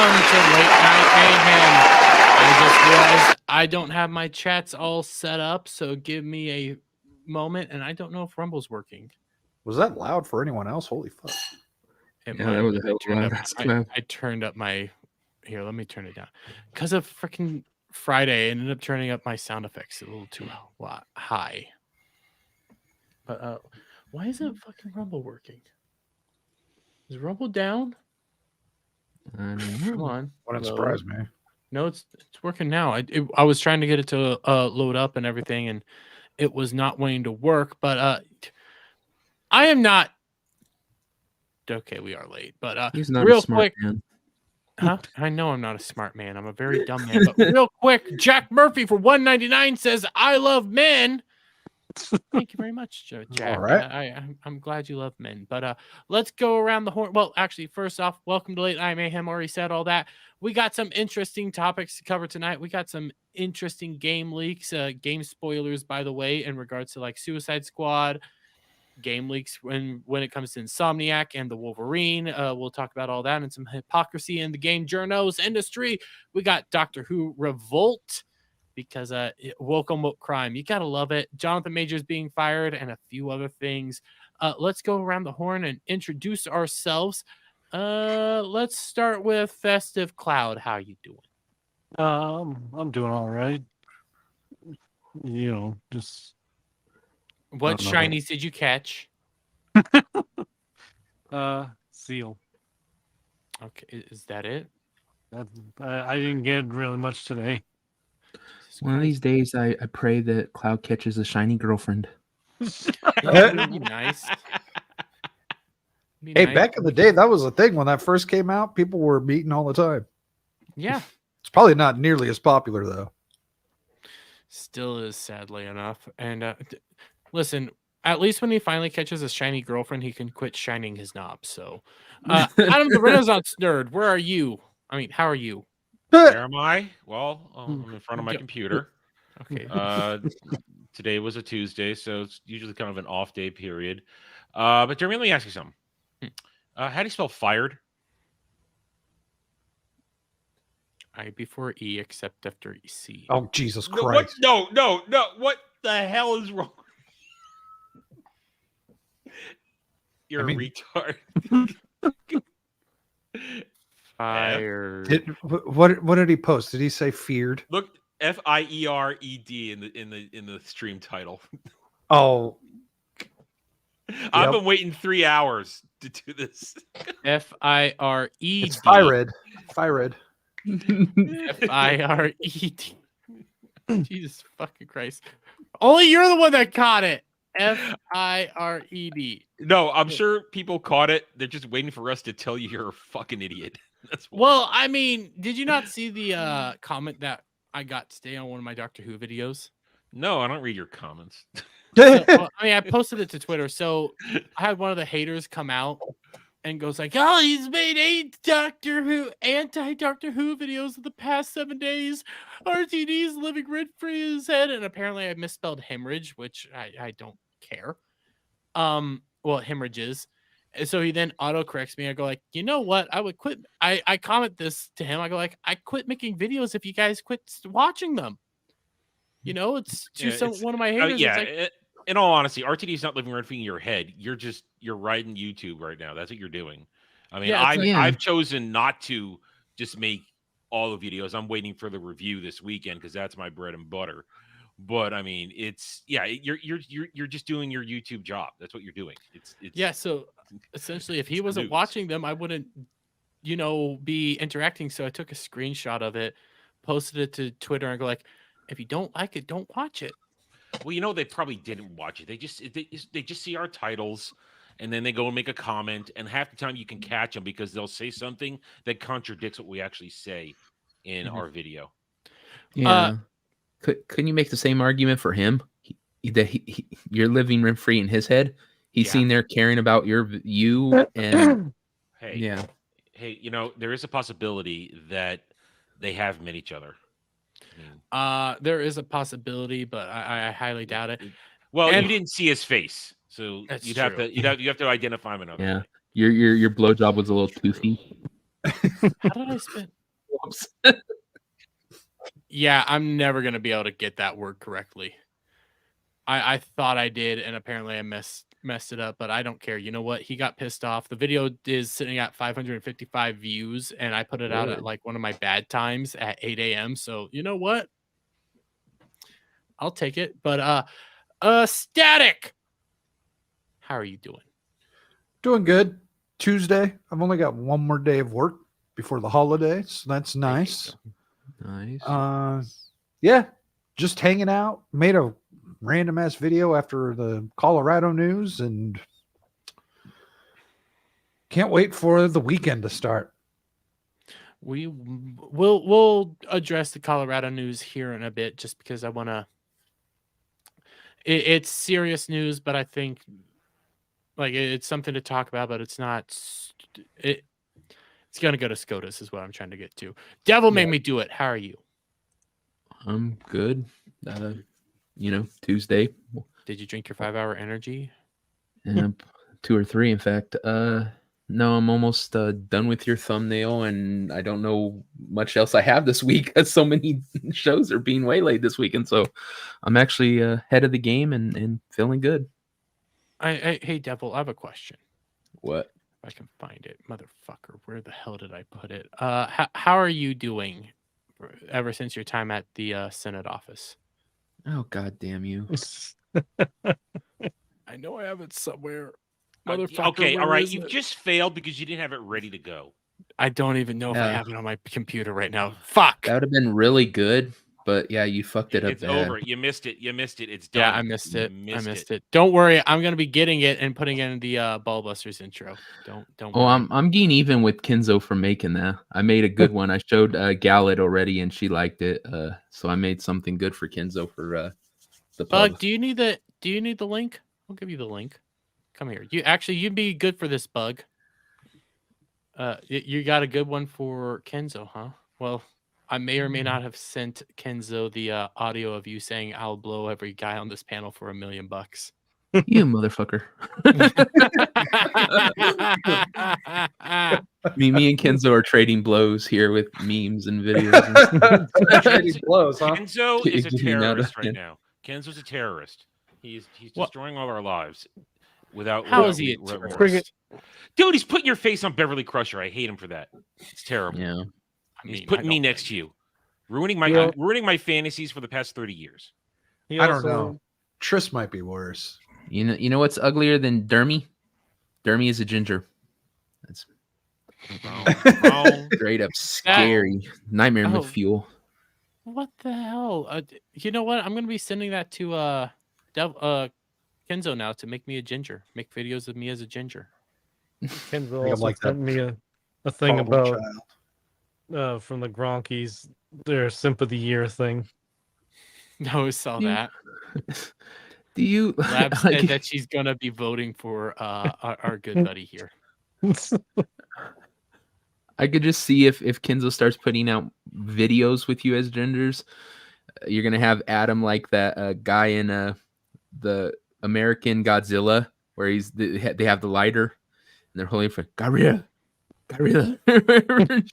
to Late Night Mayhem. I just realized I don't have my chats all set up, so give me a moment, and I don't know if Rumble's working. Was that loud for anyone else? Holy fuck. It Yeah, might that have was a been. hell of a loud. I turned up my... Here, let me turn it down. Because of freaking Friday, I ended up turning up my sound effects a little too high. But why isn't Mm-hmm. fucking Rumble working? Is Rumble down? Come on. Wouldn't load. surprise me. No, it's working now. I was trying to get it to load up and everything, and it was not wanting to work. But I am not. Okay, we are late. But He's not real a smart quick, man. huh? I know I'm not a smart man. I'm a very dumb man. But real quick, Jack Murphy for $1.99 says, "I love men." Thank you very much, Jack. All right. I'm glad you love men. But let's go around the horn. Well, actually, first off, welcome to Late Night Mayhem. Already said all that. We got some interesting topics to cover tonight. We got some interesting game leaks, game spoilers, by the way, in regards to like Suicide Squad, game leaks when it comes to Insomniac and the Wolverine. We'll talk about all that and some hypocrisy in the game journos industry. We got Doctor Who Revolt, because woke on woke crime. You gotta love it. Jonathan Majors being fired and a few other things. Let's go around the horn and introduce ourselves. Let's start with Festive Cloud. How you doing? I'm doing all right. You know, just What don't know. shinies did you catch? Seal. Okay, is that it? I didn't get really much today. One of these days, I pray that Cloud catches a shiny girlfriend. That'd be nice. Hey, back in the day, that was a thing when that first came out. People were meeting all the time. Yeah. It's probably not nearly as popular, though. Still is, sadly enough. And listen, at least when he finally catches a shiny girlfriend, he can quit shining his knob. So, Adam the Renaissance Nerd, where are you? I mean, how are you? Where am I? Well, I'm in front of my computer. Okay. Today was a Tuesday, so it's usually kind of an off day period. But Jeremy, let me ask you something. How do you spell fired? I before E, except after C. Oh, Jesus No, Christ. what? No. What the hell is wrong? You're a retard. Fired. What did he post? Did he say feared? Look, FIERED in the stream title. Oh, I've been waiting 3 hours to do this. FIRED. it's fired. Fired. FIRED. Jesus fucking Christ. Only you're the one that caught it. FIRED. No, I'm sure people caught it. They're just waiting for us to tell you you're a fucking idiot. That's why. Well, I mean, did you not see the comment that I got today on one of my Doctor Who videos? No, I don't read your comments. So, I posted it to Twitter. So I had one of the haters come out and goes like, "Oh, he's made 8 anti-Doctor Who videos in the past 7 days. RTD's living rent-free in his head." And apparently I misspelled hemorrhage, which I don't care. Well, hemorrhages. And so he then auto-corrects me. I go like, you know what? I would quit. I comment this to him. I go like, I quit making videos if you guys quit watching them. You know, it's to one of my haters. In all honesty, RTD is not living rent free in your head. You're riding YouTube right now. That's what you're doing. I mean, I've chosen not to just make all the videos. I'm waiting for the review this weekend because that's my bread and butter. But I mean, you're just doing your YouTube job. That's what you're doing. It's So essentially, if he wasn't watching them, I wouldn't, be interacting. So I took a screenshot of it, posted it to Twitter, and go like, if you don't like it, don't watch it. Well, they probably didn't watch it. They just see our titles, and then they go and make a comment. And half the time, you can catch them because they'll say something that contradicts what we actually say in our video. Yeah. Couldn't you make the same argument for him? You're living rent free in his head. He's seen there caring about you and hey, there is a possibility that they have met each other. There is a possibility, but I highly doubt it. Well, you didn't see his face, so you'd have to identify him another way. Your blowjob was a little toothy. How did I spend? Whoops. Yeah, I'm never gonna be able to get that word correctly. I thought I did, and apparently I messed it up, but I don't care. You know what? He got pissed off. The video is sitting at 555 views, and I put it out at like one of my bad times at 8 a.m. So you know what? I'll take it. But Static, how are you doing? Doing good. Tuesday. I've only got one more day of work before the holidays. So that's nice. Nice. Yeah, just hanging out. Made a random ass video after the Colorado news, and can't wait for the weekend to start. We'll address the Colorado news here in a bit, just because I want to. It's serious news, but I think like it's something to talk about, but it's not. It's gonna go to SCOTUS is what I'm trying to get to. Devil made me do it. How are you? I'm good. Tuesday. Did you drink your 5-hour energy? 2 or 3, in fact. No, I'm almost done with your thumbnail, and I don't know much else I have this week because so many shows are being waylaid this weekend. So I'm actually ahead of the game and feeling good. Hey, Devil, I have a question. What? If I can find it, motherfucker. Where the hell did I put it? How are you doing ever since your time at the Senate office? Oh, God damn you. I know I have it somewhere. Okay, all right. You just failed because you didn't have it ready to go. I don't even know if I have it on my computer right now. Fuck. That would have been really good, but yeah, you fucked it up. It's over. You missed it. It's done. Yeah, I missed it. I missed it. Don't worry. I'm gonna be getting it and putting it in the Ballbusters intro. Don't Oh, worry. I'm getting even with Kenzo for making that. I made a good one. I showed Gallet already, and she liked it. So I made something good for Kenzo for the pub. Bug, do you need the link? I'll give you the link. Come here. You'd be good for this, Bug. You got a good one for Kenzo, huh? Well, I may or may not have sent Kenzo the audio of you saying I'll blow every guy on this panel for $1 million. You motherfucker. me and Kenzo are trading blows here with memes and videos. Trading blows, huh? Kenzo is a terrorist right now. Kenzo's a terrorist. He's destroying all our lives without. How is he a terrorist? Dude, he's putting your face on Beverly Crusher. I hate him for that. It's terrible. Yeah. He's putting me next to you, ruining my fantasies for the past 30 years. I don't know. Triss might be worse. You know what's uglier than Dermy? Dermy is a ginger. That's straight up scary. Nightmare with fuel. What the hell? You know what? I'm gonna be sending that to Kenzo now to make me a ginger. Make videos of me as a ginger. Kenzo also sent me a thing about from the Gronkies, their Simp of the Year thing. No, I saw that. Do you Lab said that she's gonna be voting for our good buddy here. I could just see if Kenzo starts putting out videos with you as genders, you're gonna have Adam like that guy in the American Godzilla where they have the lighter and they're holding for Gorilla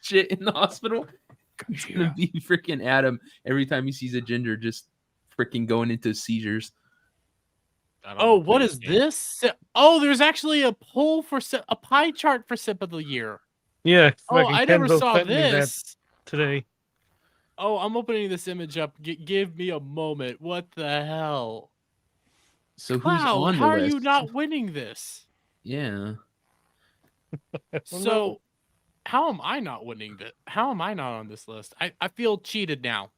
shit in the hospital. It's gonna be freaking Adam every time he sees a gender just freaking going into seizures. Oh, what is this? Oh, there's actually a poll for a pie chart for Sip of the Year. Yeah. Oh, I never saw this today. Oh, I'm opening this image up. Give me a moment. What the hell? So Cloud, who's on the how list? are you not winning this? Yeah. So, how am I not winning this? How am I not on this list? I feel cheated now.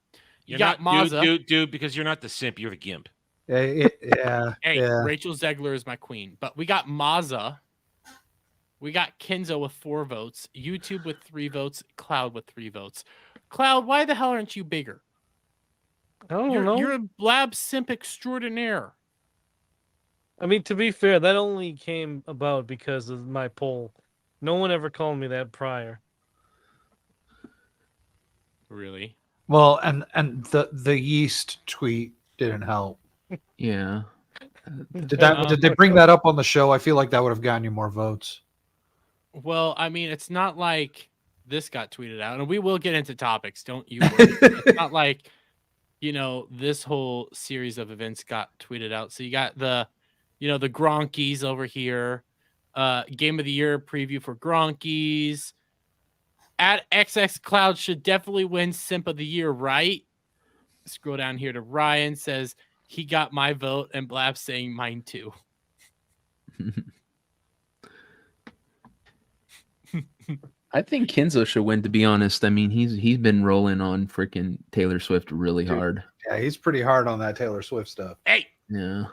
You got Mazza. Dude, because you're not the simp, you're the gimp. Yeah. Hey, Rachel Zegler is my queen. But we got Mazza. We got Kenzo with 4 votes. YouTube with 3 votes. Cloud with 3 votes. Cloud, why the hell aren't you bigger? I don't know. You're a lab simp extraordinaire. I mean, to be fair, that only came about because of my poll. No one ever called me that prior. Really? Well, and the yeast tweet didn't help. Yeah. Did they bring that up on the show? I feel like that would have gotten you more votes. Well, I mean, it's not like this got tweeted out, and we will get into topics. Don't you worry. It's not like, this whole series of events got tweeted out. So you got the Gronkies over here. Game of the Year preview for Gronkies. At XX Cloud should definitely win Simp of the Year, right? Scroll down here to Ryan, says he got my vote, and Blab saying mine too. I think Kenzo should win, to be honest. I mean, he's been rolling on freaking Taylor Swift really hard. Yeah, he's pretty hard on that Taylor Swift stuff. Hey. Yeah.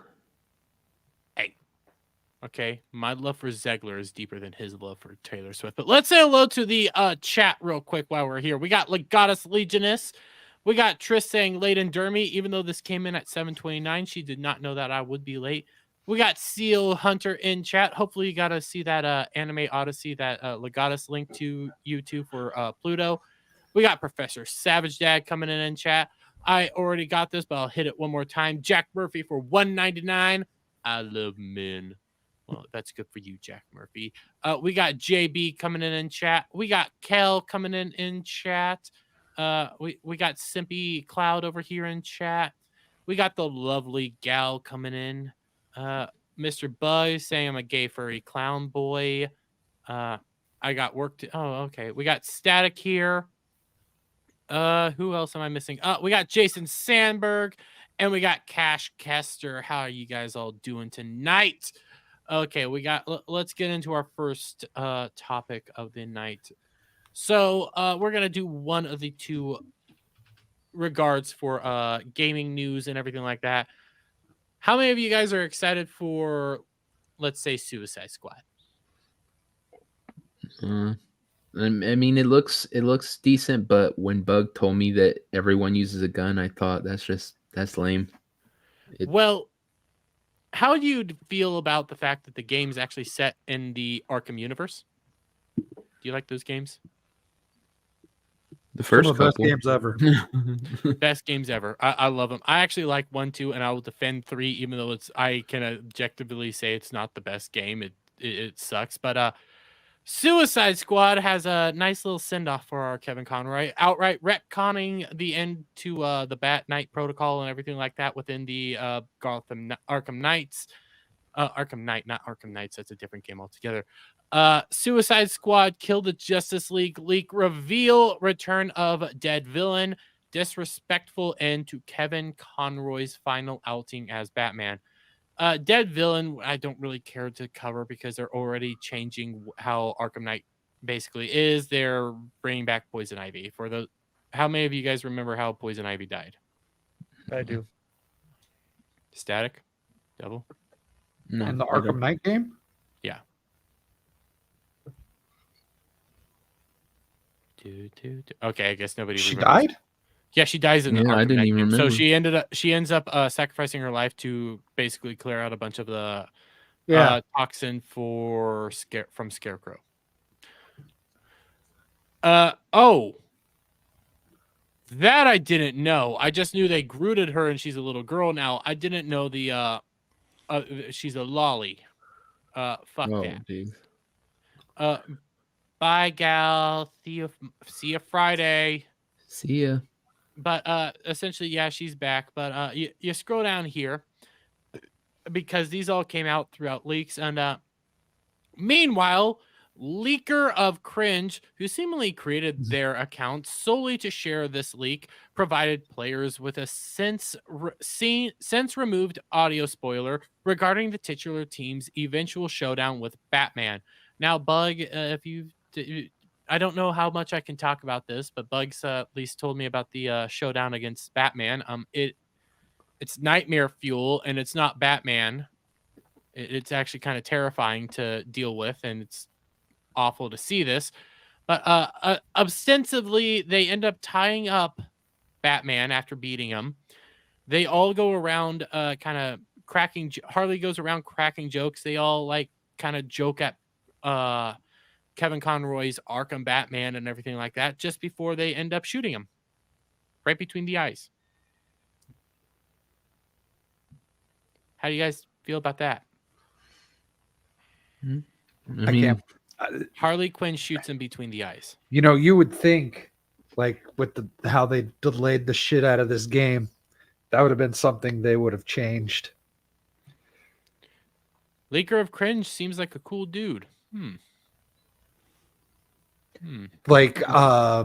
Okay, my love for Zegler is deeper than his love for Taylor Swift. But let's say hello to the chat real quick while we're here. We got Legatus Legionist. We got Trish saying late in Dermy, even though this came in at 7:29. She did not know that I would be late. We got Seal Hunter in chat. Hopefully you got to see that Anime Odyssey that Legatus linked to YouTube for Pluto. We got Professor Savage Dad coming in chat. I already got this, but I'll hit it one more time. Jack Murphy for $1.99. I love men. Well, that's good for you, Jack Murphy. We got JB coming in chat. We got Kel coming in chat. We got Simpy Cloud over here in chat. We got the lovely Gal coming in. Mr. Buzz saying I'm a gay furry clown boy. I got work to. Oh, okay. We got Static here. Who else am I missing? We got Jason Sandberg, and we got Cash Kester. How are you guys all doing tonight? Okay, let's get into our first topic of the night. So we're gonna do one of the two regards for gaming news and everything like that. How many of you guys are excited for, let's say, Suicide Squad? I mean, it looks decent, but when Bug told me that everyone uses a gun, I thought that's lame. Well, how do you feel about the fact that the game's actually set in the Arkham universe? Do you like those games? The first Some of the best games ever. Best games ever. I love them. I actually like 1, 2, and I will defend 3, even though I can objectively say it's not the best game. It sucks. But Suicide Squad has a nice little send-off for our Kevin Conroy, outright retconning the end to the Bat Knight protocol and everything like that within the Arkham Knights. Arkham Knight, not Arkham Knights. That's a different game altogether. Suicide Squad Kill the Justice League leak reveal return of dead villain, disrespectful end to Kevin Conroy's final outing as Batman. Dead villain, I don't really care to cover because they're already changing how Arkham Knight basically is. They're bringing back Poison Ivy. How many of you guys remember how Poison Ivy died? I do. Static? Devil? No, in the Arkham Knight game? Yeah. Okay, I guess nobody. She remembers. died? Yeah, she dies in the Arkham I didn't Knight even game. remember. So she ends up sacrificing her life to basically clear out a bunch of the toxin from Scarecrow. That I didn't know. I just knew they grooted her and she's a little girl now. I didn't know she's a lolly. Fuck that. Geez. Bye, gal. See you Friday. See ya. But essentially, yeah, she's back. But you scroll down here because these all came out throughout leaks. And meanwhile, Leaker of Cringe, who seemingly created their account solely to share this leak, provided players with a since removed audio spoiler regarding the titular team's eventual showdown with Batman. Now, Bug, I don't know how much I can talk about this, but Bugs at least told me about the showdown against Batman. It's nightmare fuel, and it's not Batman. It's actually kind of terrifying to deal with, and it's awful to see this. But ostensibly, they end up tying up Batman after beating him. They all go around kind of cracking. Harley goes around cracking jokes. They all kind of joke at Kevin Conroy's Arkham Batman and everything like that just before they end up shooting him right between the eyes. How do you guys feel about that? I mean, Harley Quinn shoots him between the eyes. You know, you would think, like with how they delayed the shit out of this game, that would have been something they would have changed. Leaker of Cringe seems like a cool dude. Like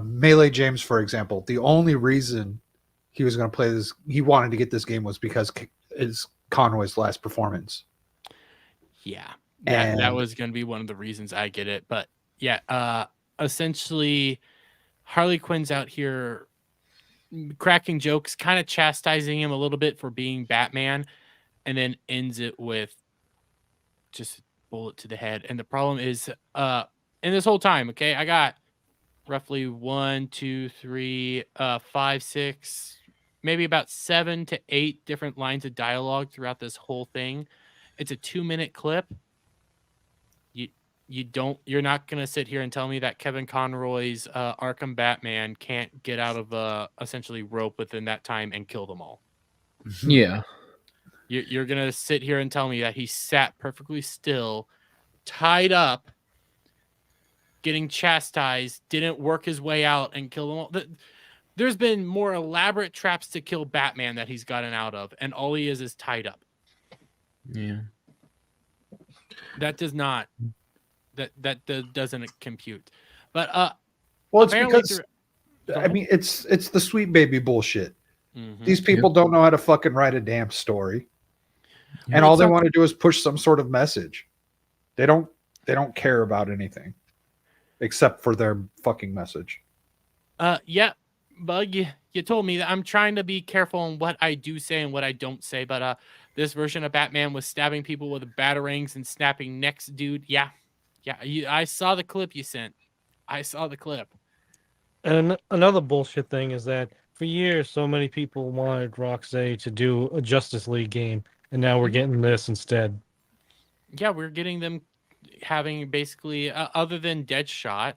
Melee James, for example, the only reason he was going to play this, he wanted to get this game was because it's Conroy's last performance. Yeah, that was going to be one of the reasons I get it. But yeah, essentially, Harley Quinn's out here cracking jokes, kind of chastising him a little bit for being Batman, and then ends it with just a bullet to the head. And the problem is, in this whole time, okay, I got roughly 1, 2, 3, 5, 6, maybe about 7 to 8 different lines of dialogue throughout this whole thing. It's a 2-minute clip. You're not gonna sit here and tell me that Kevin Conroy's Arkham Batman can't get out of essentially rope within that time and kill them all. Yeah. You're gonna sit here and tell me that he sat perfectly still, tied up, getting chastised, didn't work his way out and kill them all. There's been more elaborate traps to kill Batman that he's gotten out of, and all he is tied up. Yeah. That does not. That doesn't compute. But well, it's because I mean it's the sweet baby bullshit. Mm-hmm. These people don't know how to fucking write a damn story, and all they want to do is push some sort of message. They don't care about anything except for their fucking message. Yeah, Bug, you told me that I'm trying to be careful on what I do say and what I don't say, but this version of Batman was stabbing people with batarangs and snapping necks, dude. Yeah, I saw the clip you sent. I saw the clip. And another bullshit thing is that for years, so many people wanted Rocksteady to do a Justice League game, and now we're getting this instead. Yeah, we're getting them having basically, other than Deadshot,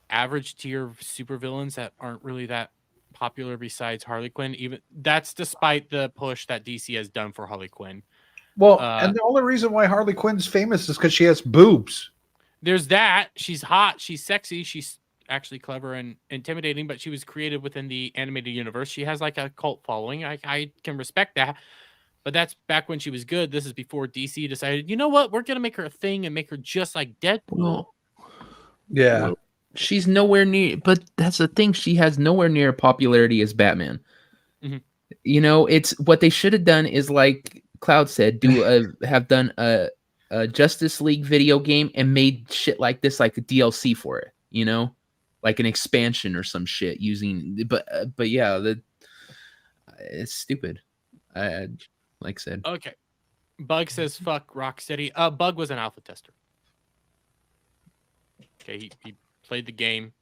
average tier supervillains that aren't really that popular besides Harley Quinn. Even that's despite the push that DC has done for Harley Quinn. Well, and the only reason why Harley Quinn's famous is because she has boobs. There's that. She's hot. She's sexy. She's actually clever and intimidating, but she was created within the animated universe. She has like a cult following. I can respect that. But that's back when she was good. This is before DC decided, you know what? We're going to make her a thing and make her just like Deadpool. Yeah. Well, she's nowhere near, but that's the thing. She has nowhere near popularity as Batman. Mm-hmm. You know, it's what they should have done is like Cloud said, have done a Justice League video game and made shit like this, like a DLC for it, you know, like an expansion or some shit using, but yeah, it's stupid. Like I said. Okay. Bug says, fuck Rocksteady. Bug was an alpha tester. Okay. He played the game,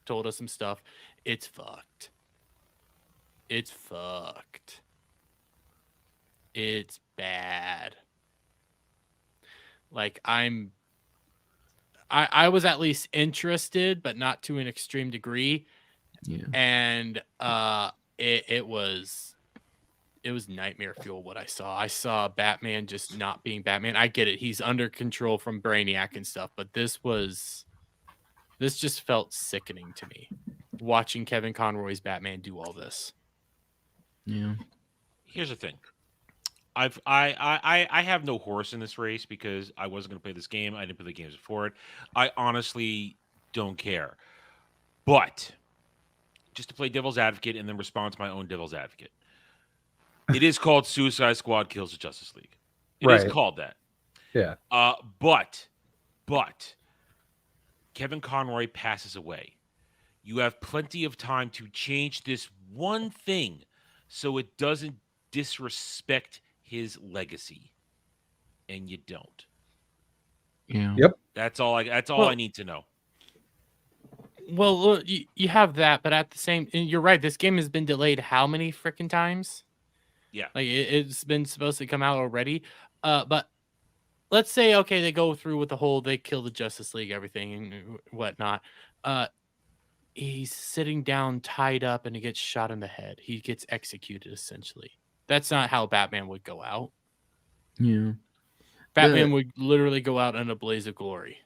told us some stuff. It's fucked. It's fucked. It's bad. Like I was at least interested, but not to an extreme degree. Yeah. And it was nightmare fuel what I saw. I saw Batman just not being Batman. I get it. He's under control from Brainiac and stuff, but this just felt sickening to me. Watching Kevin Conroy's Batman do all this. Yeah. Here's the thing. I have no horse in this race because I wasn't going to play this game. I didn't play the games before it. I honestly don't care. But just to play devil's advocate and then respond to my own devil's advocate. It is called Suicide Squad Kills the Justice League. It is called that. Yeah. But Kevin Conroy passes away. You have plenty of time to change this one thing so it doesn't disrespect his legacy. And you don't. Yeah. Yep. That's all I need to know. Well, you have that, but at the same, and you're right. This game has been delayed how many freaking times? Yeah, like it's been supposed to come out already. But let's say, okay, they go through with the whole, they kill the Justice League, everything and whatnot. He's sitting down, tied up, and he gets shot in the head. He gets executed, essentially. That's not how Batman would go out. Yeah. Batman would literally go out in a blaze of glory.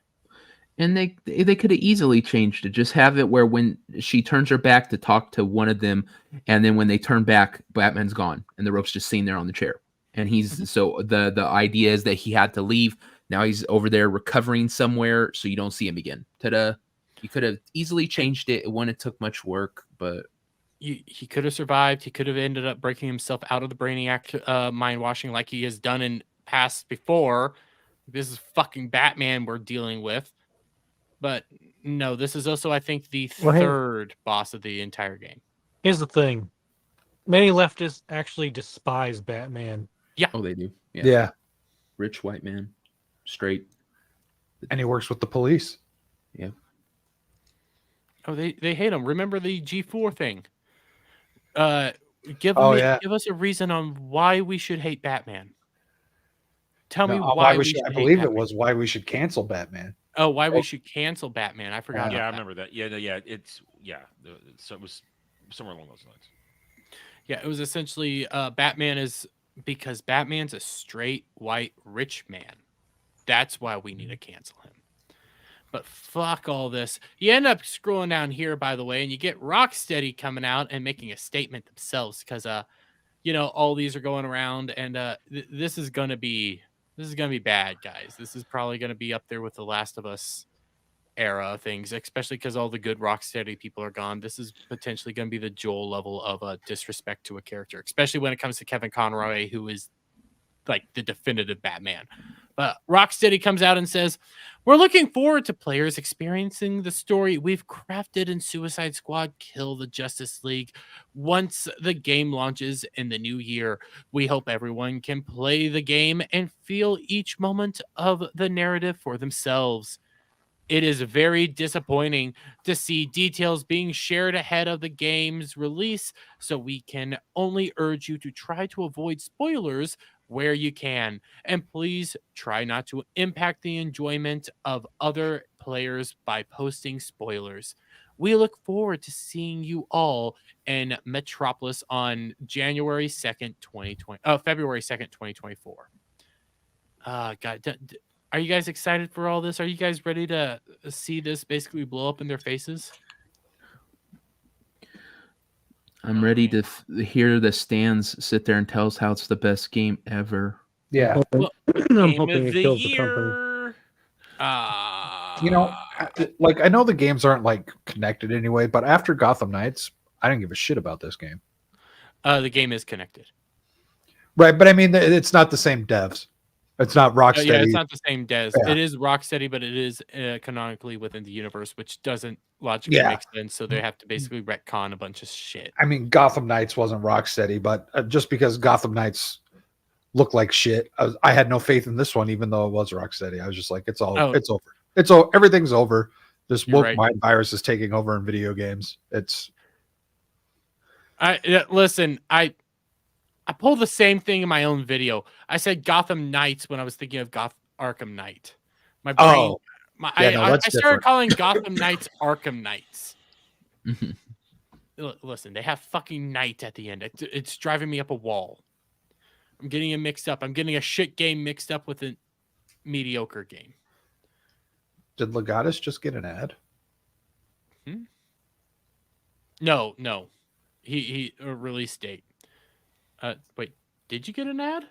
And they could have easily changed it. Just have it where when she turns her back to talk to one of them, and then when they turn back, Batman's gone, and the rope's just sitting there on the chair. And he's so the idea is that he had to leave. Now he's over there recovering somewhere, so you don't see him again. Ta-da! You could have easily changed it. It wouldn't have took much work, but he could have survived. He could have ended up breaking himself out of the Brainiac mind washing like he has done in past before. This is fucking Batman we're dealing with. But no, this is also, I think, the third boss of the entire game. Here's the thing. Many leftists actually despise Batman. Yeah. Oh, they do. Yeah. Rich white man. Straight. And he works with the police. Yeah. Oh, they hate him. Remember the G4 thing? Give us a reason on why we should hate Batman. Tell me why we should hate I believe Batman. it was why we should cancel Batman. Oh, why we should cancel Batman. I forgot. Yeah, I remember that. Yeah. So it was somewhere along those lines. Yeah, it was essentially Batman is because Batman's a straight white rich man. That's why we need to cancel him. But fuck all this. You end up scrolling down here, by the way, and you get Rocksteady coming out and making a statement themselves because, all these are going around, and this is gonna be bad, guys. This is probably gonna be up there with the Last of Us era of things, especially because all the good Rocksteady people are gone. This is potentially going to be the Joel level of disrespect to a character, especially when it comes to Kevin Conroy, who is like the definitive Batman. But Rocksteady comes out and says, "We're looking forward to players experiencing the story we've crafted in Suicide Squad Kill the Justice League. Once the game launches in the new year, we hope everyone can play the game and feel each moment of the narrative for themselves. It is very disappointing to see details being shared ahead of the game's release, so we can only urge you to try to avoid spoilers where you can, and please try not to impact the enjoyment of other players by posting spoilers. We look forward to seeing you all in Metropolis on February 2nd, 2024. God, are you guys excited for all this? Are you guys ready to see this basically blow up in their faces? I'm ready to hear the stands sit there and tell us how it's the best game ever. Yeah. Well, I'm hoping it kills the company. I know the games aren't like connected anyway, but after Gotham Knights, I didn't give a shit about this game. The game is connected. Right, but I mean, it's not the same devs. It's not Rocksteady. Yeah, it's not the same devs. Yeah. It is Rocksteady, but it is canonically within the universe, which doesn't logically make sense. So they have to basically retcon a bunch of shit. I mean, Gotham Knights wasn't Rocksteady, but just because Gotham Knights looked like shit, I had no faith in this one, even though it was Rocksteady. I was just like, it's over. Everything's over. This woke mind virus is taking over in video games. Listen, I pulled the same thing in my own video. I said Gotham Knights when I was thinking of Arkham Knight. My brain. I started calling Gotham Knights Arkham Knights. Listen, they have fucking Knight at the end. It's driving me up a wall. I'm getting it mixed up. I'm getting a shit game mixed up with a mediocre game. Did Legatus just get an ad? No. He release date. Wait, did you get an ad?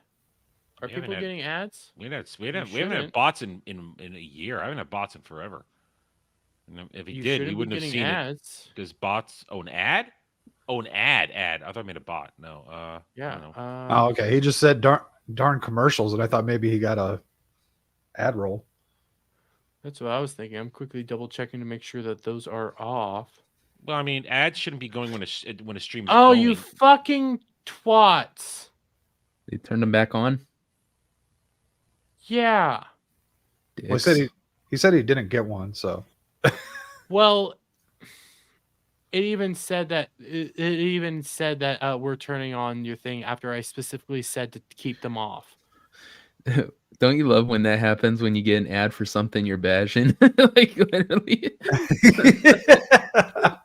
Are people getting ads? We haven't had bots in a year. I haven't had bots in forever. And if he did, we wouldn't have seen ads. Because bots. Oh, an ad? Oh, an ad. I thought I made a bot. No. Yeah. I don't know. Okay. He just said darn commercials, and I thought maybe he got a ad roll. That's what I was thinking. I'm quickly double checking to make sure that those are off. Well, I mean, ads shouldn't be going when a stream is going. Oh, you fucking twats. They turned them back on? Yeah. Well, he said he didn't get one, so. Well, it even said that we're turning on your thing after I specifically said to keep them off. Don't you love when that happens when you get an ad for something you're bashing? Like literally.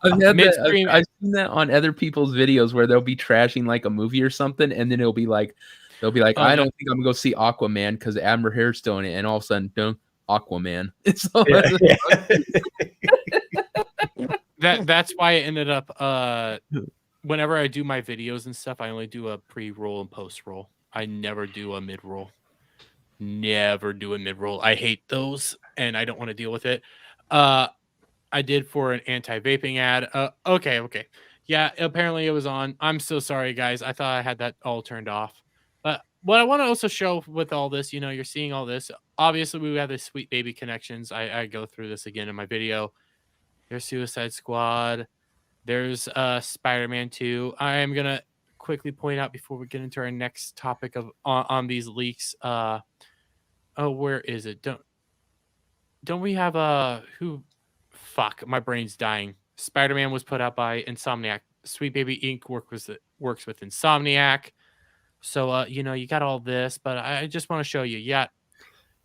I've seen that on other people's videos where they'll be trashing like a movie or something, and then they'll be like, I don't think I'm gonna go see Aquaman because Amber Heard's still in it, and all of a sudden, Aquaman. That's why I ended up whenever I do my videos and stuff, I only do a pre-roll and post-roll. I never do a mid-roll. Never do a mid-roll. I hate those, and I don't want to deal with it. I did for an anti-vaping ad. Okay. Yeah, apparently it was on. I'm so sorry, guys. I thought I had that all turned off. But what I want to also show with all this, you're seeing all this. Obviously, we have the Sweet Baby connections. I go through this again in my video. There's Suicide Squad. There's Spider-Man 2. I am going to quickly point out before we get into our next topic of on these leaks. Where is it? Don't we have who? Fuck, my brain's dying. Spider-Man was put out by Insomniac. Sweet Baby Inc. works with Insomniac. So you got all this, but I just want to show you. You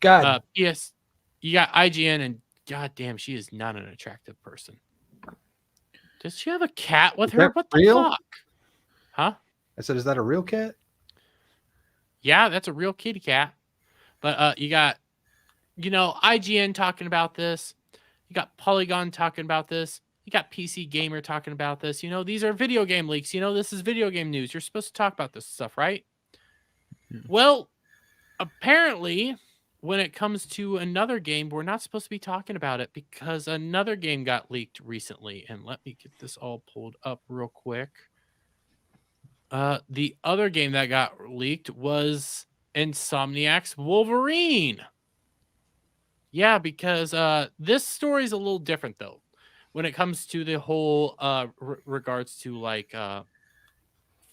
got yes, you got IGN, and goddamn, she is not an attractive person. Does she have a cat with her? What the fuck? Huh? I said, is that a real cat? Yeah, that's a real kitty cat. But you got, IGN talking about this. You got Polygon talking about this. You got PC Gamer talking about this. These are video game leaks. This is video game news. You're supposed to talk about this stuff, right? Well, apparently, when it comes to another game, we're not supposed to be talking about it because another game got leaked recently. And let me get this all pulled up real quick. The other game that got leaked was Insomniac's Wolverine. Yeah, because this story is a little different, though, when it comes to the whole regards to, like,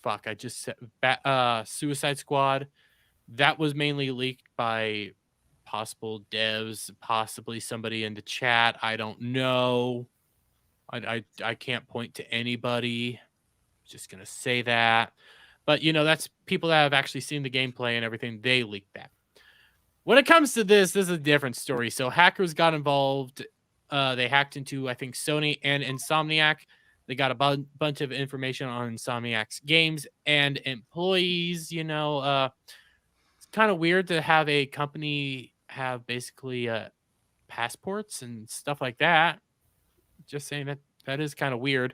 fuck, I just said Suicide Squad. That was mainly leaked by possible devs, possibly somebody in the chat. I don't know. I can't point to anybody. Just going to say that. But, that's people that have actually seen the gameplay and everything. They leaked that. When it comes to this is a different story. So hackers got involved. They hacked into, I think, Sony and Insomniac. They got a bunch of information on Insomniac's games and employees. It's kind of weird to have a company have basically passports and stuff like that. Just saying that is kind of weird.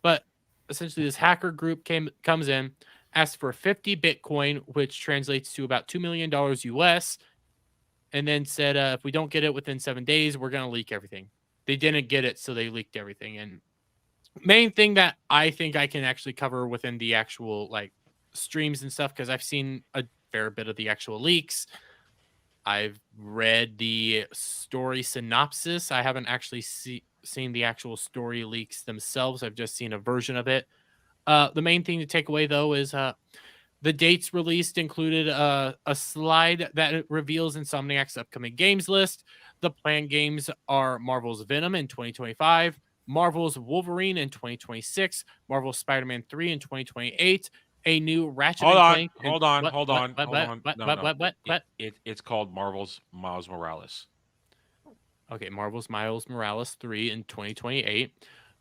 But essentially, this hacker group comes in, asked for 50 Bitcoin, which translates to about $2 million US, and then said, if we don't get it within 7 days, we're going to leak everything. They didn't get it, so they leaked everything. And main thing that I think I can actually cover within the actual streams and stuff, because I've seen a fair bit of the actual leaks. I've read the story synopsis. I haven't actually seen the actual story leaks themselves. I've just seen a version of it. The main thing to take away, though, is the dates released included a slide that reveals Insomniac's upcoming games list. The planned games are Marvel's Venom in 2025, Marvel's Wolverine in 2026, Marvel's Spider-Man 3 in 2028, a new Ratchet and Clank. Hold on. What? It's called Marvel's Miles Morales. Okay, Marvel's Miles Morales 3 in 2028.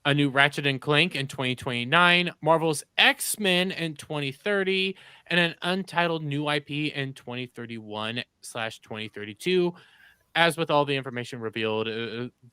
A new Ratchet and Clank in 2029, Marvel's X-Men in 2030, and an untitled new IP in 2031/2032. As with all the information revealed,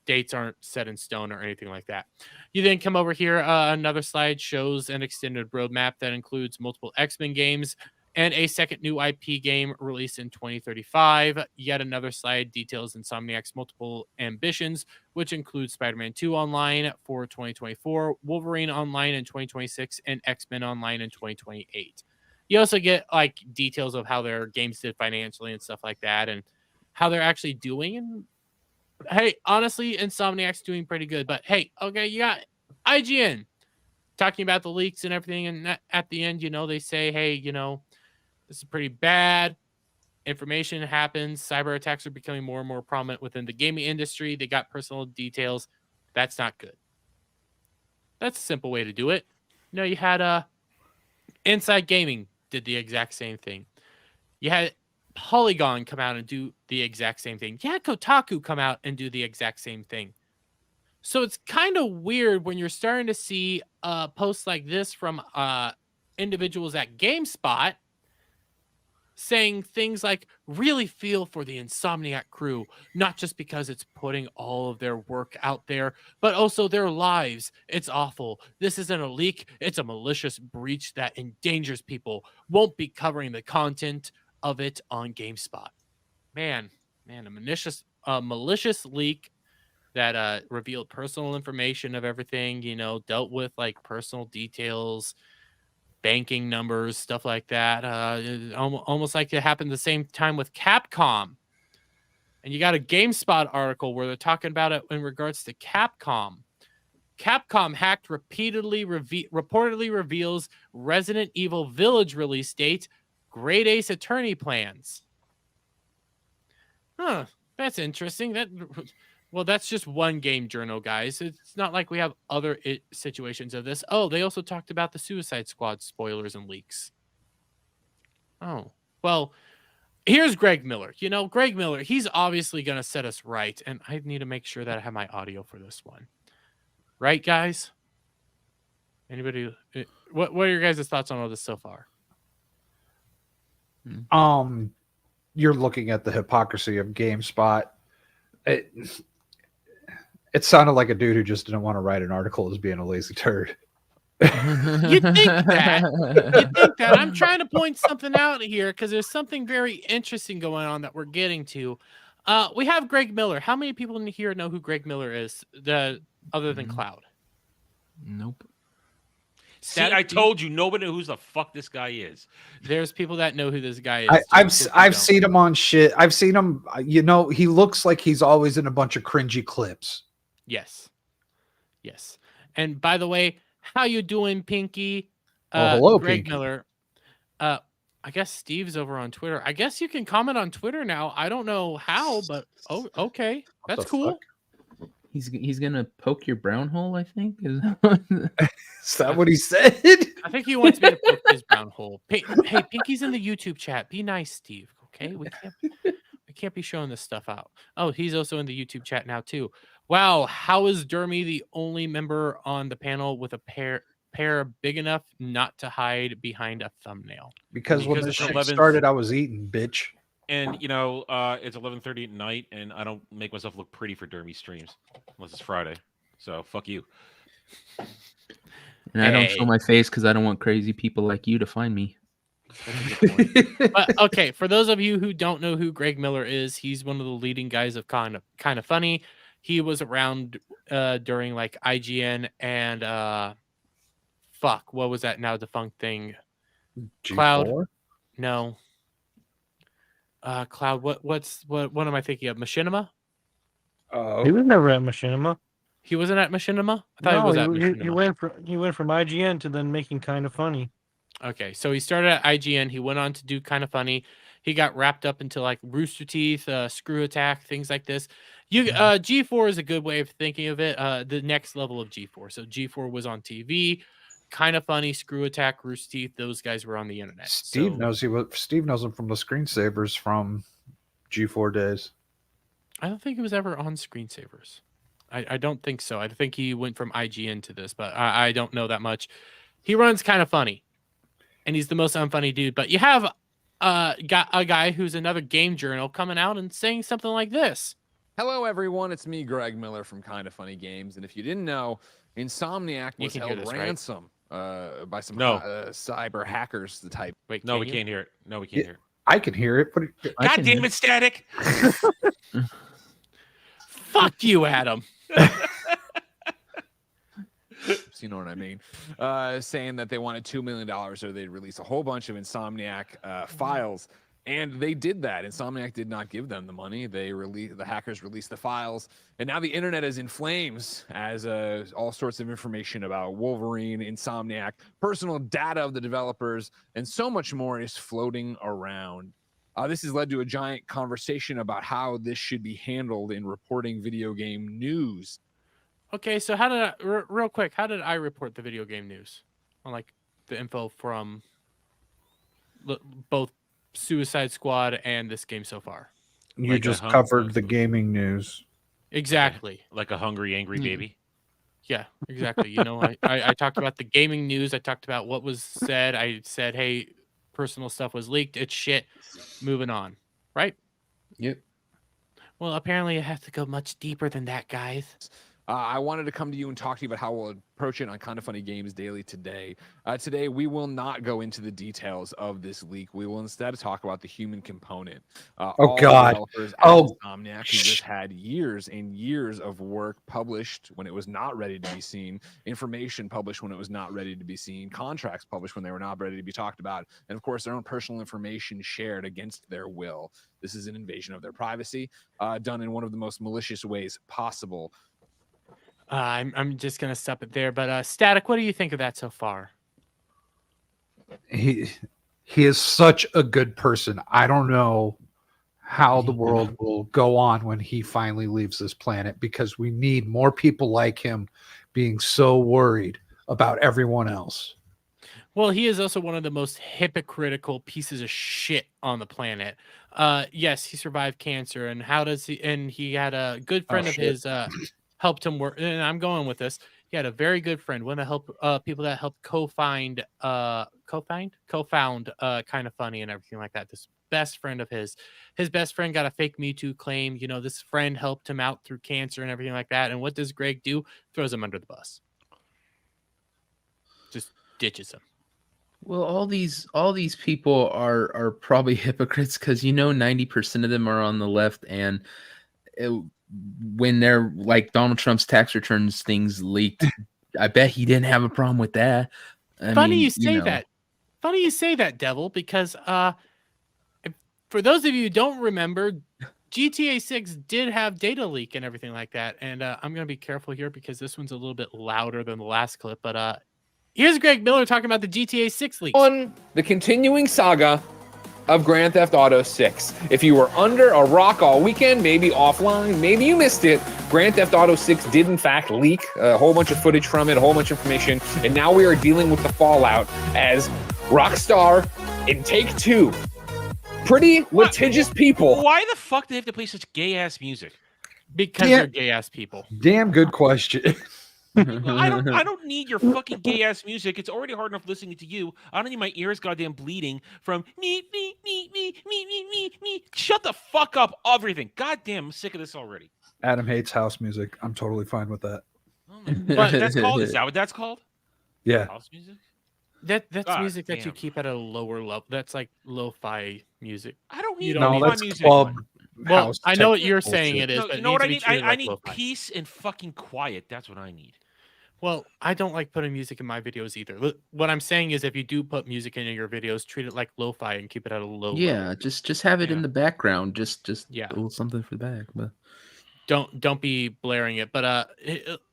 dates aren't set in stone or anything like that. You then come over here. Another slide shows an extended roadmap that includes multiple X-Men games and a second new IP game released in 2035. Yet another slide details Insomniac's multiple ambitions, which include Spider-Man 2 Online for 2024, Wolverine Online in 2026, and X-Men Online in 2028. You also get details of how their games did financially and stuff like that, and how they're actually doing. And hey, honestly, Insomniac's doing pretty good. But hey, okay, you got IGN talking about the leaks and everything, and at the end, they say, hey, this is pretty bad. Information happens. Cyber attacks are becoming more and more prominent within the gaming industry. They got personal details. That's not good. That's a simple way to do it. You had Inside Gaming did the exact same thing. You had Polygon come out and do the exact same thing. You had Kotaku come out and do the exact same thing. So it's kind of weird when you're starting to see posts like this from individuals at GameSpot saying things like, really feel for the Insomniac crew, not just because it's putting all of their work out there, but also their lives. It's awful. This isn't a leak. It's a malicious breach that endangers people. Won't be covering the content of it on GameSpot. Man, a malicious leak that revealed personal information of everything, dealt with like personal details, banking numbers, stuff like that. Almost like it happened the same time with Capcom. And you got a GameSpot article where they're talking about it in regards to Capcom. Capcom hacked reportedly reveals Resident Evil Village release date, Great Ace Attorney plans. Huh, that's interesting. Well, that's just one game journal, guys. It's not like we have other situations of this. Oh, they also talked about the Suicide Squad spoilers and leaks. Oh, well, here's Greg Miller. Greg Miller, he's obviously going to set us right. And I need to make sure that I have my audio for this one. Right, guys? Anybody? What are your guys' thoughts on all this so far? You're looking at the hypocrisy of GameSpot. It sounded like a dude who just didn't want to write an article as being a lazy turd. You think that? I'm trying to point something out here because there's something very interesting going on that we're getting to. We have Greg Miller. How many people in here know who Greg Miller is, other than Cloud? Nope. See, I told you nobody knows who the fuck this guy is. There's people that know who this guy is. I've seen him on shit. I've seen him. He looks like he's always in a bunch of cringy clips. Yes. And by the way, how you doing, Pinky? Hello, Greg Pinky. Miller. I guess Steve's over on Twitter. I guess you can comment on Twitter now. I don't know how, but okay, that's cool. Fuck? He's gonna poke your brown hole, I think. Is that what he said? I think he wants me to poke his brown hole. Hey, Pinky's in the YouTube chat. Be nice, Steve. Okay, we can't be showing this stuff out. Oh, he's also in the YouTube chat now too. Wow, how is Dermy the only member on the panel with a pair big enough not to hide behind a thumbnail? Because when this shit started, I was eating, bitch. And it's 11:30 at night, and I don't make myself look pretty for Dermy streams unless it's Friday. So fuck you. And I don't show my face because I don't want crazy people like you to find me. But okay, for those of you who don't know who Greg Miller is, he's one of the leading guys of kind of funny. He was around during like IGN and what was that now defunct thing? G4? Cloud? No. Cloud. What am I thinking of? Machinima? Oh, he was never at Machinima. He wasn't at Machinima? I thought he was at Machinima. He went from IGN to then making Kind of Funny. Okay, so he started at IGN. He went on to do Kind of Funny. He got wrapped up into like Rooster Teeth, Screw Attack, things like this. G4 is a good way of thinking of it. The next level of G4. So G4 was on TV. Kind of Funny, Screw Attack, Rooster Teeth. Those guys were on the internet. Steve knows him from the screensavers from G4 days. I don't think he was ever on screensavers. I don't think so. I think he went from IGN to this, but I don't know that much. He runs Kind of Funny, and he's the most unfunny dude. But you have got a guy who's another game journal coming out and saying something like this. Hello, everyone. It's me, Greg Miller from Kind of Funny Games. And if you didn't know, Insomniac was held ransom by some cyber hackers. The type. Wait, no, we can't hear it. No, we can't hear it. I can hear it. But God damn it, Static! Fuck you, Adam. You know what I mean? Saying that they wanted $2 million or they'd release a whole bunch of Insomniac files. And they did that. Insomniac did not give them the money. The hackers released the files. And now the internet is in flames as all sorts of information about Wolverine, Insomniac, personal data of the developers, and so much more is floating around. This has led to a giant conversation about how this should be handled in reporting video game news. Okay, so real quick, how did I report the video game news on like the info from both Suicide Squad and this game so far? You just covered the gaming news. Exactly. Like a hungry, angry baby. Yeah, exactly. I talked about the gaming news. I talked about what was said. I said, hey, personal stuff was leaked. It's shit. Moving on, right? Yep. Well, apparently it has to go much deeper than that, guys. I wanted to come to you and talk to you about how we'll approach it on Kind of Funny Games Daily today. Today, we will not go into the details of this leak. We will instead talk about the human component. Oh, God. Insomniac, who just had years and years of work published when it was not ready to be seen, information published when it was not ready to be seen, contracts published when they were not ready to be talked about, and of course, their own personal information shared against their will. This is an invasion of their privacy, done in one of the most malicious ways possible. I'm just gonna stop it there. But Static, what do you think of that so far? He is such a good person. I don't know how the world will go on when he finally leaves this planet, because we need more people like him being so worried about everyone else. Well, he is also one of the most hypocritical pieces of shit on the planet. Yes, he survived cancer, and how does he? And he had a good friend of his helped him work. And I'm going with this. He had a very good friend, one that people that helped co-found Kind of Funny and everything like that. This best friend of his best friend got a fake Me Too claim. You know, this friend helped him out through cancer and everything like that. And what does Greg do? Throws him under the bus. Just ditches him. Well, all these people are probably hypocrites, because 90% of them are on the left, and when they're like Donald Trump's tax returns things leaked, I bet he didn't have a problem with that. Funny you say that, Devil, because for those of you who don't remember, GTA 6 did have data leak and everything like that. And I'm going to be careful here because this one's a little bit louder than the last clip. But here's Greg Miller talking about the GTA 6 leaks. On the continuing saga of Grand Theft Auto 6. If you were under a rock all weekend, maybe offline, maybe you missed it, Grand Theft Auto 6 did in fact leak a whole bunch of footage from it, a whole bunch of information, and now we are dealing with the fallout as Rockstar in Take-Two. Pretty litigious people. Why the fuck do they have to play such gay-ass music? Because they're gay-ass people. Damn good question. I don't need your fucking gay ass music. It's already hard enough listening to you. I don't need my ears goddamn bleeding from me. Shut the fuck up, everything. Goddamn, I'm sick of this already. Adam hates house music. I'm totally fine with that. Oh but that's called. Is that what that's called? Yeah. House music. That's music that you keep at a lower level. That's like lo-fi music. I don't need lo-fi music. Club. Well, I know what you're saying it is. No, but you know what I need? I need lo-fi. peace and fucking quiet. That's what I need. Well, I don't like putting music in my videos either. What I'm saying is, if you do put music in your videos, treat it like lo-fi and keep it at a low level. just have it in the background. Just a little something for the back. But don't be blaring it. But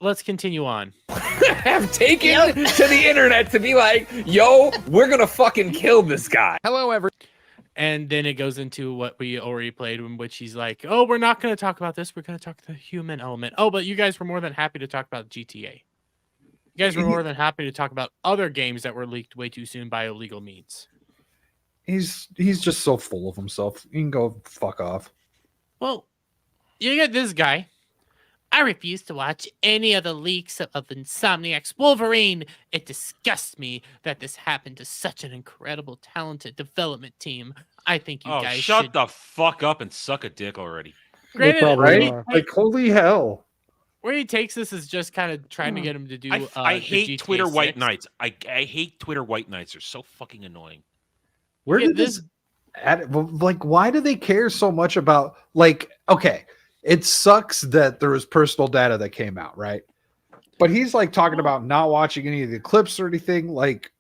let's continue on. Have taken to the internet to be like, yo, we're gonna fucking kill this guy. Hello, everyone. And then it goes into what we already played, in which he's like, oh, we're not going to talk about this. We're going to talk the human element. Oh, but you guys were more than happy to talk about GTA. You guys were more than happy to talk about other games that were leaked way too soon by illegal means. He's just so full of himself. You can go fuck off. Well, you get this guy. I refuse to watch any of the leaks of Insomniac's Wolverine. It disgusts me that this happened to such an incredible, talented development team. I think you guys shut the fuck up and suck a dick already. Granted, right? Like, holy hell. Where he takes this is just kind of trying to get him to do. I hate Twitter 6. white knights. I hate Twitter white knights. They're so fucking annoying. Where did this? Like, why do they care so much about? Like, okay, it sucks that there was personal data that came out, right? But he's like talking about not watching any of the clips or anything. Like,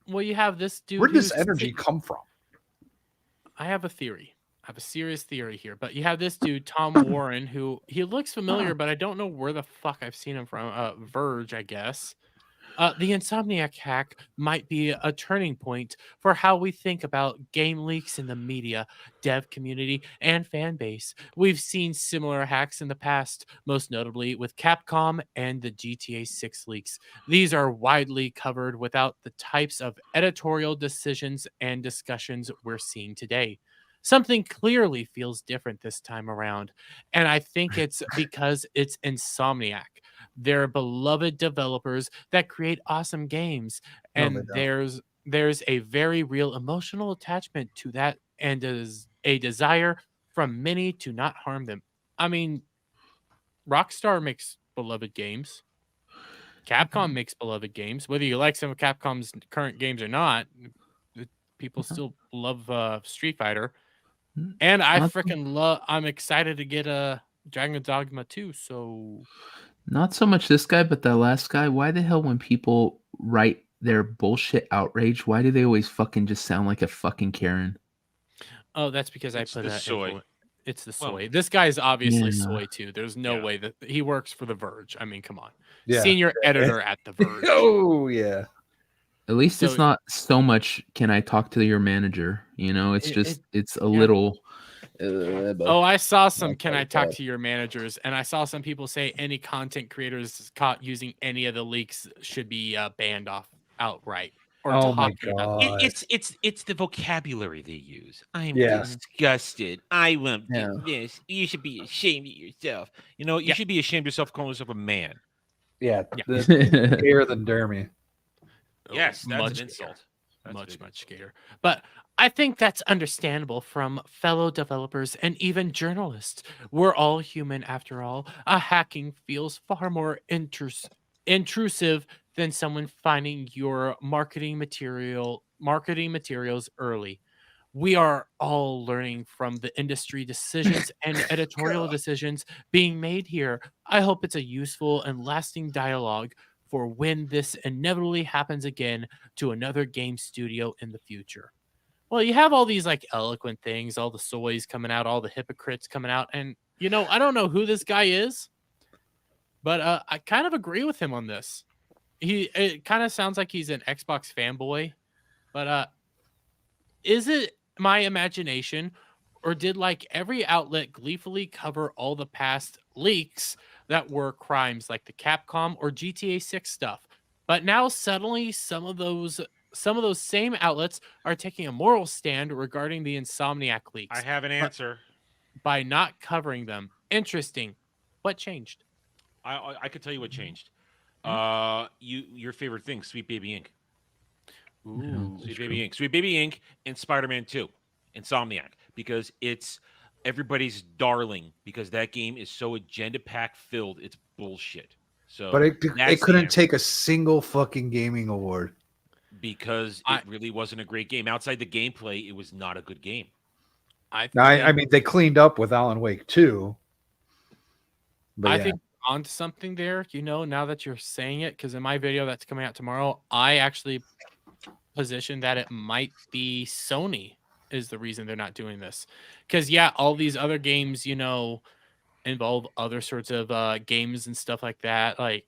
well, you have this dude. Where did this energy come from? I have a theory. I have a serious theory here, but you have this dude, Tom Warren, who he looks familiar, but I don't know where the fuck I've seen him from. Verge, I guess. The Insomniac hack might be a turning point for how we think about game leaks in the media, dev community, and fan base. We've seen similar hacks in the past, most notably with Capcom and the GTA 6 leaks. These are widely covered without the types of editorial decisions and discussions we're seeing today. Something clearly feels different this time around, and I think it's because it's Insomniac. They're beloved developers that create awesome games, and there's there's a very real emotional attachment to that and is a desire from many to not harm them. I mean, Rockstar makes beloved games. Capcom makes beloved games. Whether you like some of Capcom's current games or not, people still love Street Fighter. And I freaking love. I'm excited to get a Dragon Dogma 2. So, not so much this guy, but the last guy. Why the hell, when people write their bullshit outrage, why do they always fucking just sound like a fucking Karen? Oh, that's because It's I put the soy. It's the soy. This guy's obviously Yeah. soy too. There's no way that he works for The Verge. I mean, come on. Yeah. Senior editor at The Verge. Oh yeah. At least So- it's not so much. Can I talk to your manager? You know, it's it's a little. Oh, I saw some. Can I talk to your managers? And I saw some people say any content creators caught using any of the leaks should be banned off outright. Or Oh my talking about them. god. It's the vocabulary they use. I'm Yeah. disgusted. I won't Yeah. do this. You should be ashamed of yourself. You know, you should be ashamed of yourself calling yourself a man. Yeah. Yeah. Gayer than Dermy. Yes, that's much an insult. That's a much big much gayer. But I think that's understandable from fellow developers and even journalists. We're all human after all. A hacking feels far more intrusive than someone finding your marketing materials early. We are all learning from the industry decisions and editorial decisions being made here. I hope it's a useful and lasting dialogue for when this inevitably happens again to another game studio in the future. Well, you have all these like eloquent things, all the soys coming out, all the hypocrites coming out, and I don't know who this guy is, but I kind of agree with him on this. It kind of sounds like he's an Xbox fanboy, but is it my imagination, or did like every outlet gleefully cover all the past leaks that were crimes like the Capcom or GTA 6 stuff? But now suddenly some of those same outlets are taking a moral stand regarding the Insomniac leaks. I have an answer. By not covering them. Interesting. What changed? I could tell you what changed. Your favorite thing, Sweet Baby Inc. Ooh, Sweet Baby Inc. and Spider-Man 2, Insomniac, because it's everybody's darling, because that game is so agenda-packed filled. It's bullshit. So, But it couldn't take a single fucking gaming award. Because it really wasn't a great game. Outside the gameplay, it was not a good game. I mean, they cleaned up with Alan Wake 2. But I think onto something there, now that you're saying it, because in my video that's coming out tomorrow, I actually positioned that it might be Sony is the reason they're not doing this. Because, all these other games, involve other sorts of games and stuff like that, like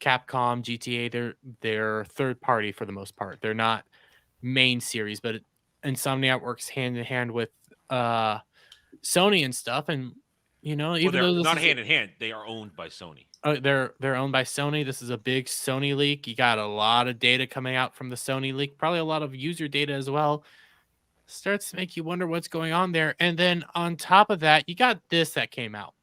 Capcom, GTA, they're third party for the most part. They're not main series, but Insomniac works hand in hand with Sony and stuff. And even though they're not hand in hand, they are owned by Sony. They're owned by Sony. This is a big Sony leak. You got a lot of data coming out from the Sony leak, probably a lot of user data as well. Starts to make you wonder what's going on there. And then on top of that, you got this that came out.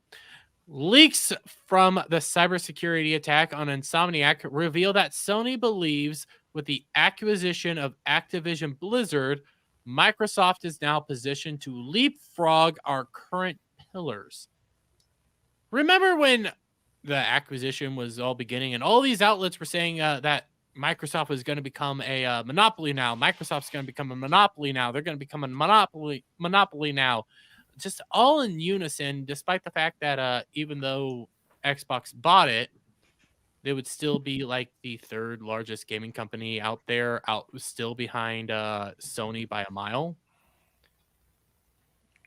Leaks from the cybersecurity attack on Insomniac reveal that Sony believes with the acquisition of Activision Blizzard, Microsoft is now positioned to leapfrog our current pillars. Remember when the acquisition was all beginning and all these outlets were saying that Microsoft was going to become a monopoly now. Microsoft's going to become a monopoly now. They're going to become a monopoly now. Just all in unison, despite the fact that even though Xbox bought it, they would still be like the third largest gaming company out there, still behind Sony by a mile.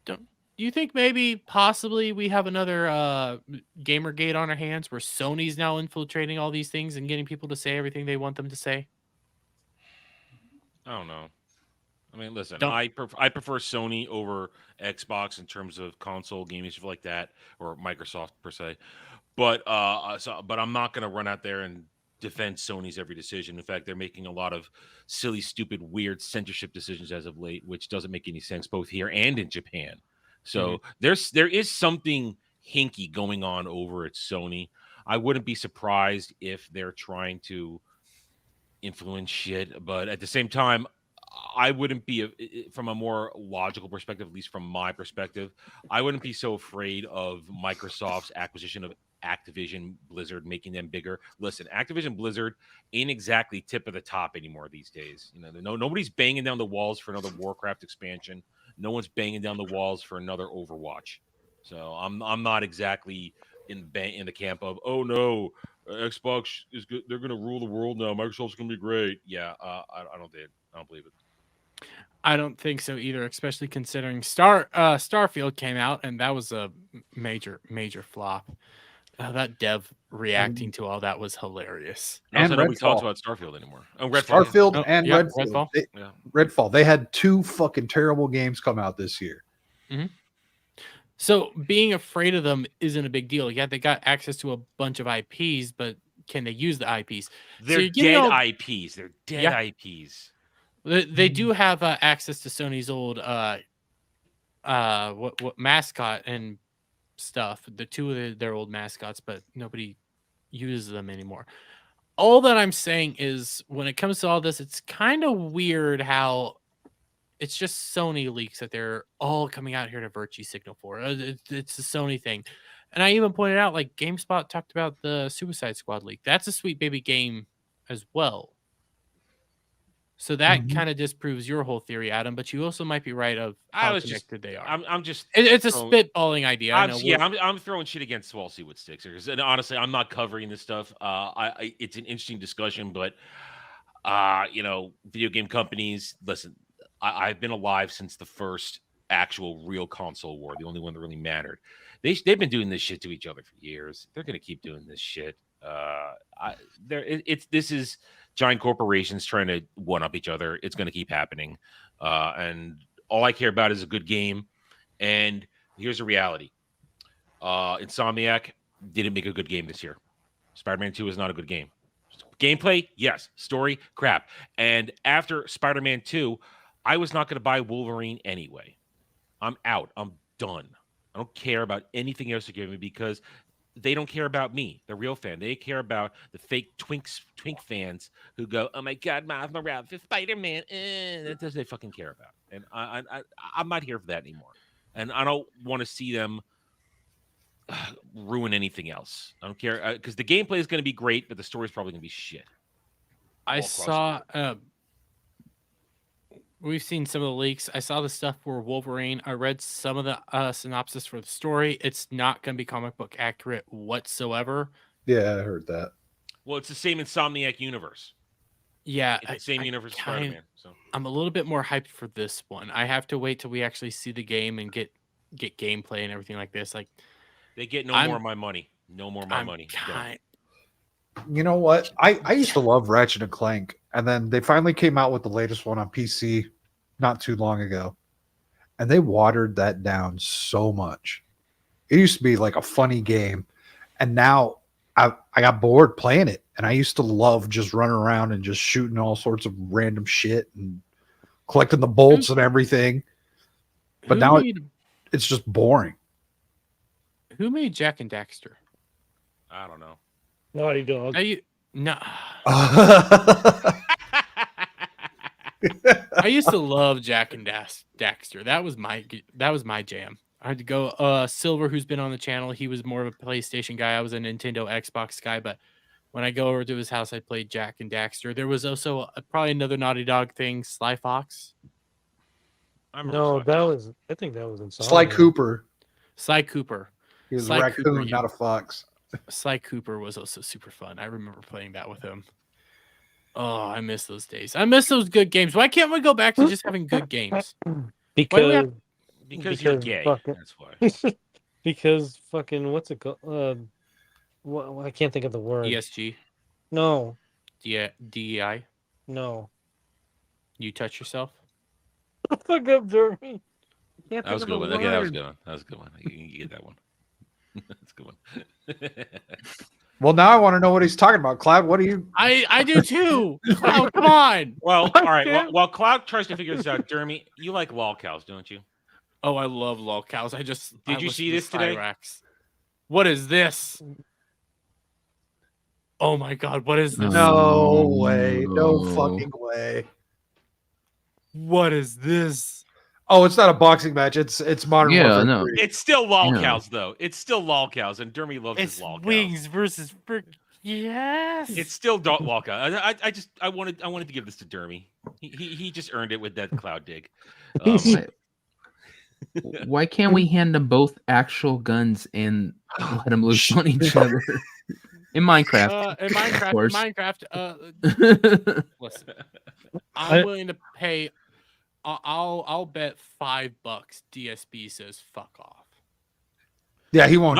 Do you think maybe possibly we have another Gamergate on our hands where Sony's now infiltrating all these things and getting people to say everything they want them to say? I don't know. I mean, listen, I prefer Sony over Xbox in terms of console gaming, stuff like that, or Microsoft per se. But but I'm not going to run out there and defend Sony's every decision. In fact, they're making a lot of silly, stupid, weird censorship decisions as of late, which doesn't make any sense both here and in Japan. So there is something hinky going on over at Sony. I wouldn't be surprised if they're trying to influence shit, but at the same time, I wouldn't be from a more logical perspective, at least from my perspective, I wouldn't be so afraid of Microsoft's acquisition of Activision Blizzard, making them bigger. Listen, Activision Blizzard ain't exactly tip of the top anymore these days. Nobody's banging down the walls for another Warcraft expansion. No one's banging down the walls for another Overwatch. So I'm not exactly in the camp of, oh no, Xbox is good. They're going to rule the world now. Microsoft's going to be great. Yeah, I don't believe it. I don't think so either, especially considering Starfield came out and that was a major flop. That dev reacting to all that was hilarious. And nobody talks about Starfield anymore. Oh, Redfall. Starfield and Redfall. Redfall. They had 2 fucking terrible games come out this year. Mm-hmm. So being afraid of them isn't a big deal. Yeah, they got access to a bunch of IPs, but can they use the IPs? They're dead IPs. They're dead IPs. They do have access to Sony's old what mascot and stuff. The 2 of their old mascots, but nobody uses them anymore. All that I'm saying is, when it comes to all this, it's kind of weird how it's just Sony leaks that they're all coming out here to virtue signal for. It's a Sony thing. And I even pointed out, like, GameSpot talked about the Suicide Squad leak. That's a Sweet Baby game as well. So that kind of disproves your whole theory, Adam. But you also might be right of how connected they are. I'm just. It's a spitballing idea. I'm throwing shit against the wall, see what sticks. And honestly, I'm not covering this stuff. It's an interesting discussion, but video game companies. Listen, I've been alive since the first actual real console war, the only one that really mattered. They've been doing this shit to each other for years. They're going to keep doing this shit. This is giant corporations trying to one up each other. It's going to keep happening. And all I care about is a good game. And here's the reality. Insomniac didn't make a good game this year. Spider-Man 2 is not a good game. Gameplay, yes. Story, crap. And after Spider-Man 2, I was not going to buy Wolverine anyway. I'm out. I'm done. I don't care about anything else you give me because they don't care about me, the real fan. They care about the fake twink fans who go, "Oh my God, Miles Morales is Spider-Man." That's what they fucking care about, and I'm not here for that anymore. And I don't want to see them ruin anything else. I don't care because the gameplay is going to be great, but the story is probably going to be shit. I saw. We've seen some of the leaks. I saw the stuff for Wolverine. I read some of the synopsis for the story. It's not going to be comic book accurate whatsoever. Yeah, I heard that. Well, it's the same Insomniac universe. Yeah. It's the same universe as Spider-Man. So I'm a little bit more hyped for this one. I have to wait till we actually see the game and get gameplay and everything like this. Like, they get no more of my money. No more of my money. You know what? I used to love Ratchet and Clank, and then they finally came out with the latest one on PC not too long ago, and they watered that down so much. It used to be like a funny game, and now I got bored playing it, and I used to love just running around and just shooting all sorts of random shit and collecting the bolts and everything. But now it's just boring. Who made Jack and Daxter? I don't know. Naughty Dog. No. I used to love Jack and Daxter. That was my jam. I had to go. Silver, who's been on the channel, he was more of a PlayStation guy. I was a Nintendo Xbox guy. But when I go over to his house, I played Jack and Daxter. There was also probably another Naughty Dog thing, Sly Fox. I think that was Insomniac. Sly Cooper. Sly Cooper. He was a raccoon, not a fox. Sly Cooper was also super fun. I remember playing that with him. Oh, I miss those days. I miss those good games. Why can't we go back to just having good games? Because you're gay. That's why. Because fucking what's it called? I can't think of the word. ESG. No. DEI. No. You touch yourself. Fuck up, Jeremy. That was a good one. Okay, that was a good one. You get that one. That's a good one. Well, now I want to know what he's talking about. Cloud, what are you? I do too. Cloud, come on. Well, all right. While Cloud tries to figure this out, Jeremy, you like lolcows, don't you? Oh, I love lolcows. Did you see this today? What is this? Oh my God, what is this? No way. No fucking way. What is this? Oh, it's not a boxing match. It's Modern Warfare 3. It's still lolcows though. It's still lolcows, and Dermy loves his It's lolcows. Wings versus Frick. Yes. It's still lolcow. I wanted to give this to Dermy. He just earned it with that cloud dig. Why can't we hand them both actual guns and let them loose on each other? In Minecraft. Listen, I'm willing to pay. I'll bet $5 DSB says fuck off. Yeah, he won't.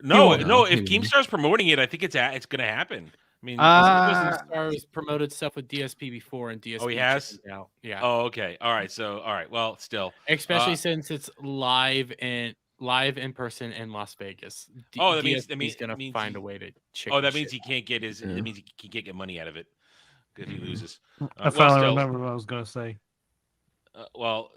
No. If Keemstar's promoting it, I think it's going to happen. I mean, Keemstar's promoted stuff with DSP before, and DSP. Oh, he has. Yeah. Oh, okay. All right. Well, still, especially since it's live in person in Las Vegas. That means he's gonna find a way to. That means he can't get his. That means he can't get money out of it if he loses. I finally remember what I was gonna say.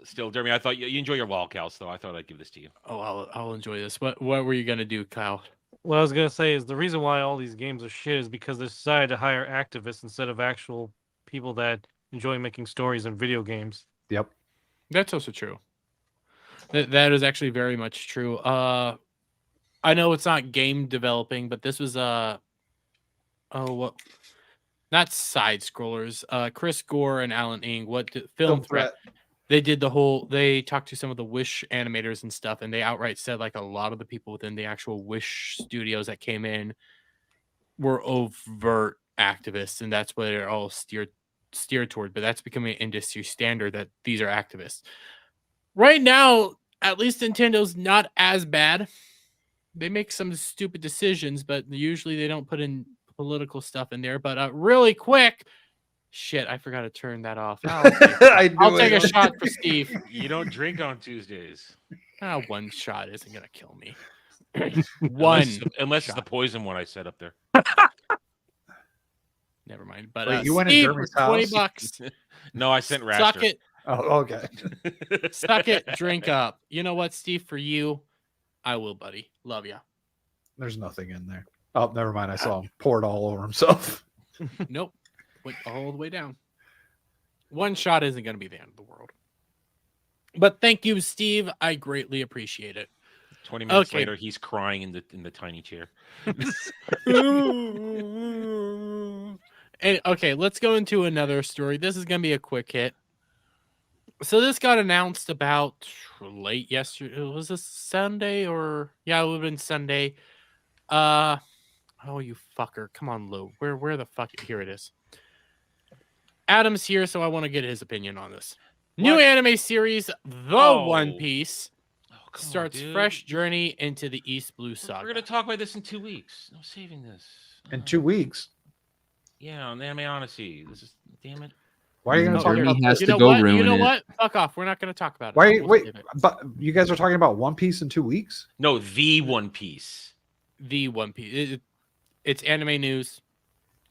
Still, Dermy, I thought you enjoy your lolcows, so I thought I'd give this to you. Oh, I'll enjoy this. What were you gonna do, Kyle? What I was gonna say is the reason why all these games are shit is because they decided to hire activists instead of actual people that enjoy making stories in video games. Yep, that's also true. That is actually very much true. I know it's not game developing, but this was not side scrollers. Chris Gore and Alan Ing, Film Threat. They talked to some of the Wish animators and stuff, and they outright said like a lot of the people within the actual Wish studios that came in were overt activists, and that's what they're all steered toward. But that's becoming an industry standard that these are activists. Right now, at least Nintendo's not as bad. They make some stupid decisions, but usually they don't put in political stuff in there. But really quick. Shit, I forgot to turn that off. I'll take a shot for Steve. You don't drink on Tuesdays. One shot isn't going to kill me. Unless it's the poison one I set up there. Never mind. But wait, you went Steve, in Dermy's house? $20. No, I sent Raptor. Suck it. Oh, okay. Suck it. Drink up. You know what, Steve? For you, I will, buddy. Love ya. There's nothing in there. Oh, never mind. I saw him pour it all over himself. Nope. Went all the way down. One shot isn't going to be the end of the world. But thank you, Steve. I greatly appreciate it. 20 minutes later, he's crying in the tiny chair. And okay, let's go into another story. This is going to be a quick hit. So this got announced about late yesterday. Was this Sunday or it would have been Sunday. Oh, you fucker. Come on, Lou. Where the fuck? Here it is. Adam's here, so I want to get his opinion on this. New anime series, One Piece, starts fresh journey into the East Blue Saga. We're going to talk about this in 2 weeks. No saving this. In 2 weeks? Yeah, on Anime Odyssey. Damn it. Why are you going to talk about this? You know what? Fuck off. We're not going to talk about it. Wait. But you guys are talking about One Piece in 2 weeks? No, the One Piece. The One Piece. It's anime news.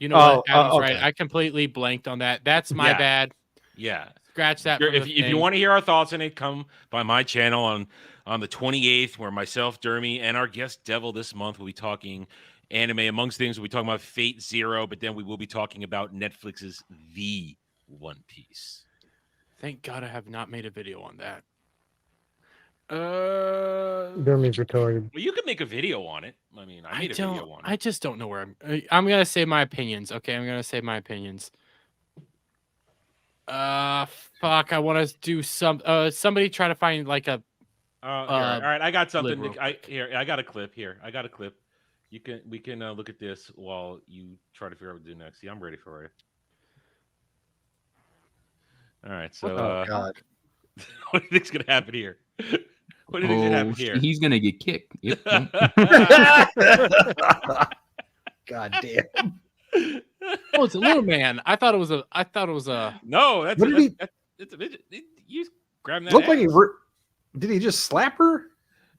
You know what? Adam's right. I completely blanked on that. That's my bad. Yeah. Scratch that. If you want to hear our thoughts on it, come by my channel on the 28th, where myself, Dermy, and our guest Devil this month will be talking anime. Amongst things, we'll be talking about Fate Zero, but then we will be talking about Netflix's The One Piece. Thank God I have not made a video on that. Dermy's retarded. Well, you could make a video on it. I mean, I made a video on it. I just don't know where I'm gonna say my opinions. Okay, I'm gonna say my opinions. Fuck. I want to do somebody try to find like a. All right. I got something. I got a clip here. We can look at this while you try to figure out what to do next. See, I'm ready for it. All right. So, God. What do you think's gonna happen here? What do you think's gonna happen here? He's gonna get kicked. Yep. God damn. Oh, it's a little man. I thought it was a. No, that's. What did you grab that. Looked like did he just slap her?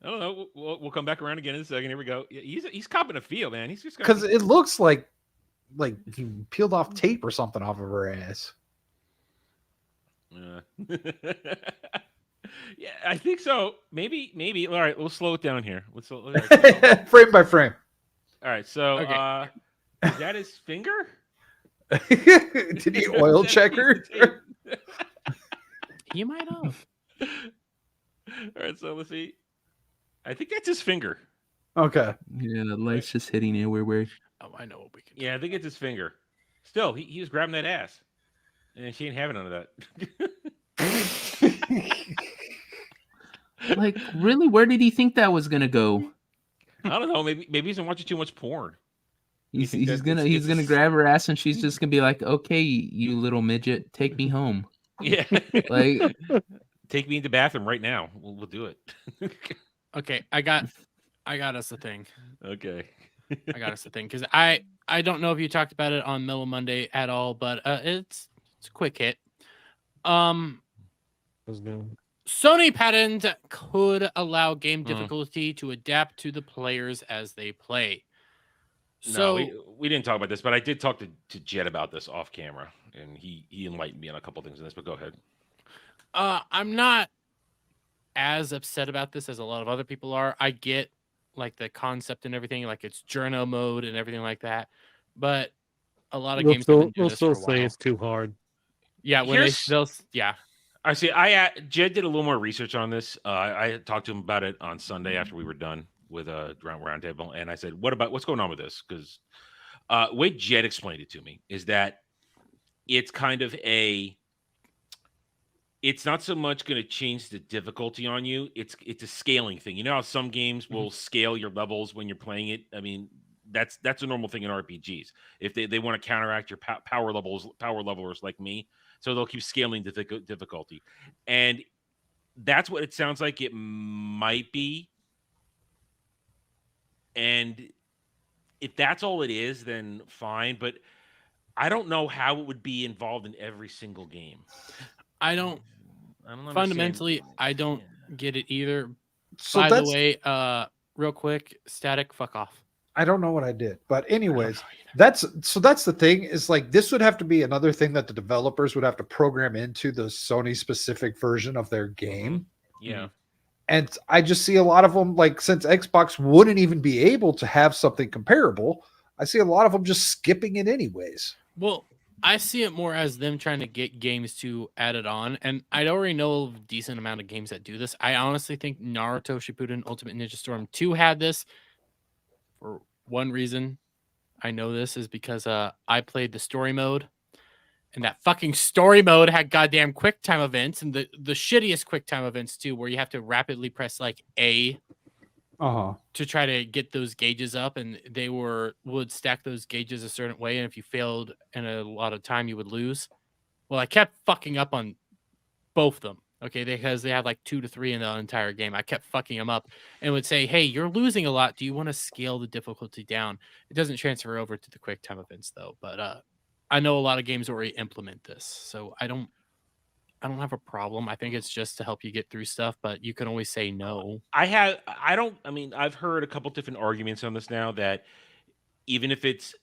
I don't know. We'll come back around again in a second. Here we go. He's copping a feel, man. He's just because it looks like he peeled off tape or something off of her ass. Yeah, I think so. Maybe. All right, we'll slow it down here. Frame by frame. All right, so Is that his finger? Did he oil check her? He might have. All right, so let's see. I think that's his finger. Okay. Yeah, the light's just hitting everywhere. Oh, I know what we can do. Yeah, I think it's his finger. Still, he was grabbing that ass. And she ain't having none of that. Like, really? Where did he think that was gonna go? I don't know. Maybe he's been watching too much porn. He's gonna grab her ass and she's just gonna be like, "Okay, you little midget, take me home." Yeah. Like, take me into the bathroom right now. We'll do it. Okay, I got us a thing. Okay. I got us a thing because I don't know if you talked about it on Mellow Monday at all, but it's a quick hit. Sony patent could allow game difficulty to adapt to the players as they play. So we didn't talk about this, but I did talk to Jed about this off camera, and he enlightened me on a couple things in this. But go ahead. I'm not as upset about this as a lot of other people are. I get like the concept and everything, like it's journo mode and everything like that, but a lot of games will still say it's too hard. Yeah, when yeah. I see. Jed did a little more research on this. I talked to him about it on Sunday after we were done with a roundtable, and I said, what's going on with this?" Because the way Jed explained it to me is that it's kind of it's not so much going to change the difficulty on you. It's a scaling thing. You know how some games will scale your levels when you're playing it? I mean, that's a normal thing in RPGs. If they want to counteract your power levelers like me, so they'll keep scaling the difficulty. And that's what it sounds like it might be. And if that's all it is, then fine. But I don't know how it would be involved in every single game. I don't fundamentally, I don't get it either. So by the way, real quick, Static, fuck off. I don't know what I did, but anyways, that's the thing is like this would have to be another thing that the developers would have to program into the Sony specific version of their game. Yeah. And I just see a lot of them, like, since Xbox wouldn't even be able to have something comparable, I see a lot of them just skipping it anyways. Well, I see it more as them trying to get games to add it on. And I already know a decent amount of games that do this. I honestly think Naruto Shippuden Ultimate Ninja Storm 2 had this. For one reason I know this is because I played the story mode. And that fucking story mode had goddamn quick time events and the shittiest quick time events too, where you have to rapidly press like A to try to get those gauges up, and they would stack those gauges a certain way, and if you failed in a lot of time, you would lose. Well, I kept fucking up on both of them, okay, because they had like 2 to 3 in the entire game. I kept fucking them up and would say, "Hey, you're losing a lot. Do you want to scale the difficulty down?" It doesn't transfer over to the quick time events though, but I know a lot of games already implement this, so I don't have a problem. I think it's just to help you get through stuff, but you can always say no. I've heard a couple different arguments on this now that even if it's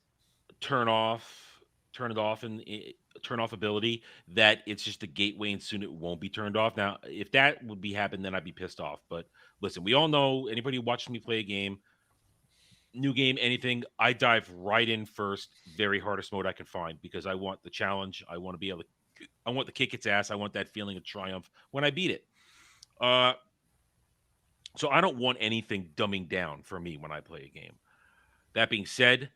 turn off ability, that it's just a gateway and soon it won't be turned off. Now, if that would be happen, then I'd be pissed off. But listen, we all know, anybody who watches me play a game, new game, anything, I dive right in first, very hardest mode I can find, because I want the challenge. I want to be able to, I want to kick its ass. I want that feeling of triumph when I beat it. So I don't want anything dumbing down for me when I play a game. That being said,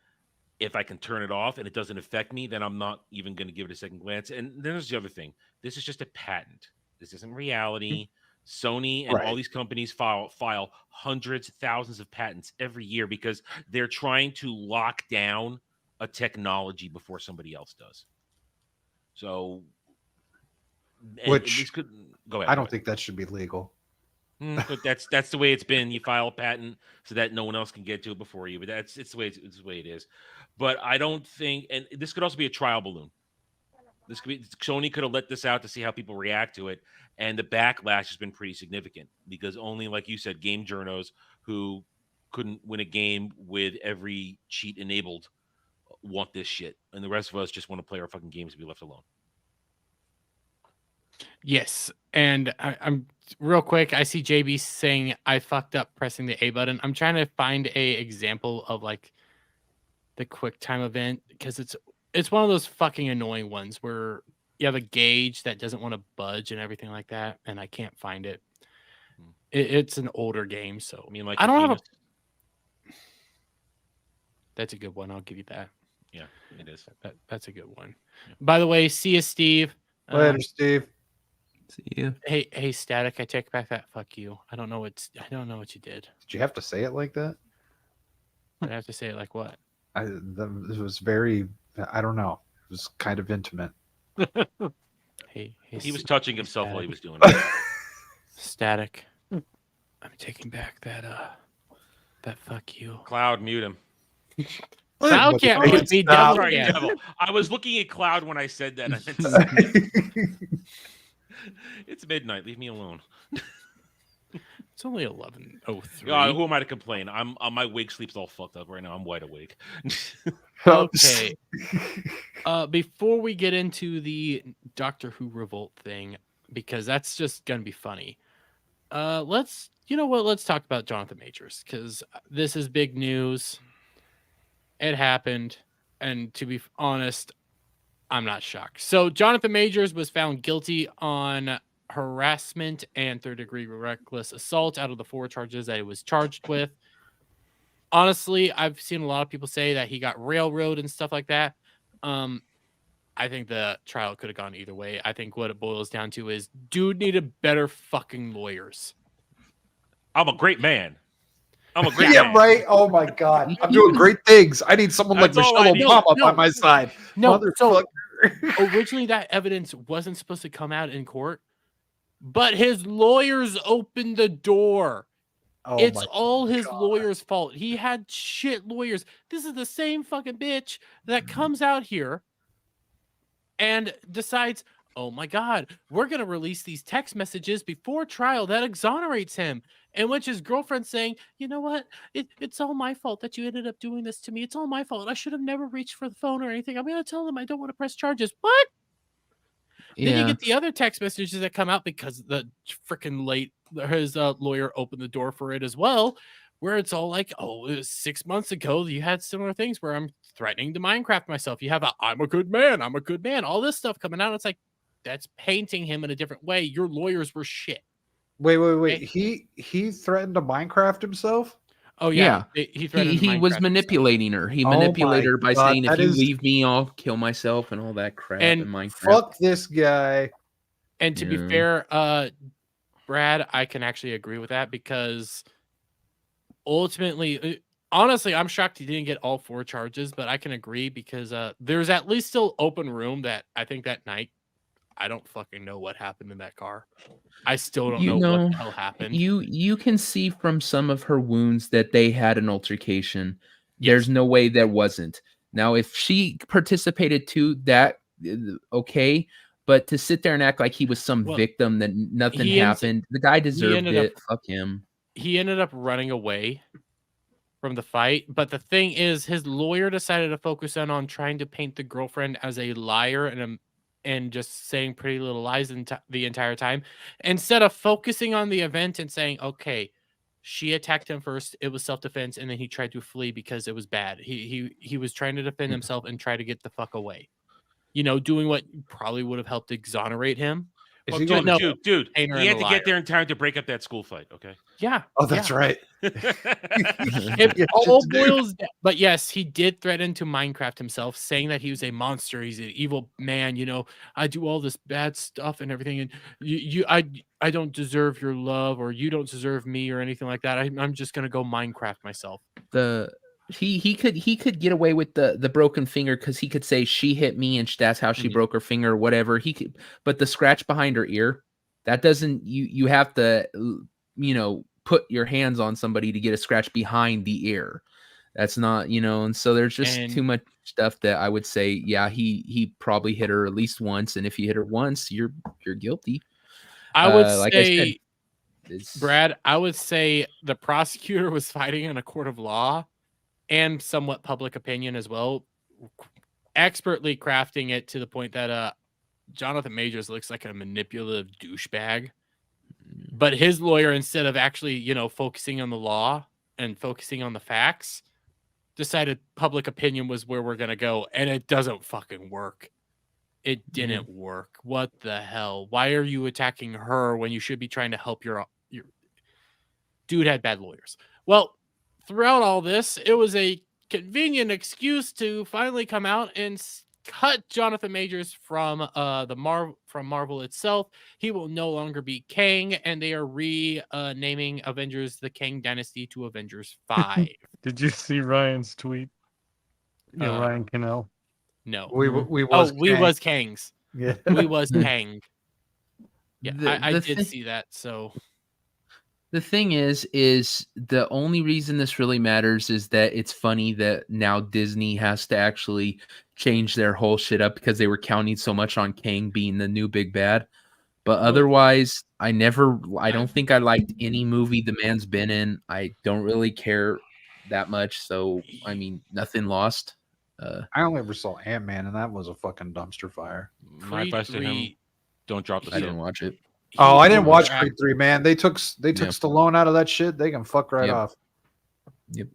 if I can turn it off and it doesn't affect me, then I'm not even going to give it a second glance. And then there's the other thing. This is just a patent. This isn't reality. Sony and all these companies file hundreds, thousands of patents every year because they're trying to lock down a technology before somebody else does. So, which go ahead. I don't think that should be legal. But that's the way it's been. You file a patent so that no one else can get to it before you. But it's the way it is. But I don't think, and this could also be a trial balloon. This could be, Sony could have let this out to see how people react to it, and the backlash has been pretty significant because only, like you said, game journos who couldn't win a game with every cheat enabled want this shit, and the rest of us just want to play our fucking games and be left alone. Yes, and I'm real quick. I see JB saying I fucked up pressing the A button. I'm trying to find a example of like the QuickTime event, because it's one of those fucking annoying ones where you have a gauge that doesn't want to budge and everything like that, and I can't find it. It's an older game, so I mean, like I don't have penis? That's a good one. I'll give you that. Yeah, it is. That's a good one. Yeah. By the way, see you, Steve. Later, Steve. See you. Hey, Static. I take back that fuck you. I don't know what you did. Did you have to say it like that? I have to say it like what? It was very. I don't know. It was kind of intimate. Hey, he was touching himself while he was doing it. Static. I'm taking back that fuck you. Cloud, mute him. Cloud can't mute me. Sorry, Devil. I was looking at Cloud when I said that. It's midnight. Leave me alone. It's only 11:03. Who am I to complain? I'm my wake sleep's all fucked up right now. I'm wide awake. Okay. Before we get into the Doctor Who Revolt thing, because that's just gonna be funny. Let's talk about Jonathan Majors, because this is big news. It happened, and to be honest, I'm not shocked. So Jonathan Majors was found guilty on harassment and third-degree reckless assault out of the 4 charges that he was charged with. Honestly, I've seen a lot of people say that he got railroaded and stuff like that. I think the trial could have gone either way. I think what it boils down to is dude needed better fucking lawyers. I'm a great man. Man. Right. Oh my God, I'm doing great things. I need someone like Michelle Obama by my side. No, so originally that evidence wasn't supposed to come out in court, but his lawyers opened the door. It's all his lawyer's fault. He had shit lawyers. This is the same fucking bitch that comes out here and decides, oh my God, we're going to release these text messages before trial that exonerates him. In which his girlfriend's saying, you know what? It's all my fault that you ended up doing this to me. It's all my fault. I should have never reached for the phone or anything. I'm going to tell them I don't want to press charges. What? Yeah. Then you get the other text messages that come out because the freaking his lawyer opened the door for it as well, where it's all like, oh, it was 6 months ago. You had similar things where I'm threatening to Minecraft myself. You have I'm a good man. All this stuff coming out. It's like, that's painting him in a different way. Your lawyers were shit. Wait. He threatened to Minecraft himself? Oh yeah. He was manipulating her. He manipulated her by saying, if you leave me, I'll kill myself and all that crap in Minecraft. Fuck this guy. And to be fair, Brad, I can actually agree with that, because ultimately, honestly, I'm shocked he didn't get all 4 charges, but I can agree because there's at least still open room that I think that night. I don't fucking know what happened in that car. I still don't know what the hell happened. You can see from some of her wounds that they had an altercation. Yes. There's no way there wasn't. Now, if she participated too, that okay. But to sit there and act like he was some victim that nothing happened, the guy deserved it. Fuck him. He ended up running away from the fight. But the thing is, his lawyer decided to focus on trying to paint the girlfriend as a liar and just saying pretty little lies the entire time, instead of focusing on the event and saying, okay, she attacked him first, it was self-defense, and then he tried to flee because it was bad. He was trying to defend himself and try to get the fuck away. Doing what probably would have helped exonerate him. Well, dude, he had to get there in time to break up that school fight, okay? Yeah. Oh, that's right. It all boils down. But yes, he did threaten to Minecraft himself, saying that he was a monster. He's an evil man. I do all this bad stuff and everything, and I don't deserve your love, or you don't deserve me, or anything like that. I'm just gonna go Minecraft myself. He could get away with the broken finger because he could say she hit me and that's how she broke her finger or whatever. He could, but the scratch behind her ear, that doesn't, you have to put your hands on somebody to get a scratch behind the ear. That's not, and so there's just too much stuff that I would say, yeah, he probably hit her at least once, and if you hit her once, you're guilty. I would say, Brad, I would say the prosecutor was fighting in a court of law and somewhat public opinion as well, expertly crafting it to the point that Jonathan Majors looks like a manipulative douchebag. But his lawyer, instead of actually, focusing on the law and focusing on the facts, decided public opinion was where we're gonna go, and it doesn't fucking work. It didn't work. What the hell? Why are you attacking her when you should be trying to help your dude had bad lawyers? Well, throughout all this, it was a convenient excuse to finally come out and cut Jonathan Majors from Marvel itself. He will no longer be Kang, and they are renaming Avengers the Kang Dynasty to Avengers 5. Did you see Ryan's tweet? Yeah, Ryan Cannell. No. We was Kangs. Yeah. We was Kang. Yeah, I did see that. So the thing is the only reason this really matters is that it's funny that now Disney has to actually change their whole shit up because they were counting so much on Kang being the new big bad. But otherwise, I don't think I liked any movie the man's been in. I don't really care that much. So, I mean, nothing lost. I only ever saw Ant-Man, and that was a fucking dumpster fire. My advice to him: don't drop the. I didn't watch it. Oh, I didn't watch Creed 3, man. They took Stallone out of that shit. They can fuck right off. Yep.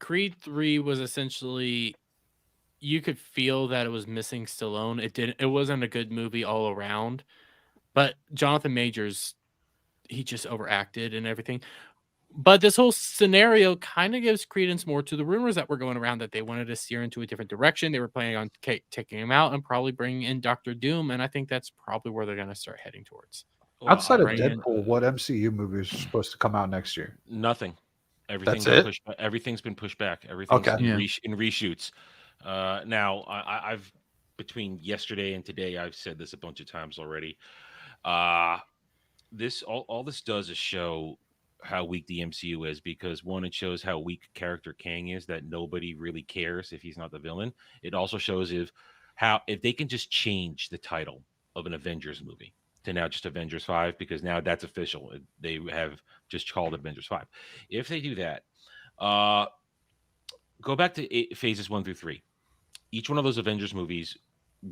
Creed 3 was essentially, you could feel that it was missing Stallone. It wasn't a good movie all around. But Jonathan Majors, he just overacted and everything. But this whole scenario kind of gives credence more to the rumors that were going around that they wanted to steer into a different direction. They were planning on taking him out and probably bringing in Dr. Doom. And I think that's probably where they're going to start heading towards. Outside of Deadpool, what MCU movies are supposed to come out next year? Nothing. Everything's been pushed back. Everything's in reshoots. Now, I've between yesterday and today, I've said this a bunch of times already. All this does is show how weak the MCU is, because one, it shows how weak character Kang is, that nobody really cares if he's not the villain. It also shows if they can just change the title of an Avengers movie to now just Avengers 5, because now that's official. They have just called Avengers 5. If they do that, go back to phases 1 through 3. Each one of those Avengers movies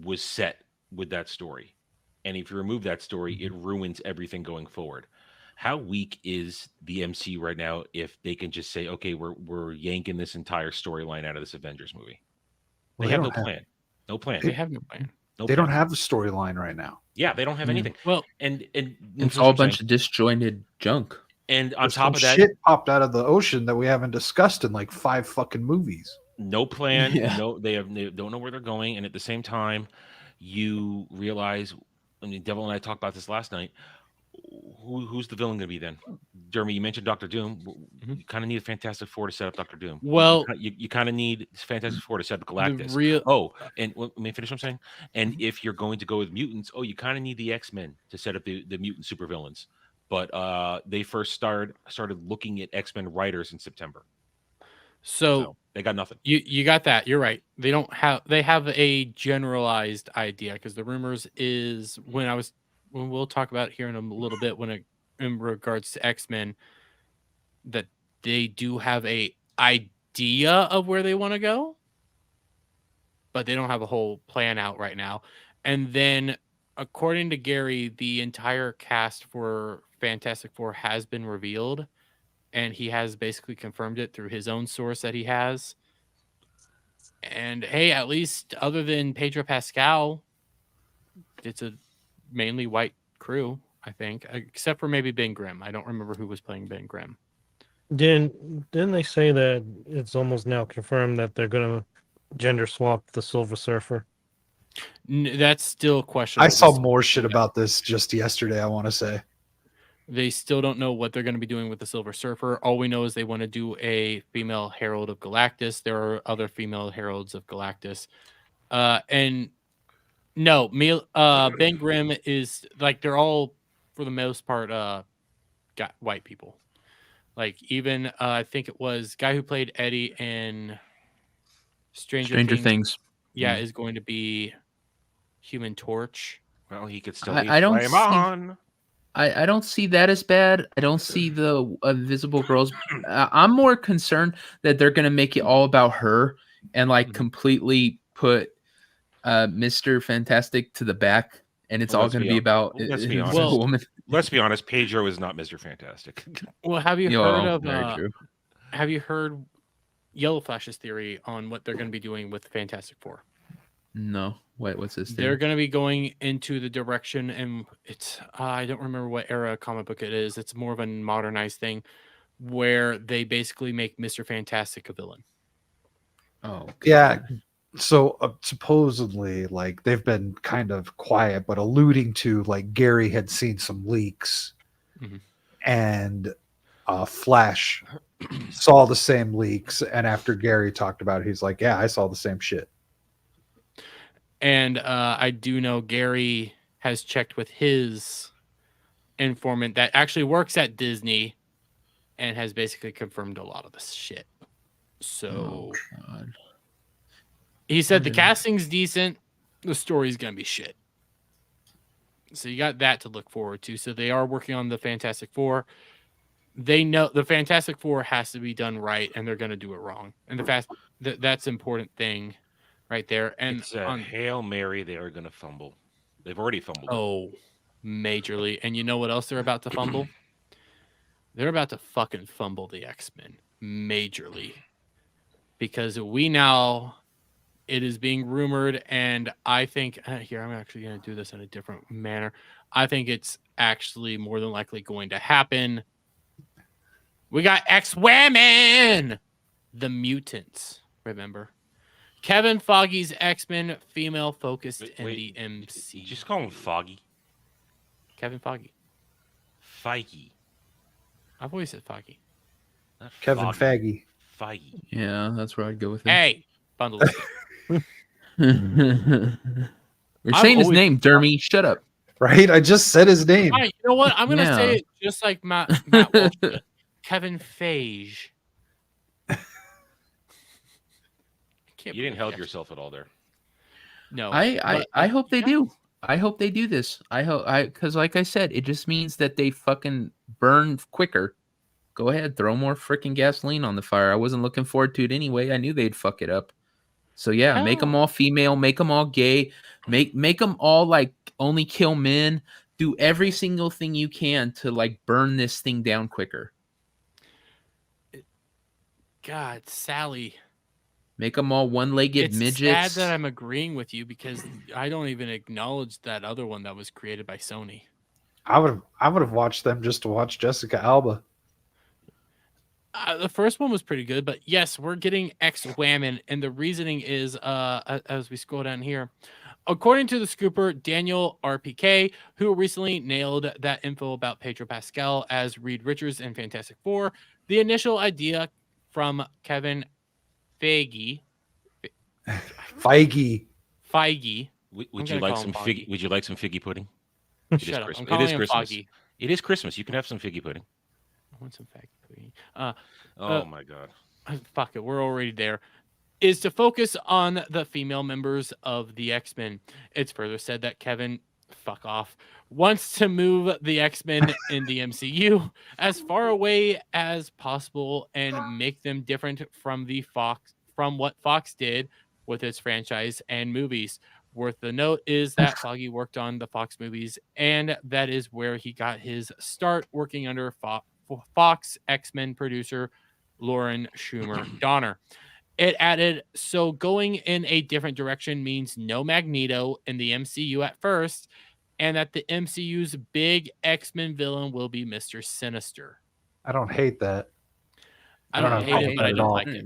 was set with that story. And if you remove that story, it ruins everything going forward. How weak is the MCU right now if they can just say, okay, we're yanking this entire storyline out of this Avengers movie? They have no plan. No plan. They have no plan. They don't have the storyline right now. Yeah, they don't have anything. Well, and it's all a bunch of disjointed junk. And on top of that, shit popped out of the ocean that we haven't discussed in like 5 fucking movies. No plan. Yeah. They don't know where they're going. And at the same time, you realize, I mean, Devil and I talked about this last night. Who's the villain going to be then? Jeremy, you mentioned Dr. Doom. You kind of need a Fantastic Four to set up Dr. Doom. Well, you kind of need Fantastic Four to set up Galactus. And let me finish what I'm saying. And if you're going to go with mutants, you kind of need the X-Men to set up the mutant supervillains. But they first started looking at X-Men writers in September. So they got nothing. You got that. You're right. They have a generalized idea, because the rumors is when we'll talk about it here in a little bit in regards to X-Men, that they do have a idea of where they want to go, but they don't have a whole plan out right now. And then, according to Gary, the entire cast for Fantastic Four has been revealed, and he has basically confirmed it through his own source that he has. And hey, at least other than Pedro Pascal, it's a mainly white crew, I think, except for maybe Ben Grimm. I don't remember who was playing Ben Grimm. Didn't they say that it's almost now confirmed that they're going to gender swap the Silver Surfer? That's still questionable. I saw more shit about this just yesterday, I want to say. They still don't know what they're going to be doing with the Silver Surfer. All we know is they want to do a female Herald of Galactus. There are other female Heralds of Galactus. And no, Ben Grimm is like, they're all, for the most part, got white people. Like, even I think it was guy who played Eddie in Stranger Things. Yeah, is going to be Human Torch. Well, he could still be Flame On. I don't see that as bad. I don't see the Invisible Girls. I'm more concerned that they're going to make it all about her and like completely put Mr. Fantastic to the back, and it's all going to be about Invisible Woman. Let's be honest, Pedro is not Mr. Fantastic. Well, have you heard? Yellow Flash's theory on what they're going to be doing with Fantastic Four? No. What's this? They're going to be going into the direction, and it's I don't remember what era comic book it is. It's more of a modernized thing where they basically make Mr. Fantastic a villain. Oh, God. Yeah. So supposedly, like, they've been kind of quiet, but alluding to, like, Gary had seen some leaks, and Flash saw the same leaks, and after Gary talked about it, he's like, yeah, I saw the same shit. And I do know Gary has checked with his informant that actually works at Disney and has basically confirmed a lot of this shit. So he said the casting's decent, the story's gonna be shit. So you got that to look forward to. So they are working on the Fantastic Four. They know the Fantastic Four has to be done right, and they're gonna do it wrong. And that's an important thing right there. And it's a Hail Mary, they are gonna fumble. They've already fumbled. Oh, majorly. And you know what else they're about to fumble? They're about to fucking fumble the X-Men majorly. Because it is being rumored, and I think, here, I'm actually going to do this in a different manner. I think it's actually more than likely going to happen. We got X-Women! The Mutants, remember? Kevin Feige's X-Men, female-focused in the MC. Just call him Foggy. Kevin Feige. Feige. I've always said Feige. Not Kevin Feige. Feige. Yeah, that's where I'd go with it. Hey, bundle it. We're saying his name, Dermy. Shut up. Right? I just said his name. All right, you know what? I'm going to say it just like Matt Walsh did. Kevin Feige. You didn't help yourself at all there. No. I hope they do. I hope they do this. Because like I said, it just means that they fucking burn quicker. Go ahead, throw more freaking gasoline on the fire. I wasn't looking forward to it anyway. I knew they'd fuck it up. So yeah, make them all female, make them all gay, make them all like only kill men. Do every single thing you can to like burn this thing down quicker. God, Sally. Make them all one-legged midgets. It's sad that I'm agreeing with you because I don't even acknowledge that other one that was created by Sony. I would have watched them just to watch Jessica Alba. The first one was pretty good, but yes, we're getting X-Women, and the reasoning is, as we scroll down here, according to the scooper Daniel RPK, who recently nailed that info about Pedro Pascal as Reed Richards in Fantastic Four, the initial idea from Kevin Feige. Would you like some figgy pudding? Shut up. I'm calling him Foggy. It is Christmas. You can have some figgy pudding. I want some figgy pudding. Oh my God. Fuck it. We're already there. Is to focus on the female members of the X-Men. It's further said that Kevin, fuck off, wants to move the X-Men in the MCU as far away as possible and make them different from what Fox did with its franchise and movies. Worth the note is that Foggy worked on the Fox movies, and that is where he got his start working under Fox X-Men producer Lauren Schumer Donner. It added, so going in a different direction means no Magneto in the MCU at first, and that the MCU's big X-Men villain will be Mr. Sinister. I don't hate that. I don't hate it, but I don't like it.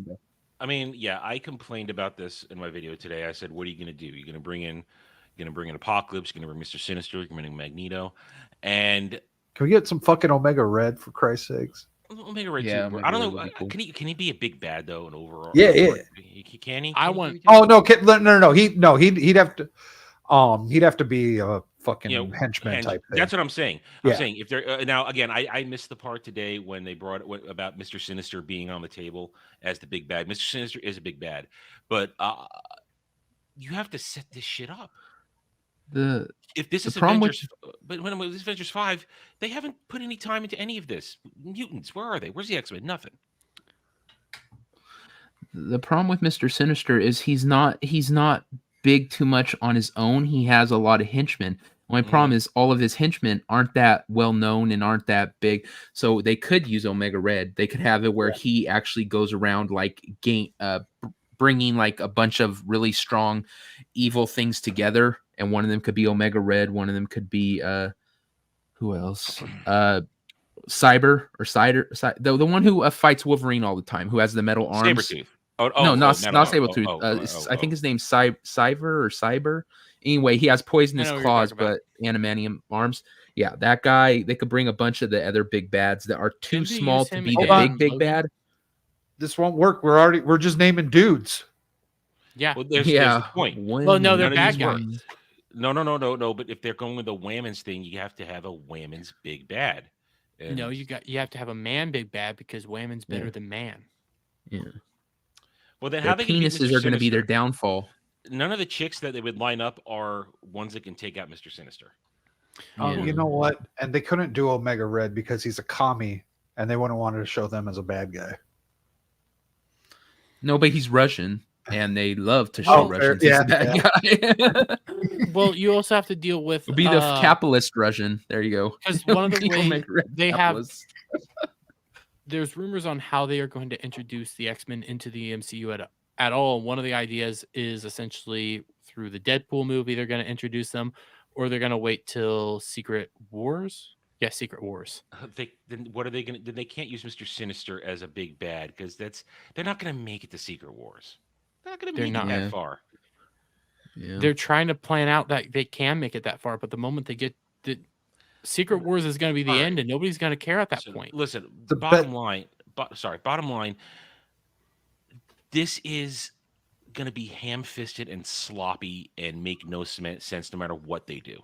I mean, yeah, I complained about this in my video today. I said, what are you going to do? You're going to bring in Apocalypse, you're going to bring Mr. Sinister, you're going to bring Magneto. And can we get some fucking Omega Red, for Christ's sakes? Omega Red, yeah, too. I don't know. Cool. Can he be a big bad though? And overall, yeah. Can he? No. He'd have to. He'd have to be a fucking henchman type thing. That's what I'm saying. I'm saying if they're now again, I missed the part today when they brought about Mr. Sinister being on the table as the big bad. Mr. Sinister is a big bad, but you have to set this shit up. If this is Avengers, but when this Avengers 5, they haven't put any time into any of this. Mutants, where are they? Where's the X-Men? Nothing. The problem with Mr. Sinister is he's not big too much on his own. He has a lot of henchmen. My problem is all of his henchmen aren't that well known and aren't that big, so they could use Omega Red. They could have it where he actually goes around like bringing like a bunch of really strong evil things together, and one of them could be Omega Red, one of them could be who else? Cyber or Cider, the one who fights Wolverine all the time, who has the metal arms. Sabretooth. Not Sabretooth. I think his name's Cyber or Cyber. Anyway, he has poisonous claws, but adamantium arms. Yeah, that guy. They could bring a bunch of the other big bads that are too small to be the big bad. This won't work. We're just naming dudes. Yeah. Well, there's the point. Well, no, they're bad guys. No. But if they're going with the Whammons thing, you have to have a Whammons big bad. And no, you have to have a man big bad because Whammon's better than man. Yeah. Well, then their how they penises are going to be their downfall. None of the chicks that they would line up are ones that can take out Mr. Sinister. Oh, you know what? And they couldn't do Omega Red because he's a commie, and they wouldn't want to show them as a bad guy. No, but he's Russian, and they love to show Russians as a bad guy. Well, you also have to deal with be the capitalist Russian. There you go. Because one of the ways they have, there's rumors on how they are going to introduce the X-Men into the MCU at all. One of the ideas is essentially through the Deadpool movie, they're going to introduce them, or they're going to wait till Secret Wars. Yeah, Secret Wars. Then what are they going to? Then they can't use Mr. Sinister as a big bad because they're not going to make it to Secret Wars. They're not going to make it that far. Yeah. They're trying to plan out that they can make it that far, but the moment they get the Secret Wars is going to be the end, and nobody's going to care at that point. Listen, bottom line, this is going to be ham-fisted and sloppy and make no sense no matter what they do.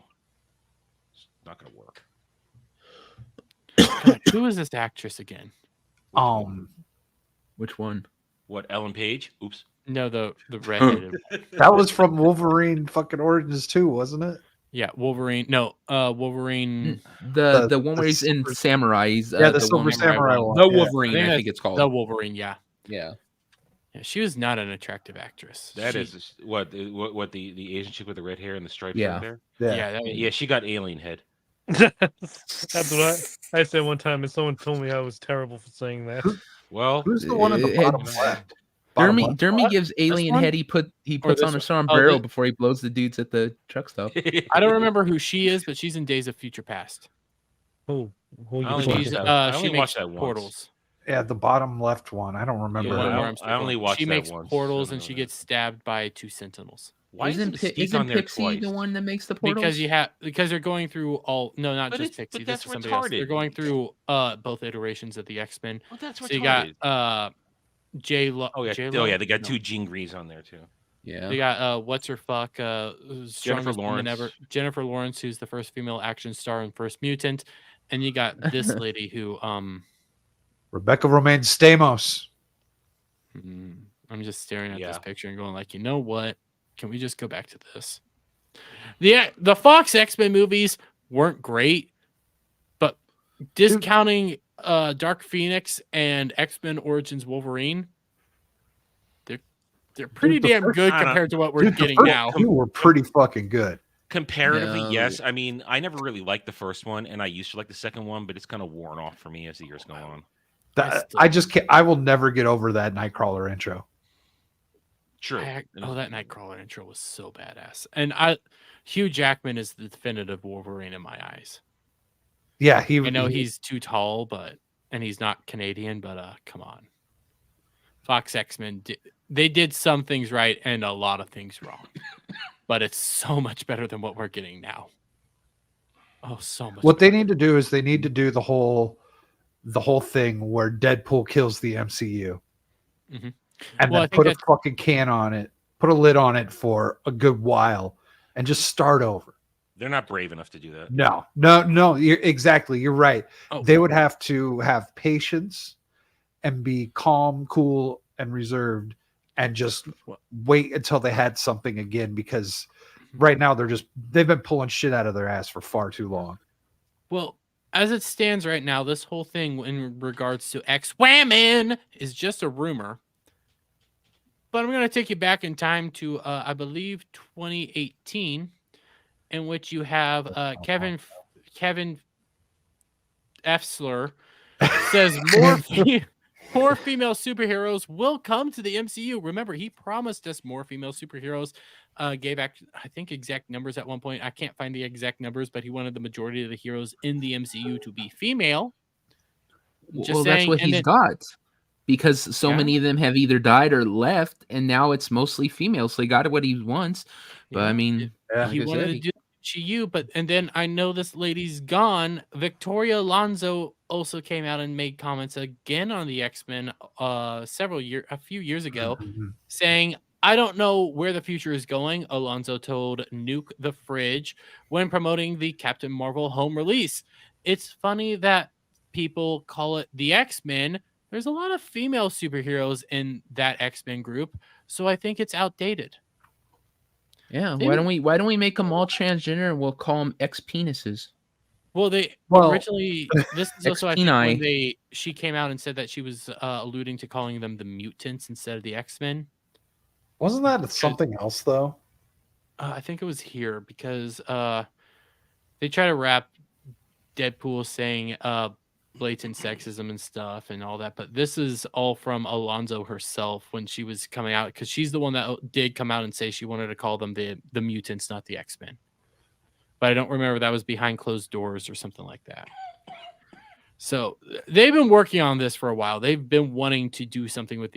It's not going to work. God, who is this actress again? Which one? What, Ellen Page? Oops. No, the redheaded. That was from Wolverine fucking Origins 2, wasn't it? Yeah, Wolverine. No, Wolverine. The one where he's in Samurai. He's, the Silver Samurai one. The Wolverine, I think it's called. The Wolverine, yeah. Yeah. Yeah, she was not an attractive actress. Is what the Asian chick with the red hair and the stripes right there? Yeah. She got alien head. That's what I said one time, and someone told me I was terrible for saying that. Well, who's the one in the bottom left? Dermy gives alien head. He puts on a sombrero before he blows the dudes at the truck stop. I don't remember who she is, but she's in Days of Future Past. Who she makes portals. Yeah, the bottom left one. I don't remember. I only watched that once. She makes portals, and she gets stabbed by 2 Sentinels. Why isn't Pixie the one that makes the portals? Because they're going through all. No, not just Pixie. But that's this is somebody else. retarded. They're going through both iterations of the X-Men. Well, that's retarded. So you got J-Lo. They got 2 Jean Greys on there too. Yeah. They got what's her fuck? Jennifer Lawrence. Jennifer Lawrence, who's the first female action star in First Mutant, and you got this lady who Rebecca Romaine Stamos. I'm just staring at this picture and going like, you know what? Can we just go back to this? The Fox X-Men movies weren't great, but discounting Dark Phoenix and X-Men Origins Wolverine, they're pretty damn good compared to what we're getting now. You were pretty fucking good. Comparatively, yes. I mean, I never really liked the first one, and I used to like the second one, but it's kind of worn off for me as the years go on. I just can't. I will never get over that Nightcrawler intro. True. That Nightcrawler intro was so badass, and Hugh Jackman is the definitive Wolverine in my eyes. Yeah, I know he's too tall, and he's not Canadian, but come on, Fox X-Men they did some things right and a lot of things wrong, but it's so much better than what we're getting now. Oh, so much. What they need to do is they need to do the whole thing where Deadpool kills the MCU. Mm-hmm. And then put a fucking can on it, put a lid on it for a good while, and just start over. They're not brave enough to do that. No. You're right. Oh. They would have to have patience and be calm, cool, and reserved, and just wait until they had something again. Because right now they've been pulling shit out of their ass for far too long. Well, as it stands right now, this whole thing in regards to X-Women is just a rumor. But I'm going to take you back in time to, I believe, 2018. in which you have Kevin Efsler says more female superheroes will come to the MCU. Remember, he promised us more female superheroes. Gave I think exact numbers at one point. I can't find the exact numbers, but he wanted the majority of the heroes in the MCU to be female. Well, that's what he's got, because so many of them have either died or left, and now it's mostly females. So he got what he wants. But I mean, he wanted to do MCU, but and then I know this lady's gone. Victoria Alonso also came out and made comments again on the X-Men a few years ago, saying, I don't know where the future is going, Alonso told Nuke the Fridge when promoting the Captain Marvel home release. It's funny that people call it the X-Men. There's a lot of female superheroes in that X-Men group, so I think it's outdated. Yeah, why don't we make them all transgender and we'll call them X-penises? Well, originally this is also I think when she came out and said that she was alluding to calling them the mutants instead of the X-Men. Wasn't that something else though? I think it was here because they try to wrap Deadpool saying blatant sexism and stuff and all that, but this is all from Alonso herself when she was coming out, because she's the one that did come out and say she wanted to call them the mutants, not the X-Men. But I don't remember, that was behind closed doors or something like that. So they've been working on this for a while. They've been wanting to do something with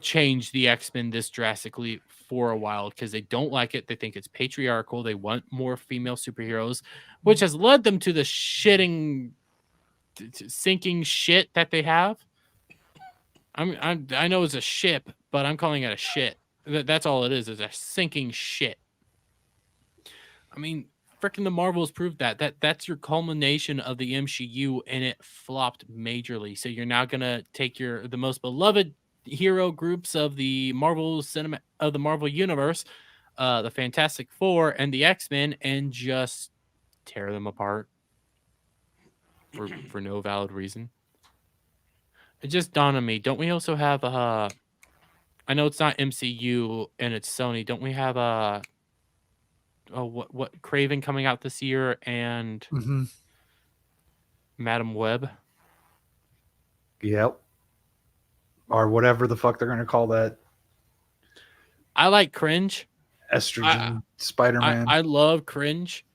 change the X-Men this drastically for a while because they don't like it. They think it's patriarchal. They want more female superheroes, which has led them to the sinking shit that they have. I know it's a ship, but I'm calling it a shit. That's all it is a sinking shit. I mean, freaking the Marvels proved that's your culmination of the MCU, and it flopped majorly. So you're now gonna take the most beloved hero groups of the Marvel universe, the Fantastic Four and the X-Men, and just tear them apart for no valid reason. It just dawned on me. Don't we also have I know it's not MCU and it's Sony. Don't we have what Craven coming out this year and Madam Web? Yep. Or whatever the fuck they're going to call that. I like cringe. Estrogen Spider-Man. I love cringe.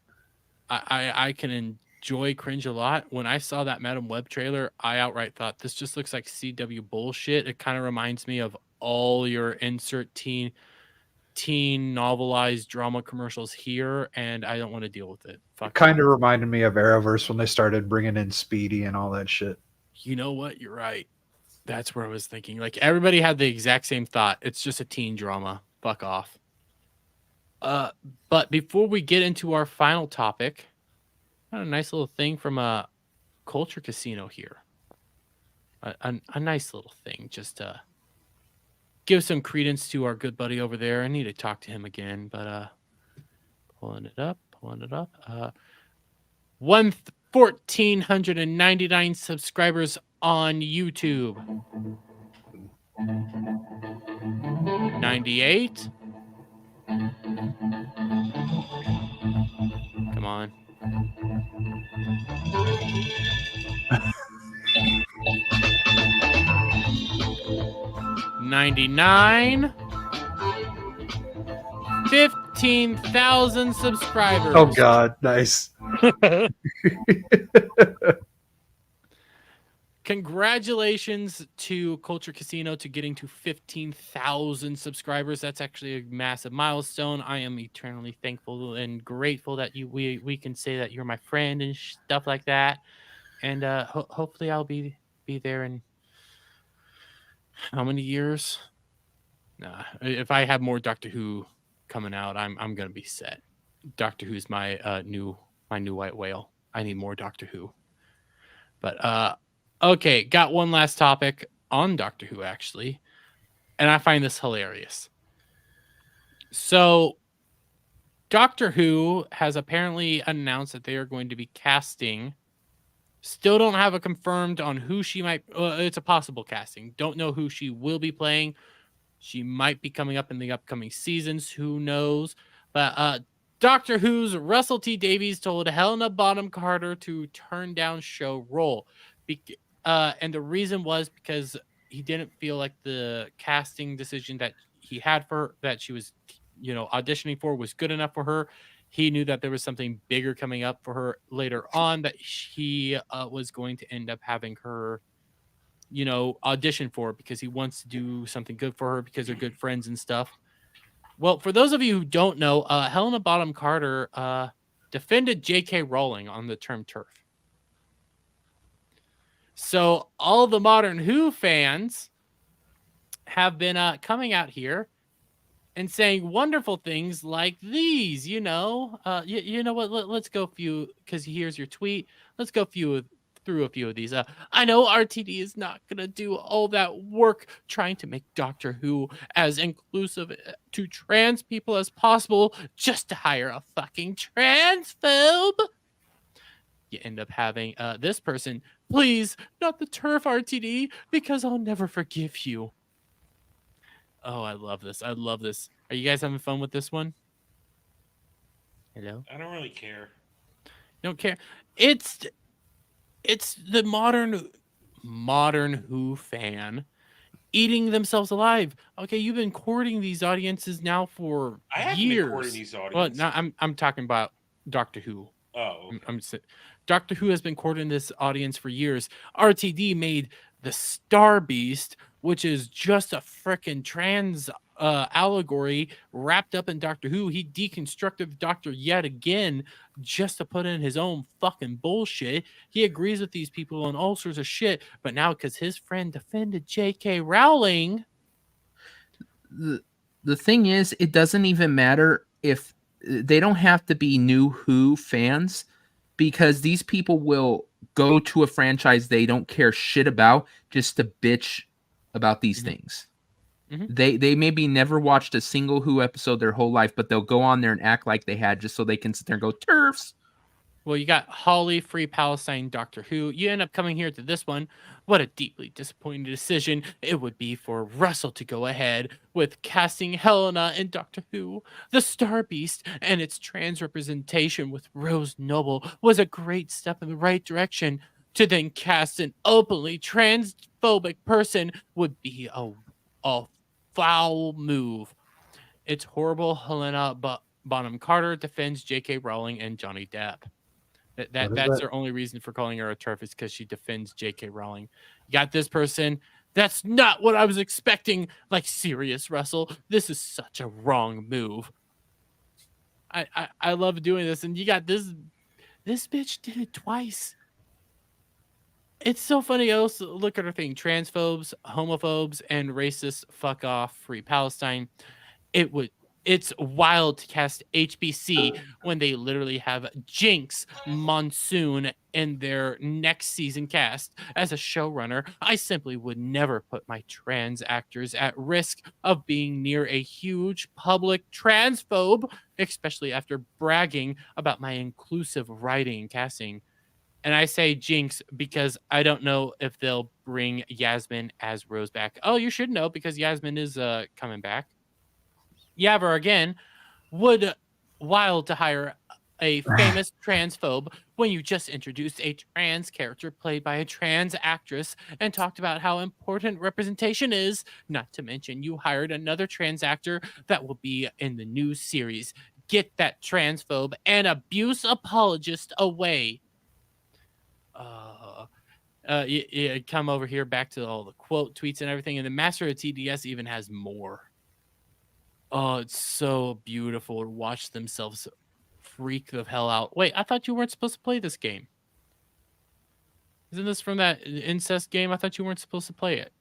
I can enjoy cringe a lot. When I saw that Madam Web trailer, I outright thought this just looks like CW bullshit. It kind of reminds me of all your insert teen novelized drama commercials here, and I don't want to deal with it. It kind of reminded me of Arrowverse when they started bringing in Speedy and all that shit. You know what? You're right. That's where I was thinking. Like, everybody had the exact same thought. It's just a teen drama. Fuck off. But before we get into our final topic, got a nice little thing from a Culture Casino here. A nice little thing. Just to give some credence to our good buddy over there. I need to talk to him again, but pulling it up. 1,499 subscribers on YouTube. 98. Come on. $99. 15,000 subscribers. Oh God, nice. Congratulations to Culture Casino to getting to 15,000 subscribers. That's actually a massive milestone. I am eternally thankful and grateful that we can say that you're my friend and stuff like that. And hopefully I'll be there in how many years? If I have more Doctor Who coming out, I'm gonna be set. Doctor Who's my new white whale. I need more Doctor Who. But okay, got one last topic on Doctor Who, actually. And I find this hilarious. So, Doctor Who has apparently announced that they are going to be casting. Still don't have a confirmed on who she might... it's a possible casting. Don't know who she will be playing. She might be coming up in the upcoming seasons. Who knows? But Doctor Who's Russell T Davies told Helena Bonham Carter to turn down show role. And the reason was because he didn't feel like the casting decision that he had for her, that she was, auditioning for, was good enough for her. He knew that there was something bigger coming up for her later on that he was going to end up having her, audition for, because he wants to do something good for her because they're good friends and stuff. Well, for those of you who don't know, Helena Bonham Carter defended J.K. Rowling on the term TERF. So all the modern Who fans have been coming out here and saying wonderful things like these. You know what? Let's go few, because here's your tweet. Let's go through a few of these. I know RTD is not going to do all that work trying to make Doctor Who as inclusive to trans people as possible just to hire a fucking transphobe. You end up having this person, please, not the TERF RTD, because I'll never forgive you. Oh, I love this. I love this. Are you guys having fun with this one? Hello? I don't really care. Don't care. It's the modern Who fan eating themselves alive. Okay, you've been courting these audiences now for I haven't years. Been courting these audiences. Well, no, I'm talking about Doctor Who. Oh, okay. Doctor Who has been courting this audience for years. RTD made the Star Beast, which is just a frickin' trans allegory wrapped up in Doctor Who. He deconstructed the Doctor yet again just to put in his own fucking bullshit. He agrees with these people on all sorts of shit, but now because his friend defended J.K. Rowling. The thing is, it doesn't even matter if they don't have to be new Who fans, because these people will go to a franchise they don't care shit about just to bitch about these things. Mm-hmm. They maybe never watched a single Who episode their whole life, but they'll go on there and act like they had just so they can sit there and go, TERFs. Well, you got Holly, Free Palestine, Doctor Who. You end up coming here to this one. What a deeply disappointing decision it would be for Russell to go ahead with casting Helena in Doctor Who. The Star Beast and its trans representation with Rose Noble was a great step in the right direction. To then cast an openly transphobic person would be a foul move. It's horrible. Helena Bonham Carter defends J.K. Rowling and Johnny Depp. That's their only reason for calling her a TERF, is because she defends J.K. Rowling. You got this person. That's not what I was expecting. Like, serious, Russell. This is such a wrong move. I love doing this, and you got this bitch did it twice. It's so funny. I also look at her thing: transphobes, homophobes, and racists. Fuck off. Free Palestine. It's wild to cast HBC when they literally have Jinx Monsoon in their next season cast. As a showrunner, I simply would never put my trans actors at risk of being near a huge public transphobe, especially after bragging about my inclusive writing and casting. And I say Jinx because I don't know if they'll bring Yasmin as Rose back. Oh, you should know, because Yasmin is coming back. Yavor again, would wild to hire a famous transphobe when you just introduced a trans character played by a trans actress and talked about how important representation is, not to mention you hired another trans actor that will be in the new series. Get that transphobe and abuse apologist away. You come over here back to all the quote tweets and everything, and the Master of TDS even has more. Oh, it's so beautiful to watch themselves freak the hell out. Wait, I thought you weren't supposed to play this game. Isn't this from that incest game? I thought you weren't supposed to play it.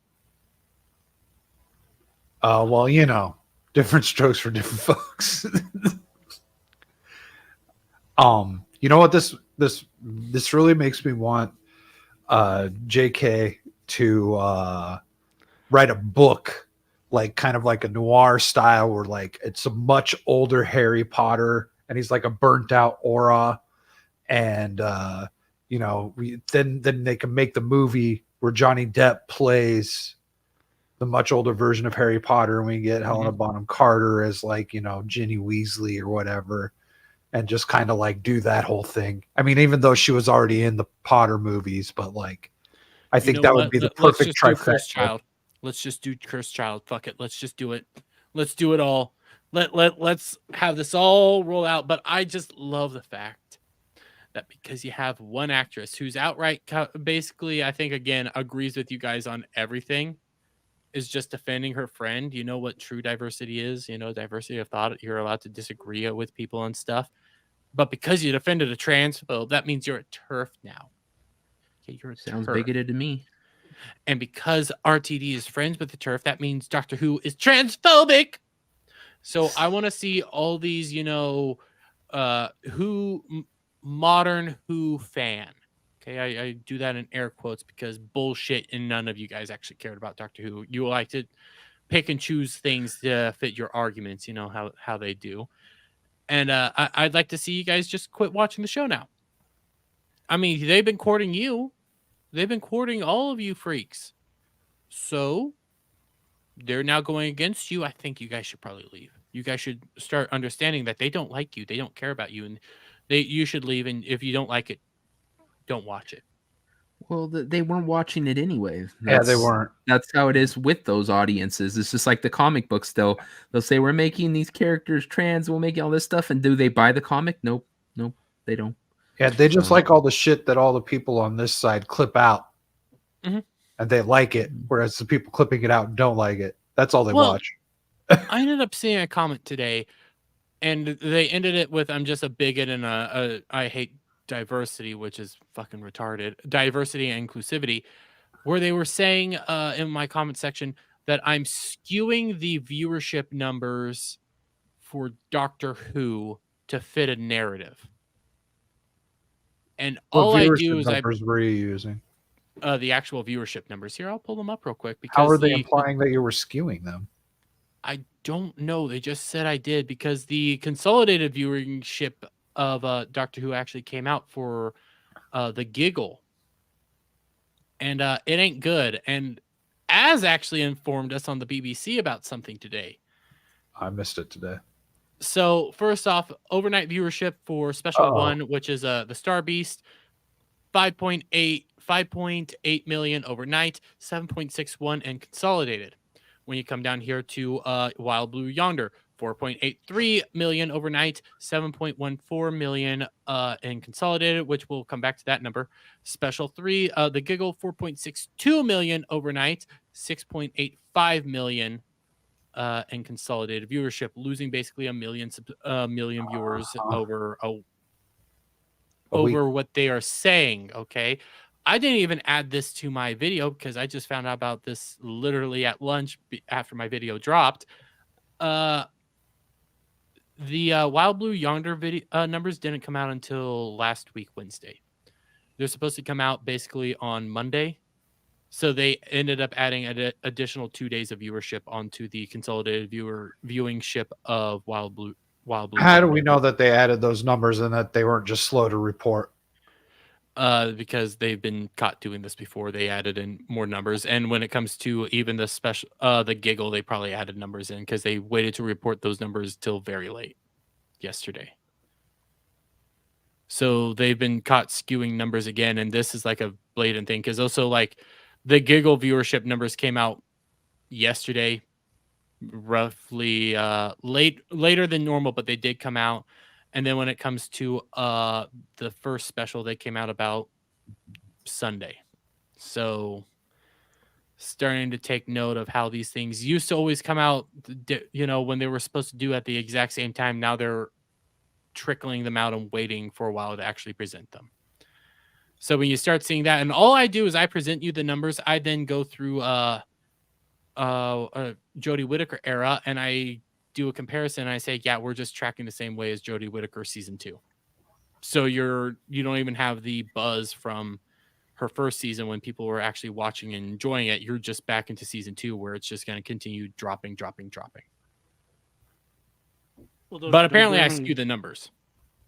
Well, different strokes for different folks. You know what? This really makes me want JK to write a book, like kind of like a noir style, where like it's a much older Harry Potter and he's like a burnt out aura, and then they can make the movie where Johnny Depp plays the much older version of Harry Potter, and we get Helena Bonham Carter as like Ginny Weasley or whatever. and just kind of like do that whole thing. I mean, even though she was already in the Potter movies, but like, I think that would be the perfect trifecta. Let's just do Cursed Child. Fuck it. Let's just do it. Let's do it all. Let's have this all roll out. But I just love the fact that because you have one actress who's outright, basically, I think, again, agrees with you guys on everything, is just defending her friend. You know what true diversity is? You know, diversity of thought. You're allowed to disagree with people and stuff. But because you defended a transphobe, that means you're a TERF now. Okay, you're a Sounds TERF. bigoted to me. And because RTD is friends with the TERF, that means Doctor Who is transphobic. So I want to see all these, you know, modern Who fan. Okay, I do that in air quotes because bullshit, and none of you guys actually cared about Doctor Who. You like to pick and choose things to fit your arguments, you know, how they do. And I'd like to see you guys just quit watching the show now. I mean, they've been courting you. They've been courting all of you freaks. So they're now going against you. I think you guys should probably leave. You guys should start understanding that they don't like you. They don't care about you. And you should leave. And if you don't like it, don't watch it. Well, they weren't watching it anyway. Yeah, they weren't. That's how it is with those audiences. It's just like the comic books. They'll say, we're making these characters trans. We'll make all this stuff. And do they buy the comic? Nope, they don't. Yeah, they just like all the shit that all the people on this side clip out. Mm-hmm. And they like it, whereas the people clipping it out don't like it. That's all they watch. I ended up seeing a comment today, and they ended it with, I'm just a bigot and I hate diversity, which is fucking retarded. Diversity and inclusivity, where they were saying in my comment section that I'm skewing the viewership numbers for Doctor Who to fit a narrative. And all I do is numbers were you using? The actual viewership numbers. Here, I'll pull them up real quick. Because how are they implying that you were skewing them? I don't know. They just said I did because the consolidated viewership of Doctor Who actually came out for the Giggle. And it ain't good. And Az actually informed us on the BBC about something today. I missed it today. So first off, overnight viewership for Special 1, which is the Star Beast, 5.8 million overnight, 7.61 and consolidated. When you come down here to Wild Blue Yonder, 4.83 million overnight, 7.14 million in consolidated, which we'll come back to that number. Special 3, the Giggle, 4.62 million overnight, 6.85 million and consolidated viewership, losing basically a million viewers over what they are saying. Okay, I didn't even add this to my video because I just found out about this literally at lunch after my video dropped. The Wild Blue Yonder video numbers didn't come out until last week Wednesday. They're supposed to come out basically on Monday. So they ended up adding an additional 2 days of viewership onto the consolidated viewing ship of Wild Blue. How do we know that they added those numbers and that they weren't just slow to report? Because they've been caught doing this before. They added in more numbers, and when it comes to even the special, the Giggle, they probably added numbers in because they waited to report those numbers till very late yesterday. So they've been caught skewing numbers again, and this is like a blatant thing because also like. The Giggle viewership numbers came out yesterday, roughly later than normal, but they did come out. And then when it comes to the first special, they came out about Sunday. So starting to take note of how these things used to always come out, you know, when they were supposed to do at the exact same time. Now they're trickling them out and waiting for a while to actually present them. So when you start seeing that, and all I do is I present you the numbers, I then go through Jodie Whittaker era, and I do a comparison. And I say, yeah, we're just tracking the same way as Jodie Whittaker season 2. So you don't even have the buzz from her first season when people were actually watching and enjoying it. You're just back into season 2 where it's just going to continue dropping. Well, but apparently I skew the numbers.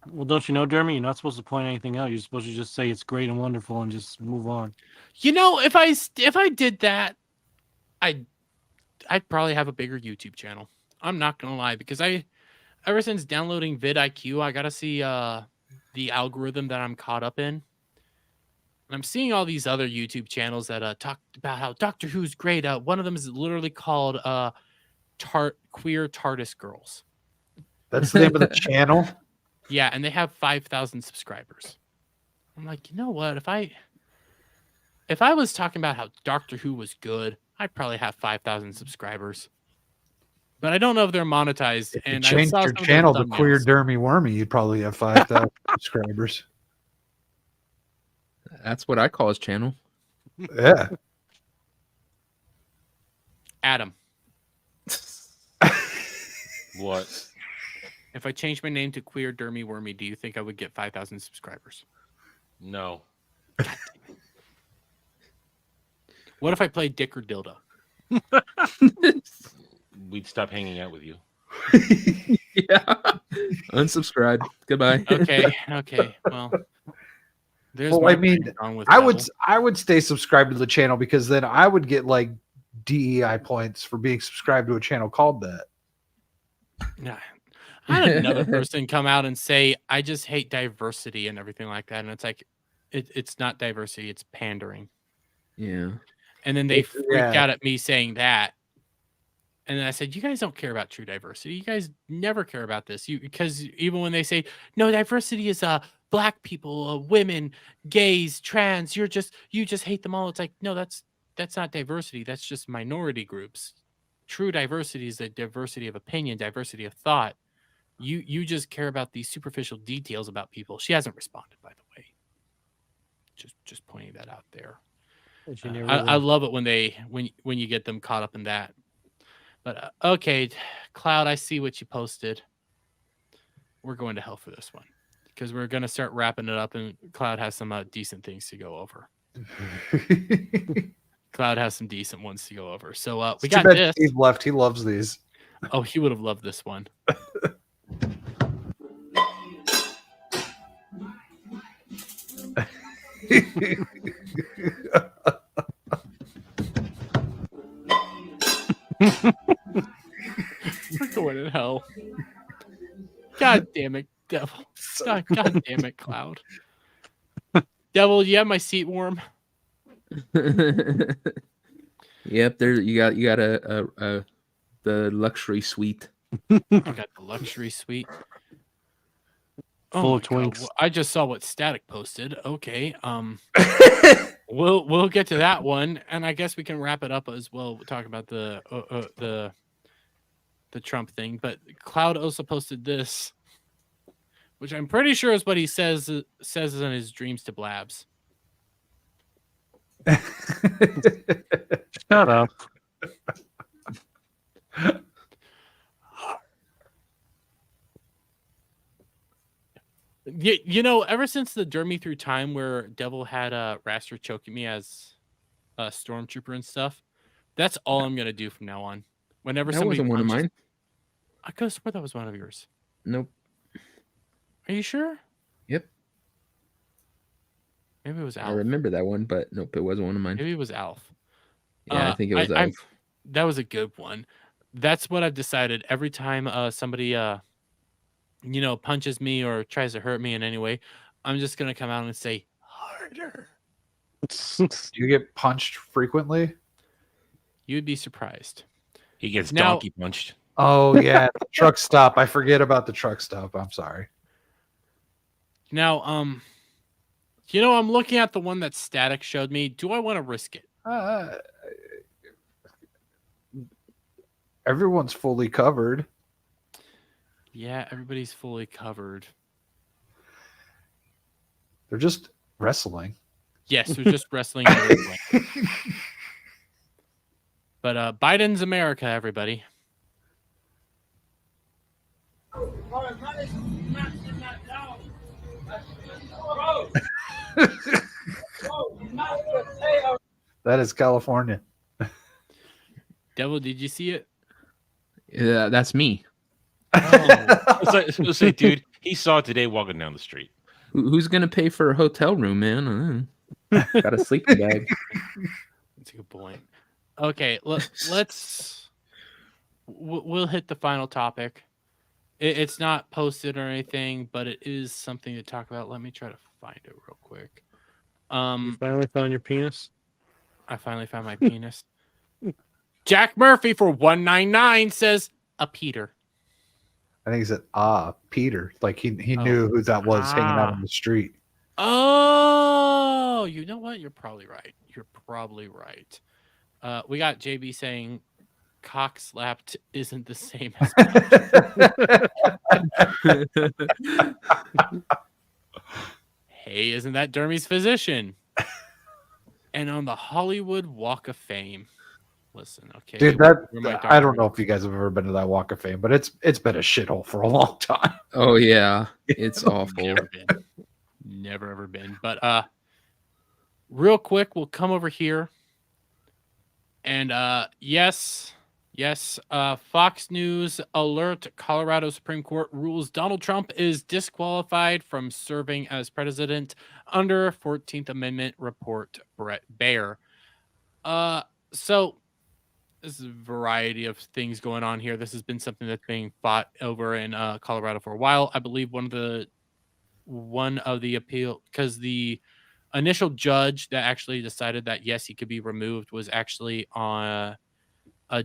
Well, don't you know, Jeremy? You're not supposed to point anything out. You're supposed to just say it's great and wonderful and just move on. You know, if I did that, I'd probably have a bigger YouTube channel. I'm not gonna lie, because ever since downloading vidIQ, I gotta see the algorithm that I'm caught up in. I'm seeing all these other YouTube channels that talk about how Doctor Who's great. One of them is literally called Queer TARDIS Girls. That's the name of the channel? Yeah, and they have 5,000 subscribers. I'm like, you know what? If I was talking about how Doctor Who was good, I'd probably have 5,000 subscribers. But I don't know if they're monetized. If you And changed your channel to Queer Dermy Wormy, you'd probably have 5,000 subscribers. That's what I call his channel. Yeah. Adam. What? If I changed my name to Queer Dermy Wormy, do you think I would get 5,000 subscribers? No. What if I played Dick or Dildo? We'd stop hanging out with you. Yeah. Unsubscribe. Goodbye. Okay. Well, there's. Well, I mean, I would stay subscribed to the channel because then I would get like DEI points for being subscribed to a channel called that. Yeah. I had another person come out and say, I just hate diversity and everything like that. And it's like, it's not diversity, it's pandering. Yeah. And then they freaked out at me saying that. And then I said, you guys don't care about true diversity. You guys never care about this. Because even when they say, no, diversity is black people, women, gays, trans, you just hate them all. It's like, no, that's not diversity. That's just minority groups. True diversity is the diversity of opinion, diversity of thought. You just care about these superficial details about people. She hasn't responded, by the way. Just pointing that out there. I love it when you get them caught up in that. But okay, Cloud, I see what you posted. We're going to hell for this one because we're going to start wrapping it up, and Cloud has some decent things to go over. Cloud has some decent ones to go over. So we got this. Steve left. He loves these. Oh, he would have loved this one. We're going to hell. God damn it, Devil. God damn it, Cloud. Devil, you have my seat warm. Yep, there you got the luxury suite. I got the luxury suite. Full of twinks. Well, I just saw what Static posted. Okay. We'll get to that one, and I guess we can wrap it up as well. We'll talk about the Trump thing. But Cloud also posted this, which I'm pretty sure is what he says in his dreams to Blabs. Shut up. You know, ever since the Dermy Through Time where Devil had Raster choking me as a stormtrooper and stuff, that's all I'm gonna do from now on. Whenever That somebody wasn't one of mine. I could have sworn that was one of yours. Nope. Are you sure? Yep. Maybe it was Alf. I remember that one, but nope, it wasn't one of mine. Maybe it was Alf. Yeah, I think it was Alf. That was a good one. That's what I've decided. Every time somebody punches me or tries to hurt me in any way, I'm just gonna come out and say harder. Do you get punched frequently? You'd be surprised. He gets donkey punched. Oh yeah, the truck stop. I forget about the truck stop. I'm sorry. Now, I'm looking at the one that Static showed me. Do I want to risk it? Everyone's fully covered. Yeah, everybody's fully covered. They're just wrestling. Yes, they're just wrestling. But Biden's America, everybody. That is California. Devil, did you see it? Yeah, that's me. I was gonna say, dude, he saw it today walking down the street. Who's gonna pay for a hotel room, man? Got a sleeping bag. That's a good point. Okay, we'll hit the final topic. It's not posted or anything, but it is something to talk about. Let me try to find it real quick. You finally found your penis? I finally found my penis. Jack Murphy for 199 says a Peter. I think he said, Peter. Like he knew who that was hanging out on the street. Oh, you know what? You're probably right. You're probably right. We got JB saying cock slapped isn't the same as hey, isn't that Dermy's physician? And on the Hollywood Walk of Fame. Listen, okay. Dude, I don't know if you guys have ever been to that Walk of Fame, but it's been a shithole for a long time. Oh yeah. It's awful. Never ever been. But real quick, we'll come over here. And yes, Fox News alert, Colorado Supreme Court rules Donald Trump is disqualified from serving as president under 14th Amendment report, Brett Baer. So there's a variety of things going on here. This has been something that's being fought over in Colorado for a while. I believe one of the appeal, because the initial judge that actually decided that yes, he could be removed was actually on a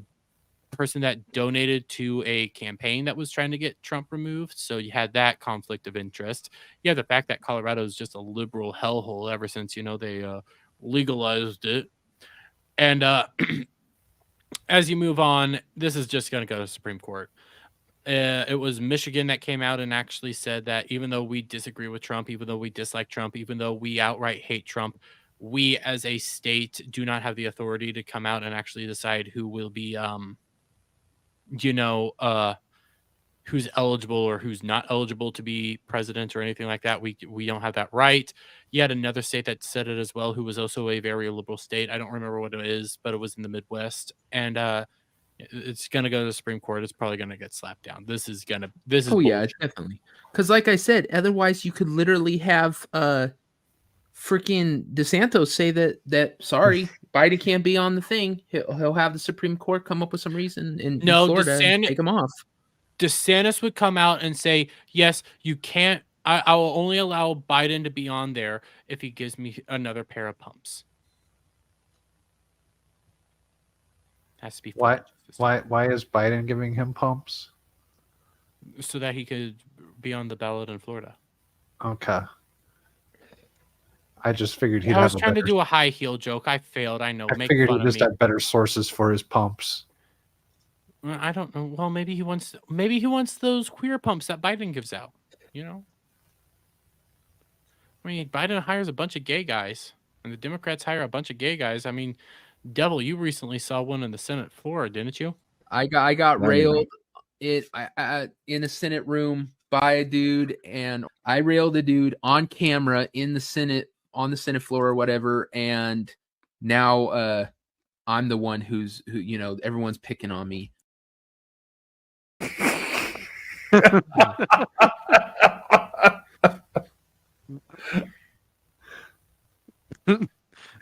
person that donated to a campaign that was trying to get Trump removed. So you had that conflict of interest. You have the fact that Colorado is just a liberal hellhole ever since, they legalized it. And as you move on, this is just going to go to Supreme Court. It was Michigan that came out and actually said that even though we disagree with Trump, even though we dislike Trump, even though we outright hate Trump, we as a state do not have the authority to come out and actually decide who will be, who's eligible or who's not eligible to be president or anything like that. We don't have that right. You had another state that said it as well, who was also a very liberal state. I don't remember what it is, but it was in the Midwest. And it's going to go to the Supreme Court. It's probably going to get slapped down. This is yeah, definitely. Because like I said, otherwise you could literally have freaking DeSantis say that sorry, Biden can't be on the thing. He'll have the Supreme Court come up with some reason in Florida and take him off. DeSantis would come out and say, yes, you can't. I will only allow Biden to be on there if he gives me another pair of pumps. Has to be why is Biden giving him pumps? So that he could be on the ballot in Florida. Okay. I just figured he'd I was trying to do a high heel joke. I failed. I know. I figured he just had better sources for his pumps. I don't know. Well, maybe he wants those queer pumps that Biden gives out. I mean, Biden hires a bunch of gay guys, and the Democrats hire a bunch of gay guys. I mean, Devil, you recently saw one in the Senate floor, didn't you? I got railed in a Senate room by a dude, and I railed a dude on camera in the Senate, on the Senate floor or whatever, and now I'm the one who everyone's picking on me.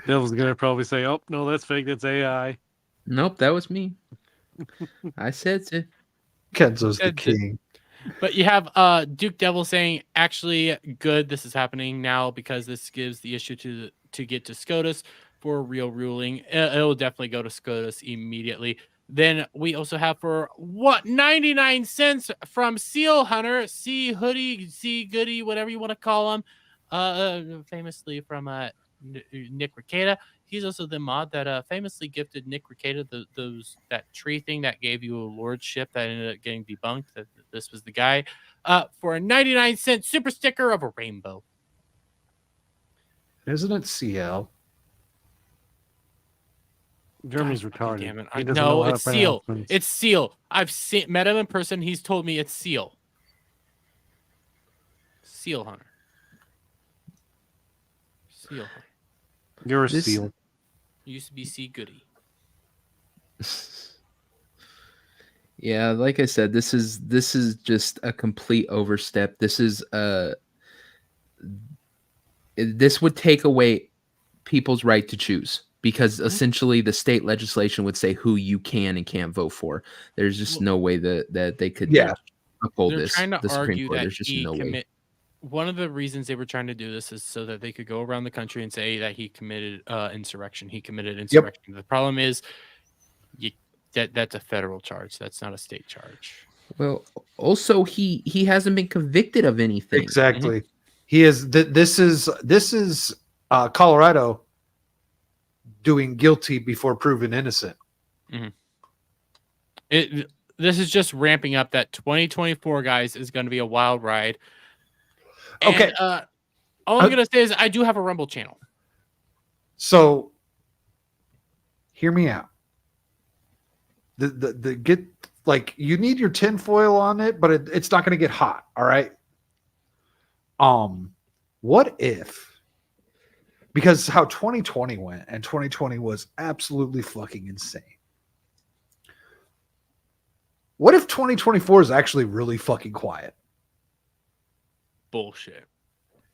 Devil's gonna probably say, "Oh no, that's fake. That's AI." Nope, that was me. I said so. Kenzo's the king. But you have Duke Devil saying, actually, good. This is happening now because this gives the issue to get to SCOTUS for a real ruling. It'll definitely go to SCOTUS immediately. Then we also have for 99 cents from Seal Hunter, C Hoodie, C Goody, whatever you want to call him, famously from Nick Rekieta. He's also the mod that famously gifted Nick Rekieta that tree thing that gave you a lordship that ended up getting debunked. That this was the guy for a 99-cent super sticker of a rainbow. Isn't it CL? Germany's retarded. Damn it. No, it's Seal. It's Seal. I've met him in person. He's told me it's Seal. Seal Hunter. Seal Hunter. You're a seal. Used to be C Goody. Yeah, like I said, this is just a complete overstep. This would take away people's right to choose, because essentially the state legislation would say who you can and can't vote for. There's just no way that they could. Yeah. uphold they're this. trying to The Supreme argue Court. that There's just he no way. One of the reasons they were trying to do this is so that they could go around the country and say that he committed insurrection. He committed insurrection. The problem is that's a federal charge. That's not a state charge. Well, also he hasn't been convicted of anything. Exactly. He is. This is Colorado doing guilty before proven innocent. This is just ramping up. That 2024, guys, is going to be a wild ride. Okay. And, all I'm going to say is I do have a Rumble channel. So hear me out. The get like you need your tinfoil on it, but it's not going to get hot. All right. What if? Because how 2020 went, and 2020 was absolutely fucking insane. What if 2024 is actually really fucking quiet? Bullshit.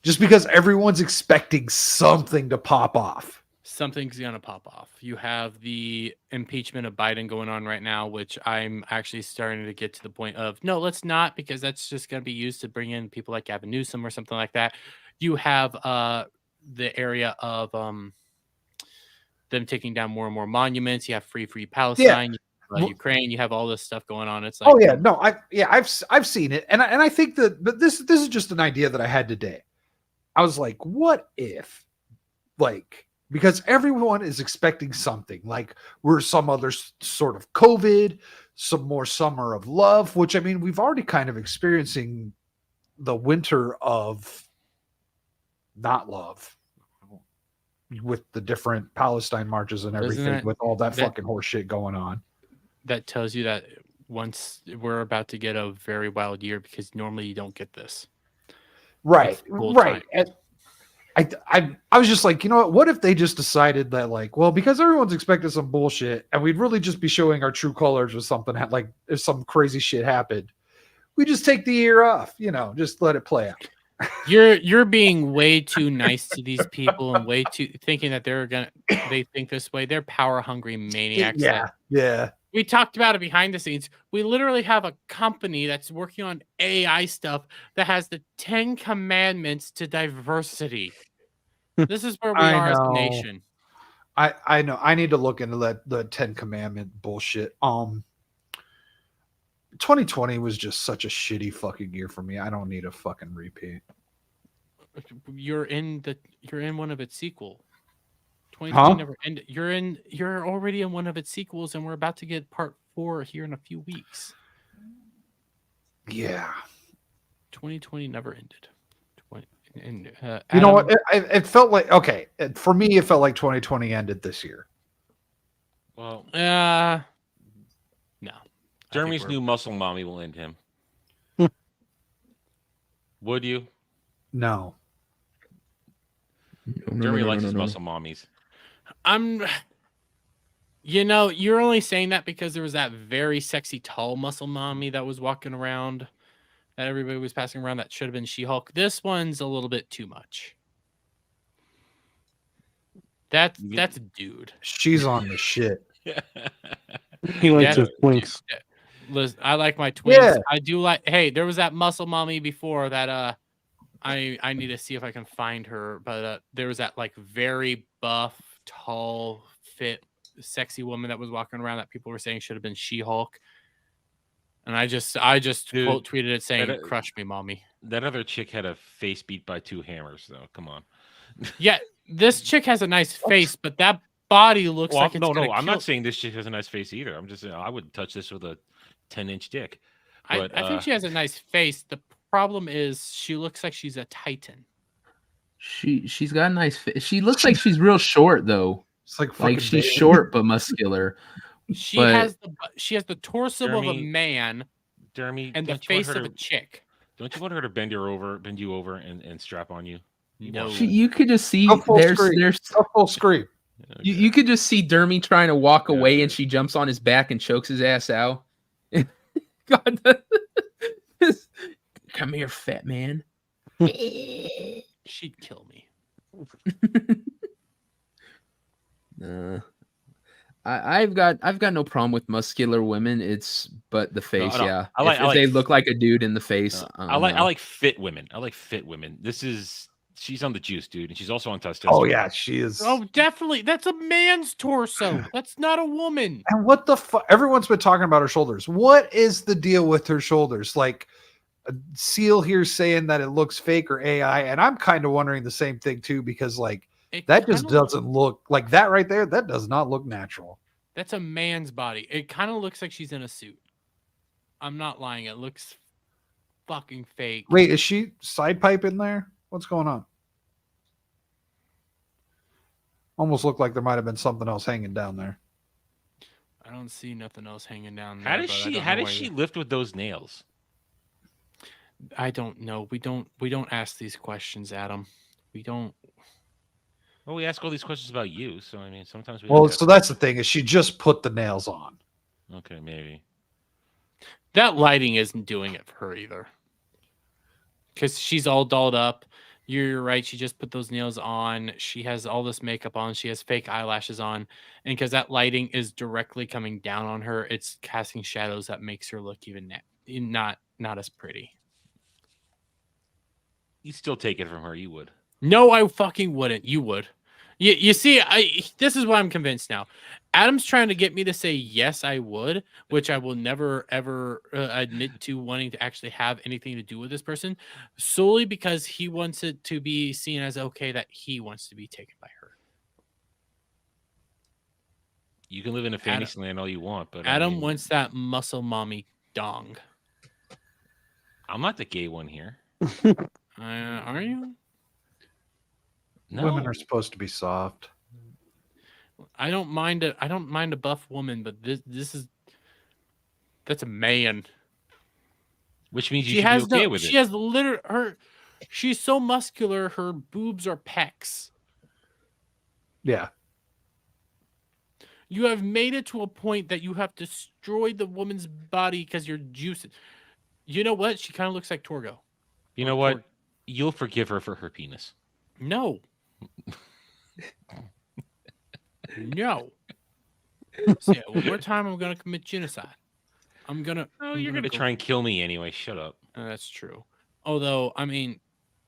Just because everyone's expecting something to pop off. Something's going to pop off. You have the impeachment of Biden going on right now, which I'm actually starting to get to the point of, no, let's not, because that's just going to be used to bring in people like Gavin Newsom or something like that. You have the area of them taking down more and more monuments. You have Free Palestine. Yeah. Ukraine, you have all this stuff going on. It's like, oh yeah, no, I've seen it, and I think that, but this is just an idea that I had today. I was like, what if, like, because everyone is expecting something, like we're some other sort of COVID, some more summer of love, which I mean we've already kind of experiencing the winter of not love with the different Palestine marches and everything, with all that fucking horse shit going on. That tells you that once we're about to get a very wild year, because normally you don't get this. Right. And I was just like, you know what if they just decided that, like, well, because everyone's expecting some bullshit and we'd really just be showing our true colors or something, like if some crazy shit happened, we just take the year off, just let it play out. You're being way too nice to these people and way too thinking that they think this way. They're power hungry maniacs. Yeah. We talked about it behind the scenes. We literally have a company that's working on AI stuff that has the 10 commandments to diversity. This is where we are as a nation. I know. I need to look into the 10 commandment bullshit. 2020 was just such a shitty fucking year for me. I don't need a fucking repeat. You're in one of its sequel. 2020 never ended. You're already in one of its sequels, and we're about to get part 4 here in a few weeks. Yeah. 2020 never ended. You know what? It felt like, okay, for me, it felt like 2020 ended this year. Well, no. Jeremy's new muscle mommy will end him. Would you? No. Jeremy likes his muscle mommies. You're only saying that because there was that very sexy tall muscle mommy that was walking around that everybody was passing around that should have been She-Hulk. This one's a little bit too much. That's a dude. She's on the shit. He likes his twinks. Listen, I like my twins. Yeah. I do like. Hey, there was that muscle mommy before that. I need to see if I can find her. But there was that like very buff, tall, fit, sexy woman that was walking around that people were saying should have been She-Hulk. And I just quote tweeted it saying, "Crush me, mommy." That other chick had a face beat by 2 hammers, though. Come on. Yeah, this chick has a nice face, but that body looks like it's no. I'm not saying this chick has a nice face either. I'm just saying I wouldn't touch this with a 10-inch dick. But, I think she has a nice face. The problem is she looks like she's a titan. She's got a nice face. She looks like she's real short though. It's like she's short but muscular. She has the torso of a man, Jeremy, and the face of a chick. Don't you want her to bend you over and strap on you? No. You could just see there's a full screen. Okay. You could just see Dermy trying to walk away, and she jumps on his back and chokes his ass out. God, come here, fat man. She'd kill me. I've got no problem with muscular women. But the face, no. yeah. If they look like a dude in the face, I like fit women. I like fit women. She's on the juice, dude, and she's also on testosterone. Oh yeah, she is. Oh, definitely. That's a man's torso. That's not a woman. And what the fuck? Everyone's been talking about her shoulders. What is the deal with her shoulders? Like, Seal here saying that it looks fake or AI, and I'm kind of wondering the same thing too, because like that just doesn't look like that right there. That does not look natural. That's a man's body. It kind of looks like she's in a suit. I'm not lying. It looks fucking fake. Wait, is she side pipe in there? What's going on? Almost looked like there might have been something else hanging down there. I don't see nothing else hanging down there. How does she lift with those nails? I don't know. We don't ask these questions, Adam. We don't. Well, we ask all these questions about you, so I mean, sometimes we. Well, so that's the thing, is she just put the nails on. Okay, maybe. That lighting isn't doing it for her either. Because she's all dolled up. You're right. She just put those nails on. She has all this makeup on. She has fake eyelashes on. And because that lighting is directly coming down on her, it's casting shadows that makes her look even not as pretty. You'd still take it from her. You would. No, I fucking wouldn't. You would. You see, this is what I'm convinced now. Adam's trying to get me to say yes, I would, which I will never, ever admit to wanting to actually have anything to do with this person, solely because he wants it to be seen as okay that he wants to be taken by her. You can live in a fantasy land all you want, but Adam wants that muscle mommy dong. I'm not the gay one here. Are you? No. Women are supposed to be soft. I don't mind a buff woman, but that's a man. Which means you should be okay with it. She has she's so muscular, her boobs are pecs. Yeah. You have made it to a point that you have destroyed the woman's body because you're juicing. You know what? She kind of looks like Torgo. You know what? You'll forgive her for her penis. No. No. Say it one more time, I'm gonna commit genocide. You're gonna try and kill me anyway. Shut up. That's true. Although, I mean,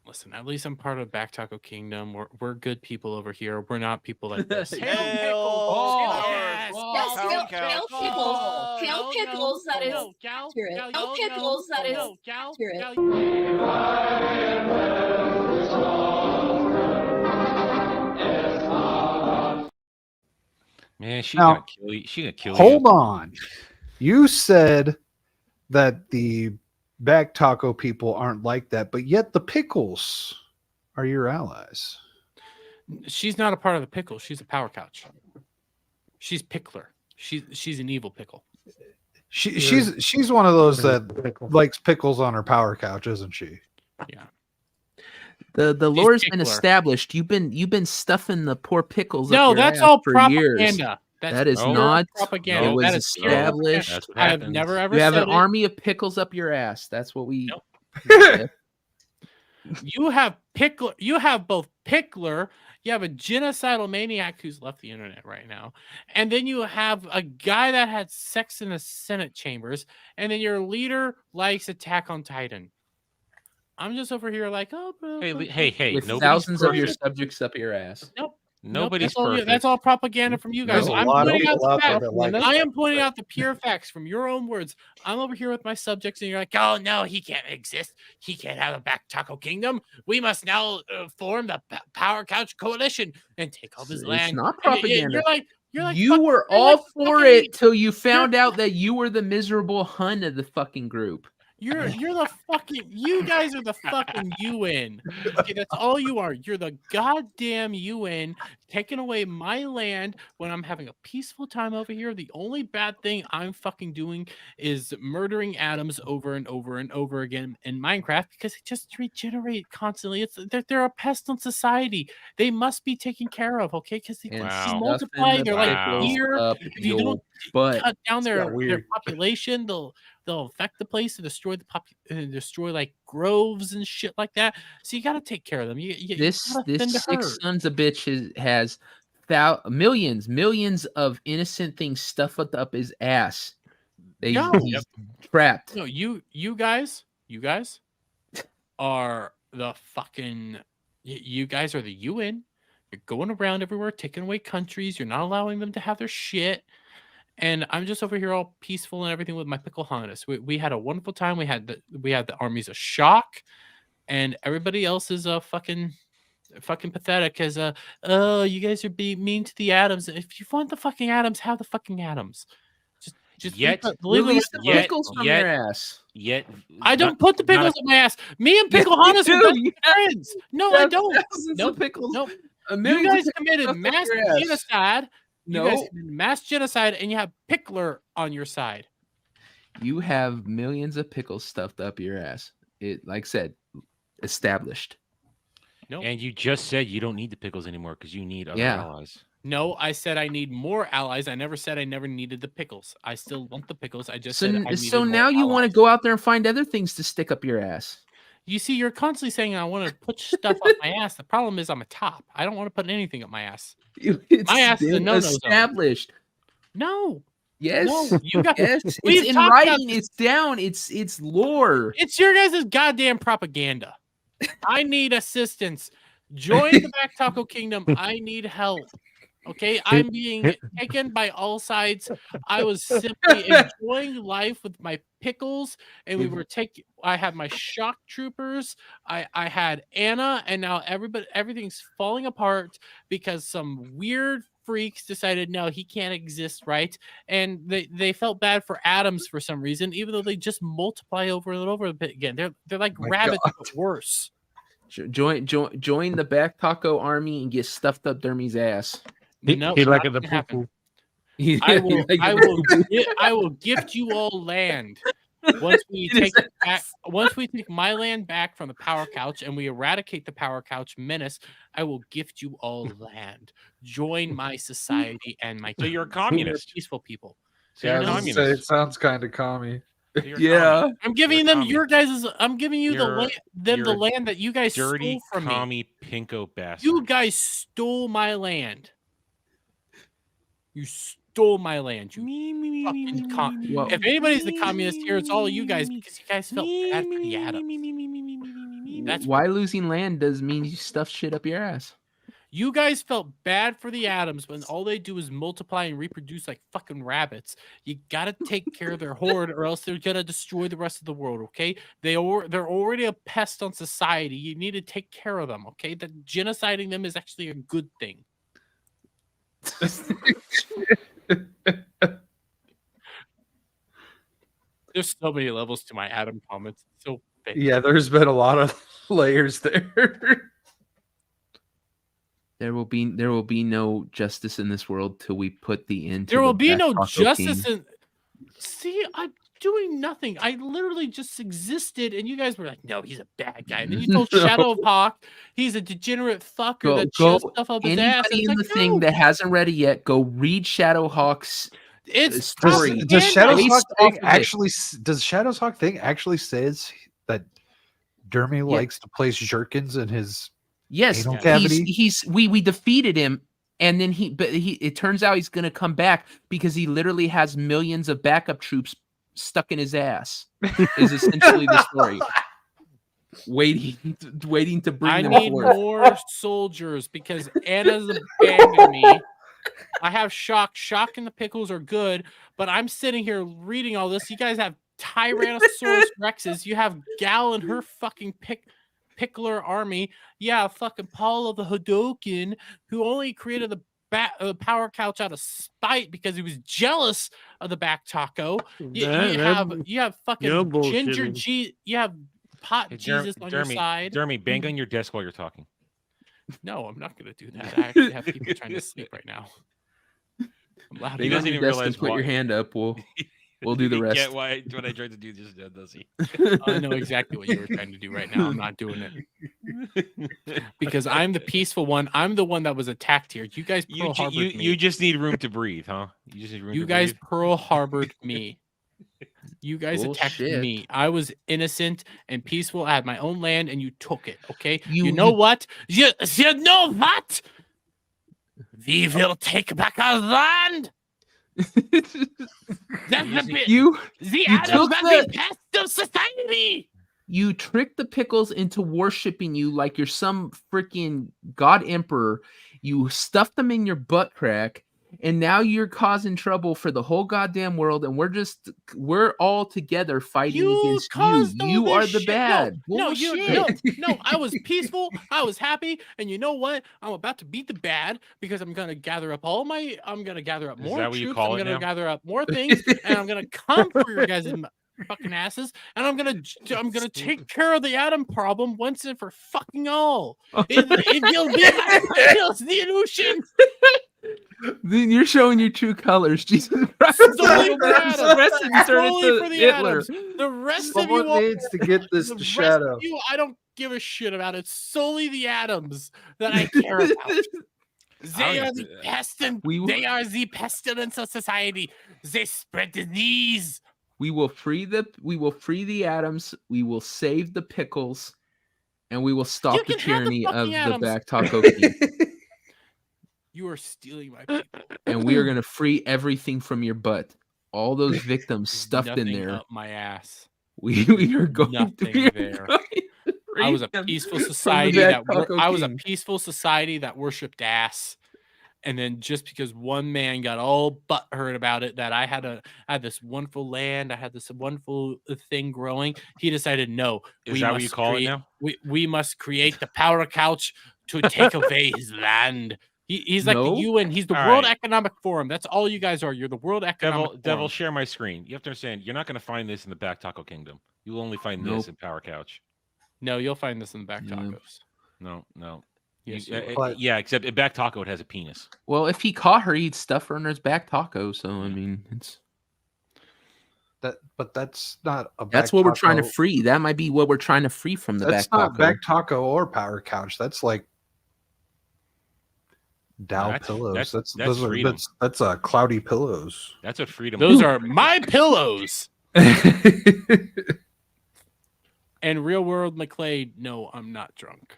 listen, at least I'm part of Back Taco Kingdom. We're good people over here. We're not people like this. Kale pickles. That is accurate. Kale pickles. That is accurate. Man, she's gonna kill you. She's gonna kill you. Hold on. You said that the Back Taco people aren't like that, but yet the pickles are your allies. She's not a part of the pickle. She's a power couch. She's Pickler. She's an evil pickle. She's one of those that likes pickles on her power couch, isn't she? Yeah. The lore's been established. You've been stuffing the poor pickles. No, up your that's ass all for propaganda. Years. That is not propaganda. It was that is established. I have never ever. You have said an army of pickles up your ass. That's what we. Nope. You have Pickler. You have both Pickler. You have a genocidal maniac who's left the internet right now, and then you have a guy that had sex in the Senate chambers, and then your leader likes Attack on Titan. I'm just over here like, oh, bro. Hey, with thousands of your subjects up your ass. Nope. Nobody's perfect. perfect. That's all propaganda from you guys. I'm pointing out the facts. I am pointing out the pure facts from your own words. I'm over here with my subjects, and you're like, oh, no, he can't exist. He can't have a Back Taco Kingdom. We must now form the Power Couch Coalition and take all his land. It's not propaganda. You're like, you were all for it till you found out that you were the miserable Hun of the fucking group. You're the fucking, you guys are the fucking UN. Okay, that's all you are. You're the goddamn UN taking away my land when I'm having a peaceful time over here. The only bad thing I'm fucking doing is murdering atoms over and over and over again in Minecraft because it just regenerates constantly. They're a pest on society. They must be taken care of, okay? Because they multiply. They're like here. If you don't cut down their population, they'll affect the place and destroy like groves and shit like that. So you got to take care of them. This six sons of bitch has millions of innocent things stuffed up his ass. He's trapped. No, you guys are the fucking. You guys are the UN. You're going around everywhere, taking away countries. You're not allowing them to have their shit. And I'm just over here all peaceful and everything with my pickle harness. We had a wonderful time. We had the armies of shock, and everybody else is fucking pathetic as oh, you guys are being mean to the atoms. If you want the fucking atoms, have the fucking atoms. Just release the pickles from your ass. I don't put the pickles in my ass. Me and Pickle Harness are best friends. No, I don't. Nope. Pickles. Nope. You guys committed mass genocide. No. You guys committed mass genocide, and you have Pickler on your side. You have millions of pickles stuffed up your ass. It, like I said, established. No. And you just said you don't need the pickles anymore because you need other allies. No, I said I need more allies. I never said I never needed the pickles. I still want the pickles. I just said I needed so now you want to go out there and find other things to stick up your ass. You see, you're constantly saying I want to put stuff up my ass. The problem is I'm a top. I don't want to put anything up my ass. My ass is a no-no established. No. Yes. No. You got. Yes. It's in writing. It's down. It's lore. It's your guys' goddamn propaganda. I need assistance. Join the Back Taco Kingdom. I need help. Okay, I'm being taken by all sides. I was simply enjoying life with my pickles, and we were taking. I had my shock troopers. I had Anna, and now everything's falling apart because some weird freaks decided no, he can't exist, right? And they felt bad for atoms for some reason, even though they just multiply over and over again. They're like rabbits, but worse. Join the Back Taco army and get stuffed up Dermy's ass. No, he like the poo-poo. I will gift you all land once we take my land back from the Power Couch and we eradicate the Power Couch menace. I will gift you all land. Join my society and my. So you're a communist. Peaceful people. So you're a communist. It sounds kind of commie. Yeah, I'm giving them your guys'. I'm giving you the land that you guys dirty, stole from me. Commie pinko bastard. You guys stole my land. You stole my land. You fucking con. If anybody's the communist here, it's all you guys because you guys felt bad for the atoms. That's why losing land does mean you stuff shit up your ass. You guys felt bad for the atoms when all they do is multiply and reproduce like fucking rabbits. You gotta take care of their horde, or else they're gonna destroy the rest of the world. Okay, they're already a pest on society. You need to take care of them. Okay, that genociding them is actually a good thing. There's so many levels to my Adam comments. So big. Yeah, there's been a lot of layers there. There will be no justice in this world till we put the end. There will be no justice in. See, I'm doing nothing. I literally just existed, and you guys were like, "No, he's a bad guy." And then you told Shadow of Hawk he's a degenerate fucker that shoves stuff up his ass. Anybody in the thing that hasn't read it yet, go read Shadow Hawk's story. Does Shadow Hawk thing actually? Does Shadow Hawk thing actually says that Dermy likes to place jerkins in his? Yes, we defeated him, and then it turns out he's gonna come back because he literally has millions of backup troops stuck in his ass. Is essentially the story. Waiting to bring them forth. I need more soldiers because Anna's abandoned me. I have Shock. Shock and the pickles are good, but I'm sitting here reading all this. You guys have Tyrannosaurus Rexes. You have Gal and her fucking Pickler army. Yeah, fucking Paul of the Hadoken, who only created the Power Couch out of spite because he was jealous of the Back Taco. You have fucking Ginger G. You have Pot Jesus on your side. Jeremy, bang on your desk while you're talking. No, I'm not going to do that. I actually have people trying to sleep right now. I'm loud. He doesn't even realize. Put your hand up. We'll do the rest. Get what I tried to do just now, does he? I know exactly what you were trying to do right now. I'm not doing it. Because I'm the one. I'm the one that was attacked here. You guys Pearl Harbored me. You just need room to breathe, huh? You just need room to guys breathe? Pearl Harbored me. You guys attacked me. I was innocent and peaceful. I had my own land and you took it, okay? You know what? You know what? We will take back our land. The Adams are the pest of society. You tricked the pickles into worshiping you like you're some freaking god emperor. You stuffed them in your butt crack, and now you're causing trouble for the whole goddamn world. And we're all together fighting against you. You are the bad. No, I was peaceful. I was happy, and you know what? I'm about to beat the bad because I'm gonna gather up more troops. I'm gonna gather up more things, and I'm gonna come for your guys' fucking asses, and I'm gonna take care of the atom problem once and for fucking all. It will be my illusion. Then you're showing your true colors, Jesus Christ. The rest of you needs to get this to shadow. I don't give a shit about. It's solely the atoms that I care about. They are the pestilence of society. They spread disease. We will free the atoms. We will save the pickles, and we will stop the tyranny of the Back Taco King. You are stealing my people. And we are going to free everything from your butt. All those victims stuffed in there. Up my ass. We are going nothing there. I was a peaceful society that worshipped ass. And then just because one man got all butthurt about it, that I had this wonderful land, I had this wonderful thing growing, he decided, no. Is that what you call it now? We must create the power couch to take away his land. He's like the UN. He's the World Economic Forum. That's all you guys are. You're the World Economic Forum. Devil, share my screen. You have to understand, you're not going to find this in the Back Taco Kingdom. You will only find this in Power Couch. No, you'll find this in the Back Tacos. No. Yes, except at Back Taco, it has a penis. Well, if he caught her, he'd stuff her in his back taco. So, I mean, it's... But that's not a. That's what we're trying to free. That might be what we're trying to free from the Back Taco. That's not Back Taco or Power Couch. That's like Dow pillows. That's cloudy pillows. That's what freedom. Those are my pillows. And Real World McClade, no, I'm not drunk.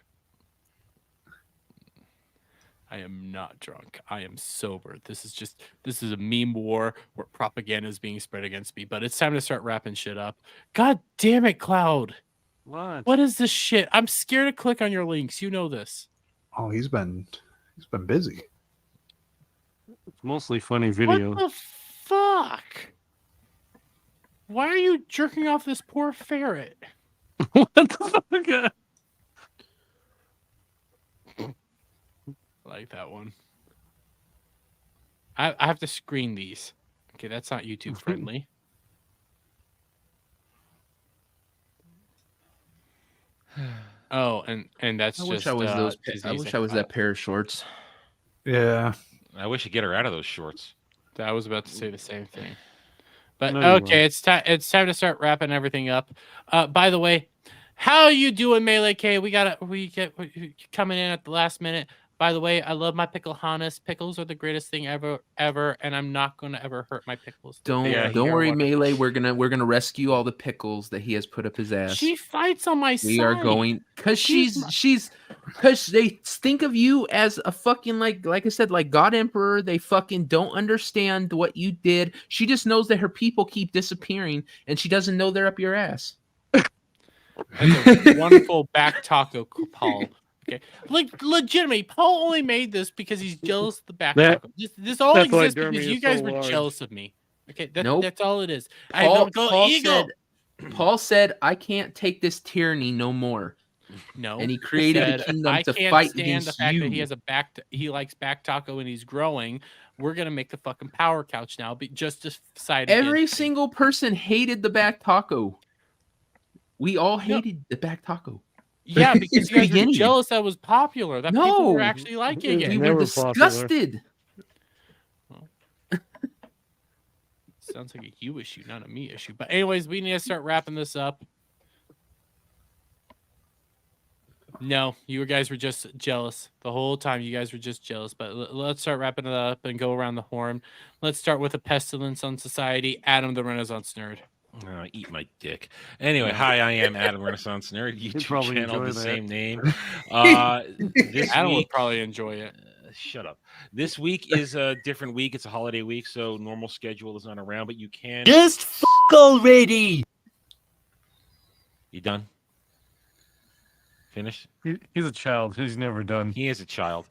I am not drunk. I am sober. This is a meme war where propaganda is being spread against me. But it's time to start wrapping shit up. God damn it, Cloud. What is this shit? I'm scared to click on your links. You know this. Oh, he's been busy. It's mostly funny videos. What the fuck? Why are you jerking off this poor ferret? What the fuck? I like that one. I have to screen these. Okay, that's not YouTube friendly. Oh, and that's I wish I was that pair of shorts. Yeah. I wish you'd get her out of those shorts. I was about to say the same thing. But okay, it's time to start wrapping everything up. By the way, how are you doing, Melee K? We get coming in at the last minute. By the way, I love my pickle Hannes. Pickles are the greatest thing ever, and I'm not going to ever hurt my pickles. Don't worry, Melee. We're gonna rescue all the pickles that he has put up his ass. She fights on my side. We are going because because they think of you as a fucking like I said, like God Emperor. They fucking don't understand what you did. She just knows that her people keep disappearing, and she doesn't know they're up your ass. That's a wonderful back taco, Paul. Okay, like legitimately, Paul only made this because he's jealous of the back taco. This all exists because you guys were jealous of me. Okay, that's all it is. Paul said, "I can't take this tyranny no more." No, and he created a kingdom to fight against the fact you. that he has he likes back taco and he's growing. We're gonna make the fucking power couch now, but just to side. Every single person hated the back taco. We all hated the back taco. Yeah, because you guys were jealous that was popular. That people were actually liking it. We were disgusted. Well, sounds like a you issue, not a me issue. But anyways, we need to start wrapping this up. No, you guys were just jealous. The whole time you guys were just jealous. But let's start wrapping it up and go around the horn. Let's start with a pestilence on society. Adam the Renaissance Nerd. Eat my dick. Anyway, hi, I am Adam Renaissance Nerd. YouTube channel, the same name. Adam would probably enjoy it. Shut up. This week is a different week. It's a holiday week, so normal schedule is not around, but you can just already. You done? Finished? He's a child. He's never done. He is a child.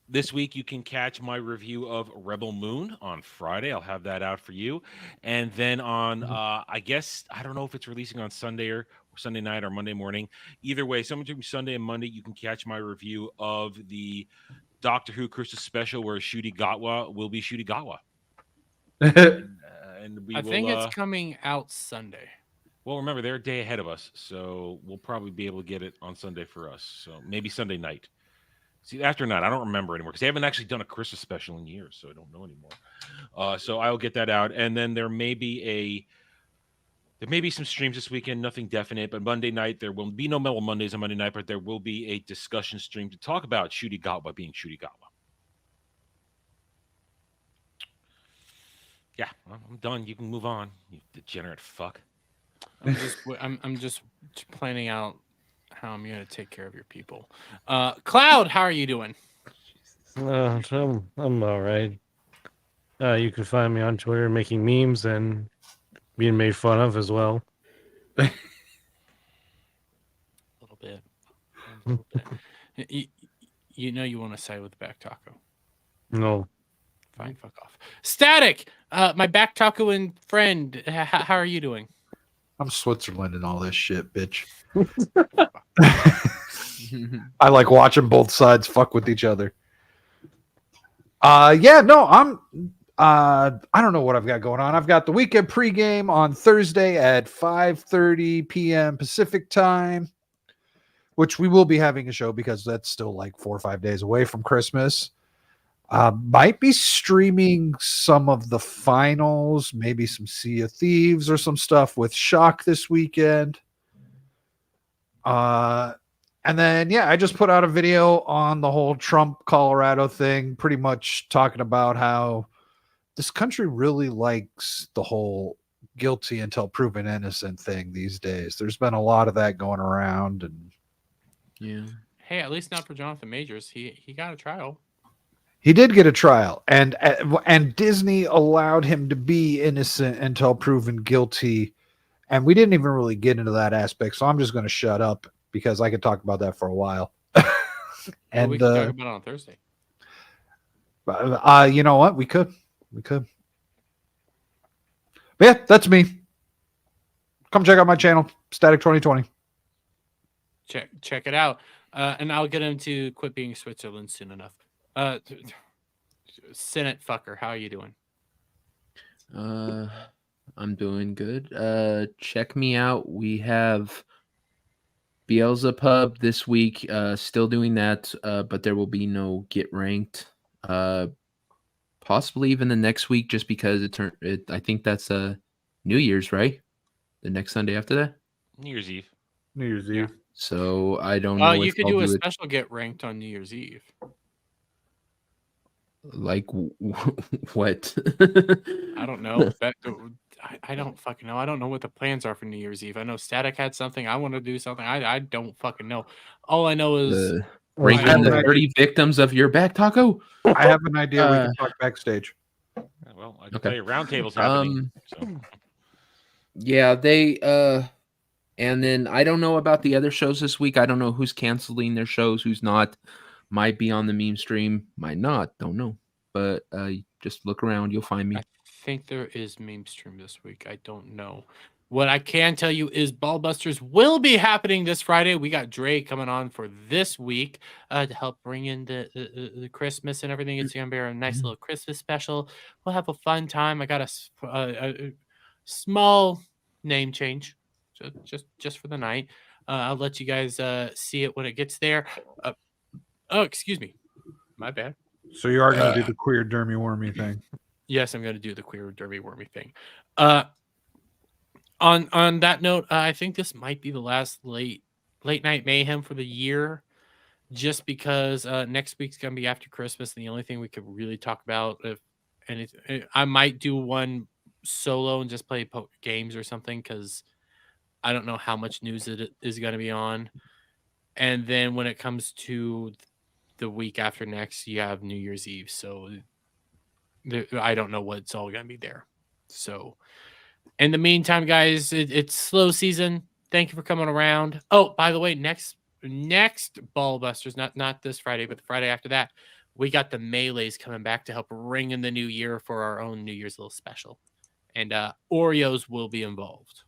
This week, you can catch my review of Rebel Moon on Friday. I'll have that out for you. And then on, I guess, I don't know if it's releasing on Sunday or Sunday night or Monday morning. Either way, sometime between Sunday and Monday, you can catch my review of the Doctor Who Christmas special where Ncuti Gatwa will be Ncuti Gatwa. And I think it's coming out Sunday. Well, remember, they're a day ahead of us, so we'll probably be able to get it on Sunday for us. So maybe Sunday night. See, after night, I don't remember anymore because they haven't actually done a Christmas special in years, so I don't know anymore. So I'll get that out, and then there may be some streams this weekend, nothing definite. But Monday night there will be no Mellow Mondays on Monday night, but there will be a discussion stream to talk about Ncuti Gatwa being Ncuti Gatwa. Yeah, I'm done. You can move on, you degenerate fuck. I'm just planning out how I'm gonna take care of your people. Cloud, how are you doing? I'm all right. You can find me on Twitter making memes and being made fun of as well. A little bit. You know you want to side with Back Taco. No. Fine, fuck off. Static, my Back Taco and friend. How are you doing? I'm Switzerland and all this shit, bitch. I like watching both sides fuck with each other. Yeah, no, I don't know what I've got going on. I've got the weekend pregame on Thursday at 5:30 p.m. Pacific time, which we will be having a show because that's still like 4 or 5 days away from Christmas. Might be streaming some of the finals, maybe some Sea of Thieves or some stuff with Shock this weekend. And then, yeah, I just put out a video on the whole Trump Colorado thing, pretty much talking about how this country really likes the whole guilty until proven innocent thing these days. There's been a lot of that going around. And yeah. Hey, at least not for Jonathan Majors. He got a trial. He did get a trial, and Disney allowed him to be innocent until proven guilty. And we didn't even really get into that aspect, so I'm just going to shut up because I could talk about that for a while. And we can talk about it on Thursday. You know what? We could. But yeah, that's me. Come check out my channel, Static 2020. Check it out. And I'll get him to quit being Switzerland soon enough. Senate fucker, how are you doing? I'm doing good. Check me out. We have Beelzebub this week. Still doing that, but there will be no Get Ranked. Possibly even the next week, just because I think that's New Year's, right? The next Sunday after that. New Year's Eve. Yeah. So I don't know. You could do a special Get Ranked on New Year's Eve. Like what? I don't know. I don't fucking know. I don't know what the plans are for New Year's Eve. I know Static had something. I want to do something. I don't fucking know. All I know is ranking the 30 victims of your back taco. I have an idea. We can talk backstage. Well, I can tell you roundtables happening. So. Yeah, they and then I don't know about the other shows this week. I don't know who's canceling their shows, who's not. Might be on the meme stream, might not. Don't know. But just look around. You'll find me. I think there is meme stream this week. I don't know. What I can tell you is Ballbusters will be happening this Friday. We got Dre coming on for this week to help bring in the Christmas and everything. It's going to be a nice little Christmas special. We'll have a fun time. I got a small name change just for the night. I'll let you guys see it when it gets there. Oh, excuse me. My bad. So you are going to do the queer dermy wormy thing. Yes, I'm going to do the queer derby wormy thing. On that note, I think this might be the last late night mayhem for the year, just because next week's going to be after Christmas, and the only thing we could really talk about, I might do one solo and just play games or something, because I don't know how much news it is going to be on. And then when it comes to the week after next, you have New Year's Eve. So I don't know what's all going to be there. So in the meantime, guys, it's slow season. Thank you for coming around. Oh, by the way, next Ball Busters, not this Friday, but the Friday after that, we got the Melees coming back to help ring in the new year for our own New Year's little special. And Oreos will be involved.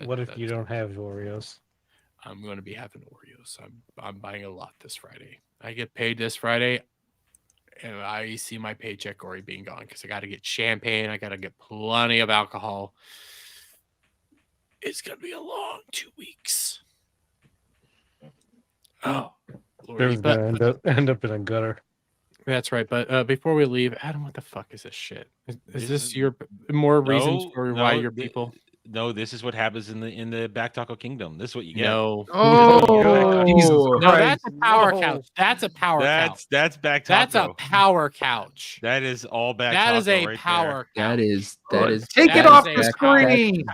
What if you don't have Oreos? I'm going to be having Oreos. I'm buying a lot this Friday. I get paid this Friday, and I see my paycheck already being gone because I got to get champagne. I got to get plenty of alcohol. It's going to be a long 2 weeks. Oh, Lordy. They're going to end up in a gutter. That's right. But before we leave, Adam, what the fuck is this shit? Is this your more reasons for why your people? No, this is what happens in the Back Taco Kingdom. This is what you get. No. Oh, Jesus No, Christ. that's a power couch. That's a power couch. That's Back Taco. That's a power couch. That is all Back That Taco is a right power That couch. is Take that it is off a the screen.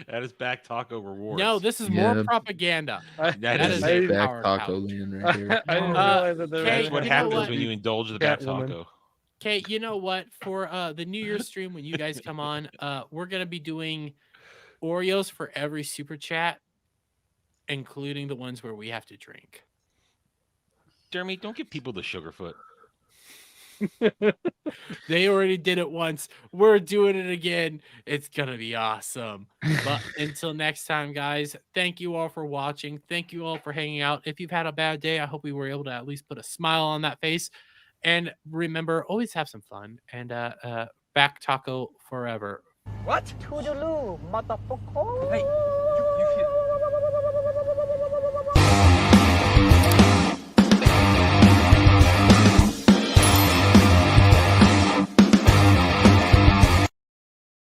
that is Back Taco rewards. No, this is Yeah. more propaganda. that is is a Back power Taco couch. land right here. I didn't realize that there That's Kate, what you know happens what? when you indulge the Back Catwoman. Taco. Okay, you know what? For the New Year's stream, when you guys come on, we're gonna be doing Oreos for every super chat, including the ones where we have to drink. Jeremy, don't give people the Sugarfoot. They already did it once. We're doing it again. It's gonna be awesome. But until next time, guys, thank you all for watching. Thank you all for hanging out. If you've had a bad day, I hope we were able to at least put a smile on that face. And remember, always have some fun. And Back Taco forever. What? Toodaloo, motherfucker. Hey, you